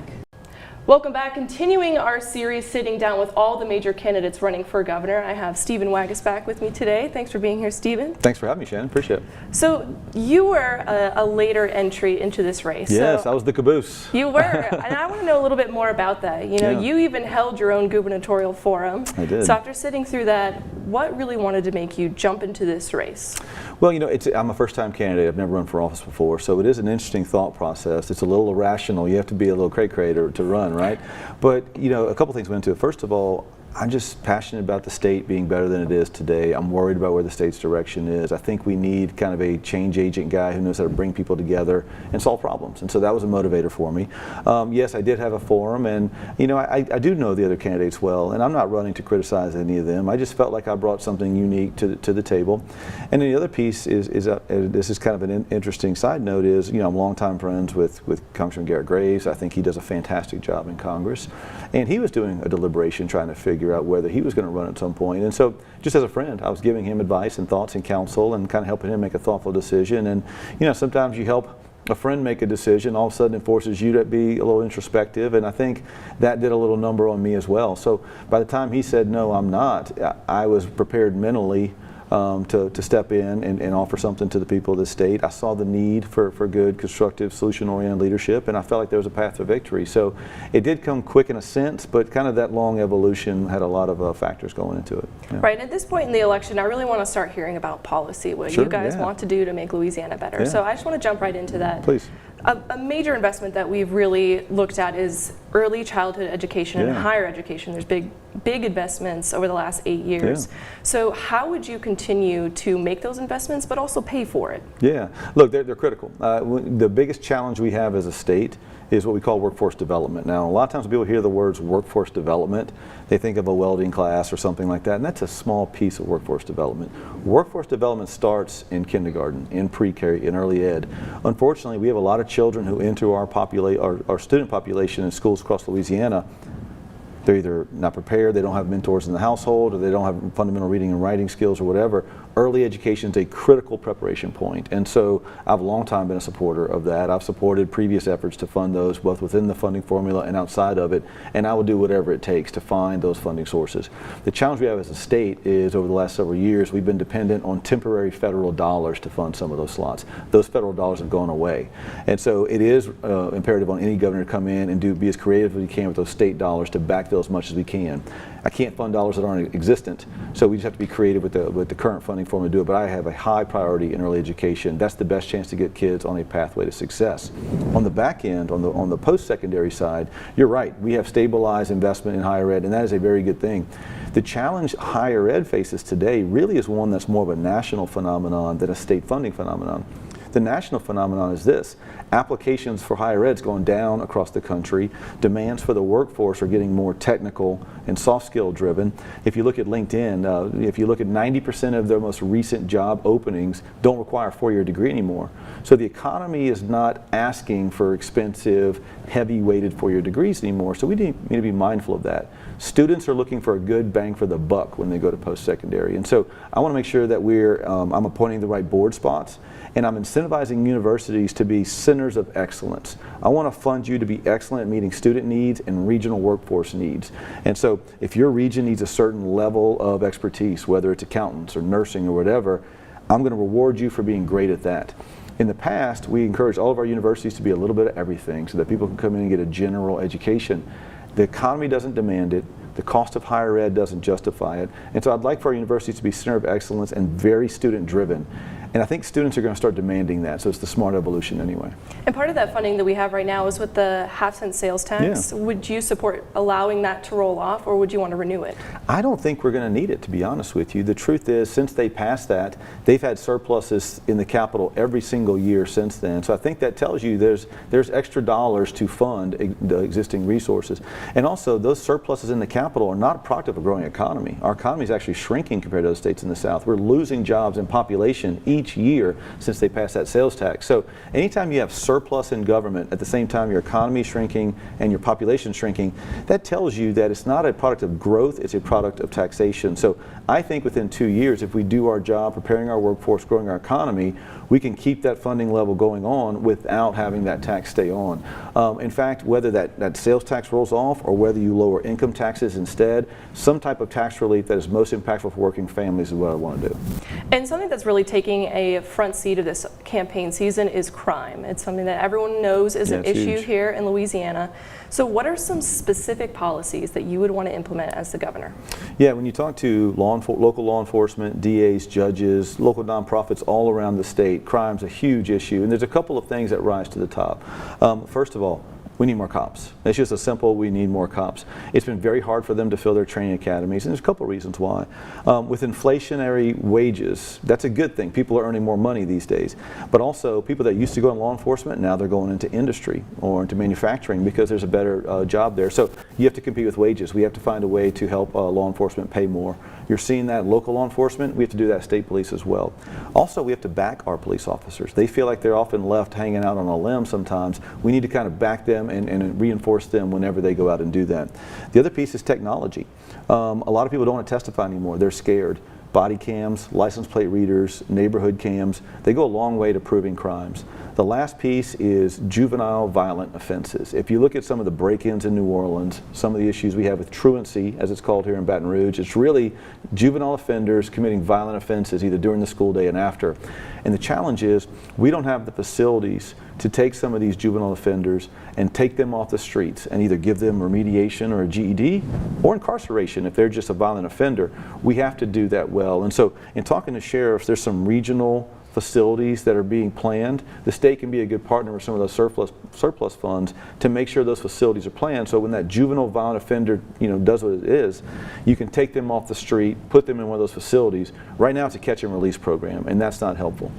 Welcome back. Continuing our series, sitting down with all the major candidates running for governor. I have Stephen Waggis back with me today. Thanks for being here, Stephen. Thanks for having me, Shannon. Appreciate it. So you were a later entry into this race. Yes, so I was the caboose. you were, and I want to know a little bit more about that. You know, Yeah. you even held your own gubernatorial forum. I did. So after sitting through that, what really wanted to make you jump into this race? Well, you know, I'm a first-time candidate. I've never run for office before, so it is an interesting thought process. It's a little irrational. You have to be a little cray-cray to run, right? But, you know, a couple things went into it. First of all, I'm just passionate about the state being better than it is today. I'm worried about where the state's direction is. I think we need kind of a change agent guy who knows how to bring people together and solve problems. And so that was a motivator for me. Yes, I did have a forum, and you know, I do know the other candidates well, and I'm not running to criticize any of them. I just felt like I brought something unique to the table. And then the other piece is this is kind of an interesting side note is, you know, I'm longtime friends with Congressman Garrett Graves. I think he does a fantastic job in Congress. And he was doing a deliberation trying to figure out whether he was going to run at some point. And so just as a friend, I was giving him advice and thoughts and counsel and kind of helping him make a thoughtful decision. And, you know, sometimes you help a friend make a decision, all of a sudden it forces you to be a little introspective. And I think that did a little number on me as well. So by the time he said, no, I'm not, I was prepared mentally to step in and offer something to the people of the state. I saw the need for good, constructive, solution-oriented leadership, and I felt like there was a path to victory. So it did come quick in a sense, but kind of that long evolution had a lot of factors going into it. Yeah. Right, at this point in the election, I really want to start hearing about policy, what Sure, you guys yeah. want to do to make Louisiana better. Yeah. So I just want to jump right into that. Please. A major investment that we've really looked at is early childhood education and Yeah. higher education. There's big investments over the last 8 years. Yeah. So how would you continue to make those investments but also pay for it? Yeah, look, they're critical. The biggest challenge we have as a state is what we call workforce development. Now, a lot of times when people hear the words workforce development, they think of a welding class or something like that, and that's a small piece of workforce development. Workforce development starts in kindergarten, in pre-K, in early ed. Unfortunately, we have a lot of children who enter our student population in schools across Louisiana. They're either not prepared, they don't have mentors in the household, or they don't have fundamental reading and writing skills or whatever. Early education is a critical preparation point. And so I've a long time been a supporter of that. I've supported previous efforts to fund those both within the funding formula and outside of it. And I will do whatever it takes to find those funding sources. The challenge we have as a state is over the last several years, we've been dependent on temporary federal dollars to fund some of those slots. Those federal dollars have gone away. And so it is imperative on any governor to come in and be as creative as he can with those state dollars to backfill as much as we can. I can't fund dollars that aren't existent, so we just have to be creative with the current funding formula to do it, but I have a high priority in early education. That's the best chance to get kids on a pathway to success. On the back end, on the post-secondary side, you're right, we have stabilized investment in higher ed, and that is a very good thing. The challenge higher ed faces today really is one that's more of a national phenomenon than a state funding phenomenon. The national phenomenon is this: applications for higher ed is going down across the country. Demands for the workforce are getting more technical and soft skill driven. If you look at LinkedIn, if you look at 90% of their most recent job openings don't require a 4-year degree anymore. So the economy is not asking for expensive, heavy weighted 4-year degrees anymore. So we need to be mindful of that. Students are looking for a good bang for the buck when they go to post-secondary. And so I want to make sure that I'm appointing the right board spots, and I'm incentivizing universities to be centers of excellence. I want to fund you to be excellent at meeting student needs and regional workforce needs. And so if your region needs a certain level of expertise, whether it's accountants or nursing or whatever, I'm going to reward you for being great at that. In the past, we encouraged all of our universities to be a little bit of everything so that people can come in and get a general education. The economy doesn't demand it. The cost of higher ed doesn't justify it. And so I'd like for our universities to be center of excellence and very student driven. And I think students are going to start demanding that, so it's the smart evolution anyway. And part of that funding that we have right now is with the half-cent sales tax. Yeah. Would you support allowing that to roll off, or would you want to renew it? I don't think we're going to need it, to be honest with you. The truth is, since they passed that, they've had surpluses in the Capitol every single year since then. So I think that tells you there's extra dollars to fund the existing resources. And also, those surpluses in the Capitol are not a product of a growing economy. Our economy is actually shrinking compared to other states in the South. We're losing jobs and population each year since they passed that sales tax. So anytime you have surplus in government at the same time your economy is shrinking and your population shrinking, that tells you that it's not a product of growth, it's a product of taxation. So I think within 2 years, if we do our job preparing our workforce, growing our economy, we can keep that funding level going on without having that tax stay on. In fact, whether that sales tax rolls off or whether you lower income taxes instead, some type of tax relief that is most impactful for working families is what I want to do. And something that's really taking a front seat of this campaign season is crime. It's something that everyone knows is an issue huge here in Louisiana. So what are some specific policies that you would want to implement as the governor? Yeah, when you talk to local law enforcement, DAs, judges, local nonprofits all around the state, crime's a huge issue, and there's a couple of things that rise to the top. First of all, we need more cops. It's just a simple, we need more cops. It's been very hard for them to fill their training academies, and there's a couple of reasons why. With inflationary wages, that's a good thing. People are earning more money these days. But also, people that used to go in law enforcement, now they're going into industry or into manufacturing because there's a better job there. So you have to compete with wages. We have to find a way to help law enforcement pay more. You're seeing that in local law enforcement. We have to do that at state police as well. Also, we have to back our police officers. They feel like they're often left hanging out on a limb sometimes. We need to kind of back them and reinforce them whenever they go out and do that. The other piece is technology. A lot of people don't want to testify anymore. They're scared. Body cams, license plate readers, neighborhood cams, they go a long way to proving crimes. The last piece is juvenile violent offenses. If you look at some of the break-ins in New Orleans, some of the issues we have with truancy, as it's called here in Baton Rouge, it's really juvenile offenders committing violent offenses either during the school day and after. And the challenge is we don't have the facilities to take some of these juvenile offenders and take them off the streets and either give them remediation or a GED or incarceration if they're just a violent offender. We have to do that well. And so in talking to sheriffs, there's some regional facilities that are being planned. The state can be a good partner with some of those surplus funds to make sure those facilities are planned, so when that juvenile violent offender does what it is, you can take them off the street, put them in one of those facilities. Right now it's a catch and release program, and that's not helpful.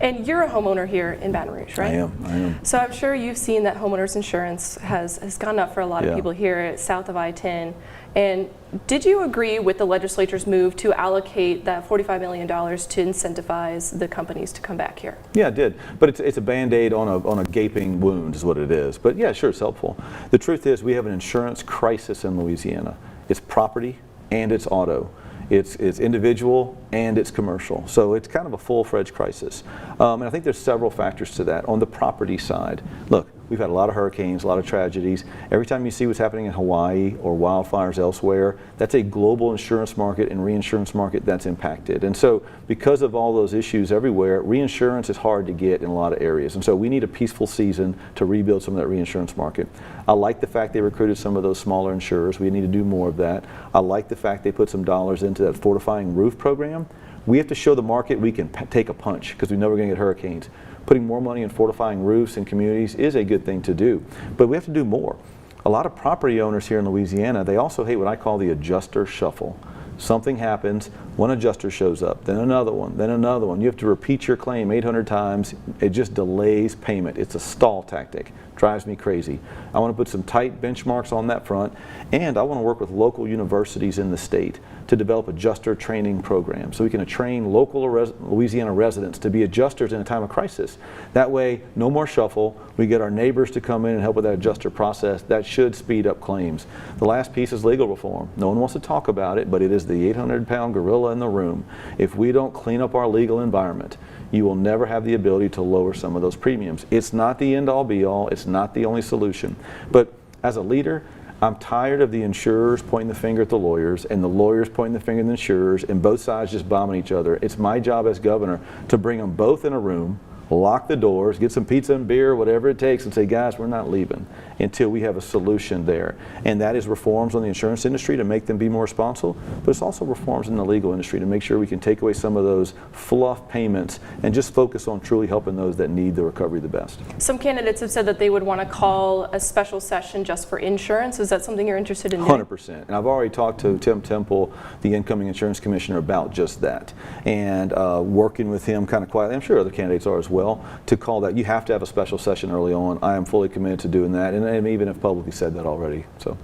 And you're a homeowner here in Baton Rouge, right? I am. So I'm sure you've seen that homeowners insurance has gone up for a lot of people here south of I-10. And did you agree with the legislature's move to allocate that $45 million to incentivize the companies to come back here? Yeah, I did. But it's a Band-Aid on a gaping wound is what it is. But yeah, sure, it's helpful. The truth is we have an insurance crisis in Louisiana. It's property and it's auto. It's individual and it's commercial. So it's kind of a full-fledged crisis. And I think there's several factors to that. On the property side, look, we've had a lot of hurricanes, a lot of tragedies. Every time you see what's happening in Hawaii or wildfires elsewhere, that's a global insurance market and reinsurance market that's impacted. And so because of all those issues everywhere, reinsurance is hard to get in a lot of areas. And so we need a peaceful season to rebuild some of that reinsurance market. I like the fact they recruited some of those smaller insurers. We need to do more of that. I like the fact they put some dollars into that fortifying roof program. We have to show the market we can take a punch because we know we're going to get hurricanes. Putting more money in fortifying roofs in communities is a good thing to do, but we have to do more. A lot of property owners here in Louisiana, they also hate what I call the adjuster shuffle. Something happens, one adjuster shows up, then another one, then another one. You have to repeat your claim 800 times. It just delays payment. It's a stall tactic. Drives me crazy. I want to put some tight benchmarks on that front, and I want to work with local universities in the state to develop adjuster training programs so we can train local Louisiana residents to be adjusters in a time of crisis. That way, no more shuffle. We get our neighbors to come in and help with that adjuster process. That should speed up claims. The last piece is legal reform. No one wants to talk about it, but it is the 800-pound gorilla in the room. If we don't clean up our legal environment, you will never have the ability to lower some of those premiums. It's not the end-all be-all. It's not the only solution. But as a leader, I'm tired of the insurers pointing the finger at the lawyers and the lawyers pointing the finger at the insurers and both sides just bombing each other. It's my job as governor to bring them both in a room, lock the doors, get some pizza and beer, whatever it takes, and say, guys, we're not leaving until we have a solution there. And that is reforms on the insurance industry to make them be more responsible, but it's also reforms in the legal industry to make sure we can take away some of those fluff payments and just focus on truly helping those that need the recovery the best. Some candidates have said that they would want to call a special session just for insurance. Is that something you're interested in doing? 100%. And I've already talked to Tim Temple, the incoming insurance commissioner, about just that. And working with him kind of quietly, I'm sure other candidates are as well, to call that. You have to have a special session early on. I am fully committed to doing that, and even have publicly said that already. So.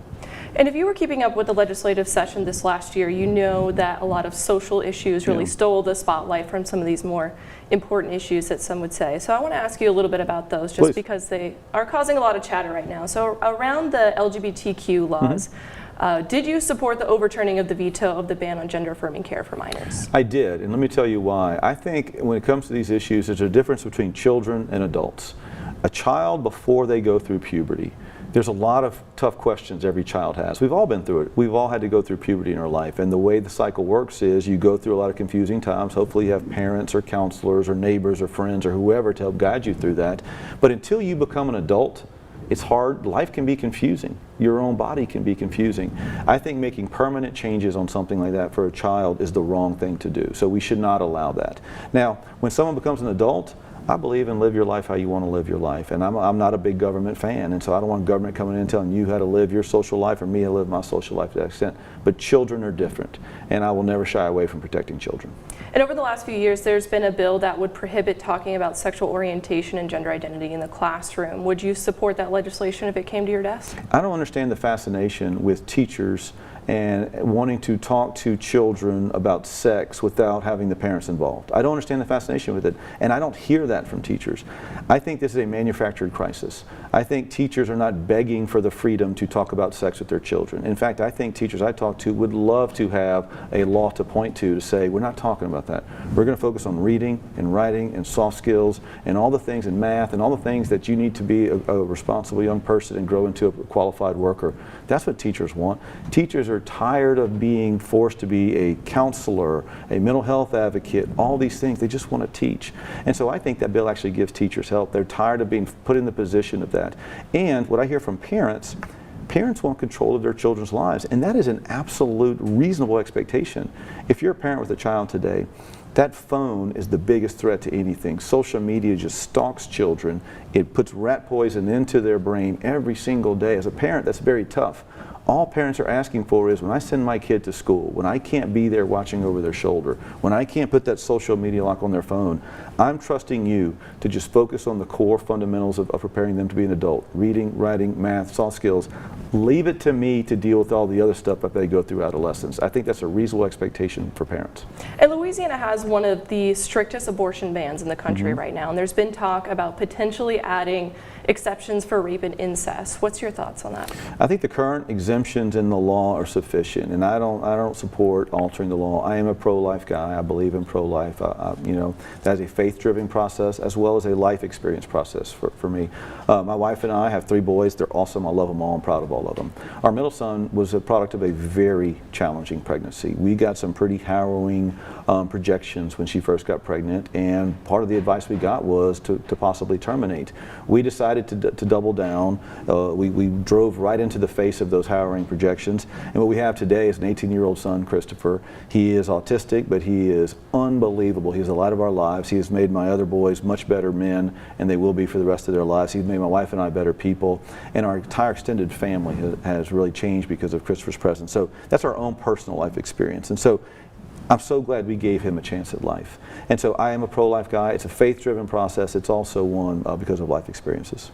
And if you were keeping up with the legislative session this last year, you know that a lot of social issues really stole the spotlight from some of these more important issues that some would say. So I want to ask you a little bit about those, just because they are causing a lot of chatter right now. So around the LGBTQ laws, did you support the overturning of the veto of the ban on gender-affirming care for minors? I did, and let me tell you why. I think when it comes to these issues, there's a difference between children and adults. A child, before they go through puberty, there's a lot of tough questions every child has. We've all been through it. We've all had to go through puberty in our life. And the way the cycle works is you go through a lot of confusing times. Hopefully you have parents or counselors or neighbors or friends or whoever to help guide you through that. But until you become an adult, it's hard. Life can be confusing. Your own body can be confusing. I think making permanent changes on something like that for a child is the wrong thing to do. So we should not allow that. Now, when someone becomes an adult, I believe in live your life how you want to live your life, and I'm not a big government fan, and so I don't want government coming in and telling you how to live your social life or me how to live my social life to that extent. But children are different, and I will never shy away from protecting children. And over the last few years, there's been a bill that would prohibit talking about sexual orientation and gender identity in the classroom. Would you support that legislation if it came to your desk? I don't understand the fascination with teachers and wanting to talk to children about sex without having the parents involved. I don't understand the fascination with it, and I don't hear that from teachers. I think this is a manufactured crisis. I think teachers are not begging for the freedom to talk about sex with their children. In fact, I think teachers I talk to would love to have a law to point to say, we're not talking about that. We're going to focus on reading and writing and soft skills and all the things in math and all the things that you need to be a responsible young person and grow into a qualified worker. That's what teachers want. Teachers are tired of being forced to be a counselor, a mental health advocate, all these things. They just want to teach. And so I think that bill actually gives teachers help. They're tired of being put in the position of that. And what I hear from parents want control of their children's lives, and that is an absolute reasonable expectation. If you're a parent with a child today, that phone is the biggest threat to anything. Social media just stalks children. It puts rat poison into their brain every single day. As a parent, that's very tough. All parents are asking for is when I send my kid to school, when I can't be there watching over their shoulder, when I can't put that social media lock on their phone, I'm trusting you to just focus on the core fundamentals of preparing them to be an adult. Reading, writing, math, soft skills. Leave it to me to deal with all the other stuff that they go through adolescence. I think that's a reasonable expectation for parents. And Louisiana has one of the strictest abortion bans in the country right now, and there's been talk about potentially adding exceptions for rape and incest. What's your thoughts on that? I think the current exemptions in the law are sufficient, and I don't support altering the law. I am a pro-life guy. I believe in pro-life. You know, that's a faith-driven process as well as a life experience process for me. My wife and I have 3 boys. They're awesome. I love them all. I'm proud of all of them. Our middle son was a product of a very challenging pregnancy. We got some pretty harrowing projections when she first got pregnant, and part of the advice we got was to possibly terminate. We decided to double down. We drove right into the face of those harrowing projections, and what we have today is an 18-year-old son, Christopher. He is autistic, but he is unbelievable. He's the light of our lives. He has made my other boys much better men, and they will be for the rest of their lives. He's made my wife and I better people, and our entire extended family has really changed because of Christopher's presence. So that's our own personal life experience, and so I'm so glad we gave him a chance at life. And so I am a pro-life guy. It's a faith-driven process. It's also one because of life experiences.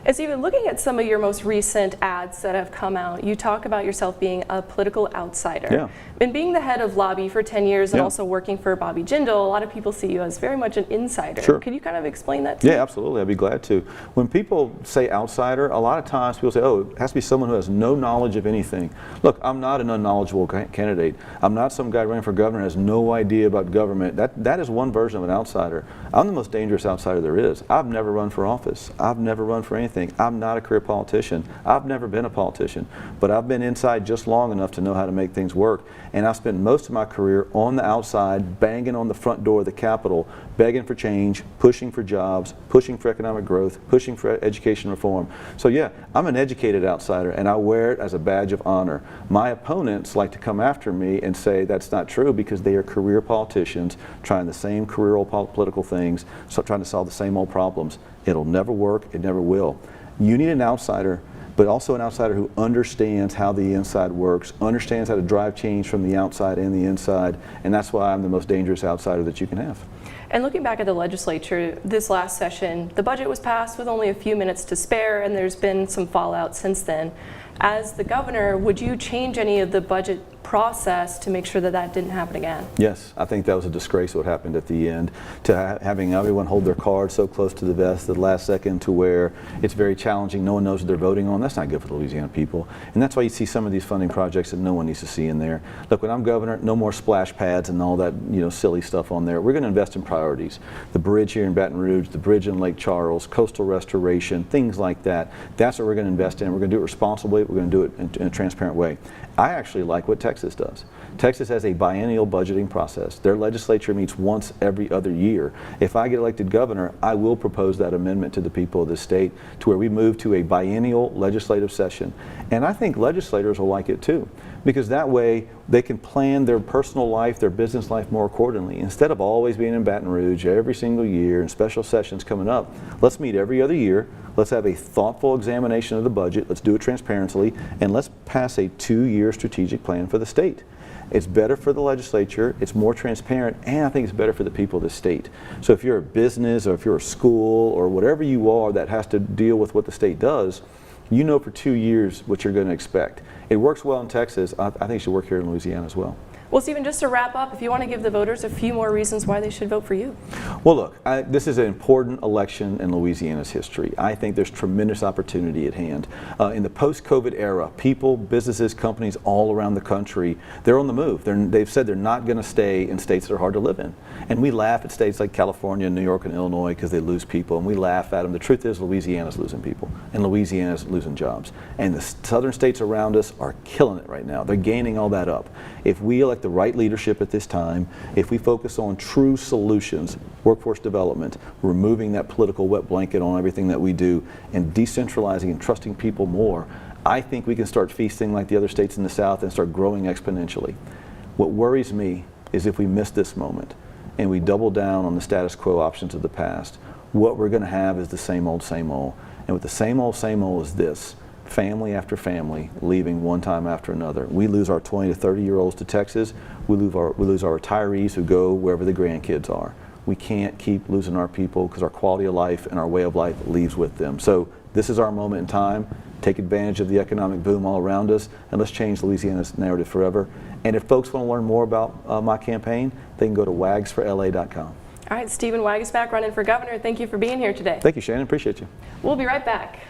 And Stephen, looking at some of your most recent ads that have come out, you talk about yourself being a political outsider. Yeah. And being the head of lobby for 10 years and also working for Bobby Jindal, a lot of people see you as very much an insider. Sure. Could you kind of explain that to me? Yeah, absolutely. I'd be glad to. When people say outsider, a lot of times people say, oh, it has to be someone who has no knowledge of anything. Look, I'm not an unknowledgeable candidate. I'm not some guy running for governor who has no idea about government. That is one version of an outsider. I'm the most dangerous outsider there is. I've never run for office. I've never run for anything. I'm not a career politician. I've never been a politician. But I've been inside just long enough to know how to make things work. And I've spent most of my career on the outside, banging on the front door of the Capitol, begging for change, pushing for jobs, pushing for economic growth, pushing for education reform. So yeah, I'm an educated outsider, and I wear it as a badge of honor. My opponents like to come after me and say that's not true because they are career politicians trying the same career old political things, so trying to solve the same old problems. It'll never work. It never will. You need an outsider, but also an outsider who understands how the inside works, understands how to drive change from the outside and the inside, and that's why I'm the most dangerous outsider that you can have. And looking back at the legislature this last session, the budget was passed with only a few minutes to spare, and there's been some fallout since then. As the governor, would you change any of the budget process to make sure that that didn't happen again? Yes, I think that was a disgrace what happened at the end, to having everyone hold their cards so close to the vest at the last second to where it's very challenging. No one knows what they're voting on. That's not good for the Louisiana people. And that's why you see some of these funding projects that no one needs to see in there. Look, when I'm governor, no more splash pads and all that, you know, silly stuff on there. We're going to invest in priorities. The bridge here in Baton Rouge, the bridge in Lake Charles, coastal restoration, things like that. That's what we're going to invest in. We're going to do it responsibly. We're going to do it in a transparent way. I actually like what Texas does. Texas has a biennial budgeting process. Their legislature meets once every other year. If I get elected governor, I will propose that amendment to the people of the state to where we move to a biennial legislative session. And I think legislators will like it too, because that way they can plan their personal life, their business life more accordingly. Instead of always being in Baton Rouge every single year and special sessions coming up, let's meet every other year. Let's have a thoughtful examination of the budget. Let's do it transparently, and let's pass a 2-year strategic plan for the state. It's better for the legislature, it's more transparent, and I think it's better for the people of the state. So if you're a business or if you're a school or whatever you are that has to deal with what the state does, you know for 2 years what you're going to expect. It works well in Texas. I think it should work here in Louisiana as well. Well, Stephen, just to wrap up, if you want to give the voters a few more reasons why they should vote for you. Well, look, this is an important election in Louisiana's history. I think there's tremendous opportunity at hand. In the post-COVID era, people, businesses, companies all around the country, they're on the move. They've said they're not going to stay in states that are hard to live in. And we laugh at states like California, New York, and Illinois because they lose people, and we laugh at them. The truth is Louisiana's losing people, and Louisiana's losing jobs. And the southern states around us are killing it right now. They're gaining all that up. If we elect the right leadership at this time, if we focus on true solutions, workforce development, removing that political wet blanket on everything that we do, and decentralizing and trusting people more, I think we can start feasting like the other states in the South and start growing exponentially. What worries me is if we miss this moment and we double down on the status quo options of the past, what we're going to have is the same old, same old. And with the same old is this: family after family leaving one time after another. We lose our 20 to 30-year-olds to Texas. We lose our retirees who go wherever the grandkids are. We can't keep losing our people because our quality of life and our way of life leaves with them. So this is our moment in time. Take advantage of the economic boom all around us, and let's change Louisiana's narrative forever. And if folks want to learn more about my campaign, they can go to wagsforla.com. All right, Stephen Wagesback, running for governor. Thank you for being here today. Thank you, Shannon. Appreciate you. We'll be right back.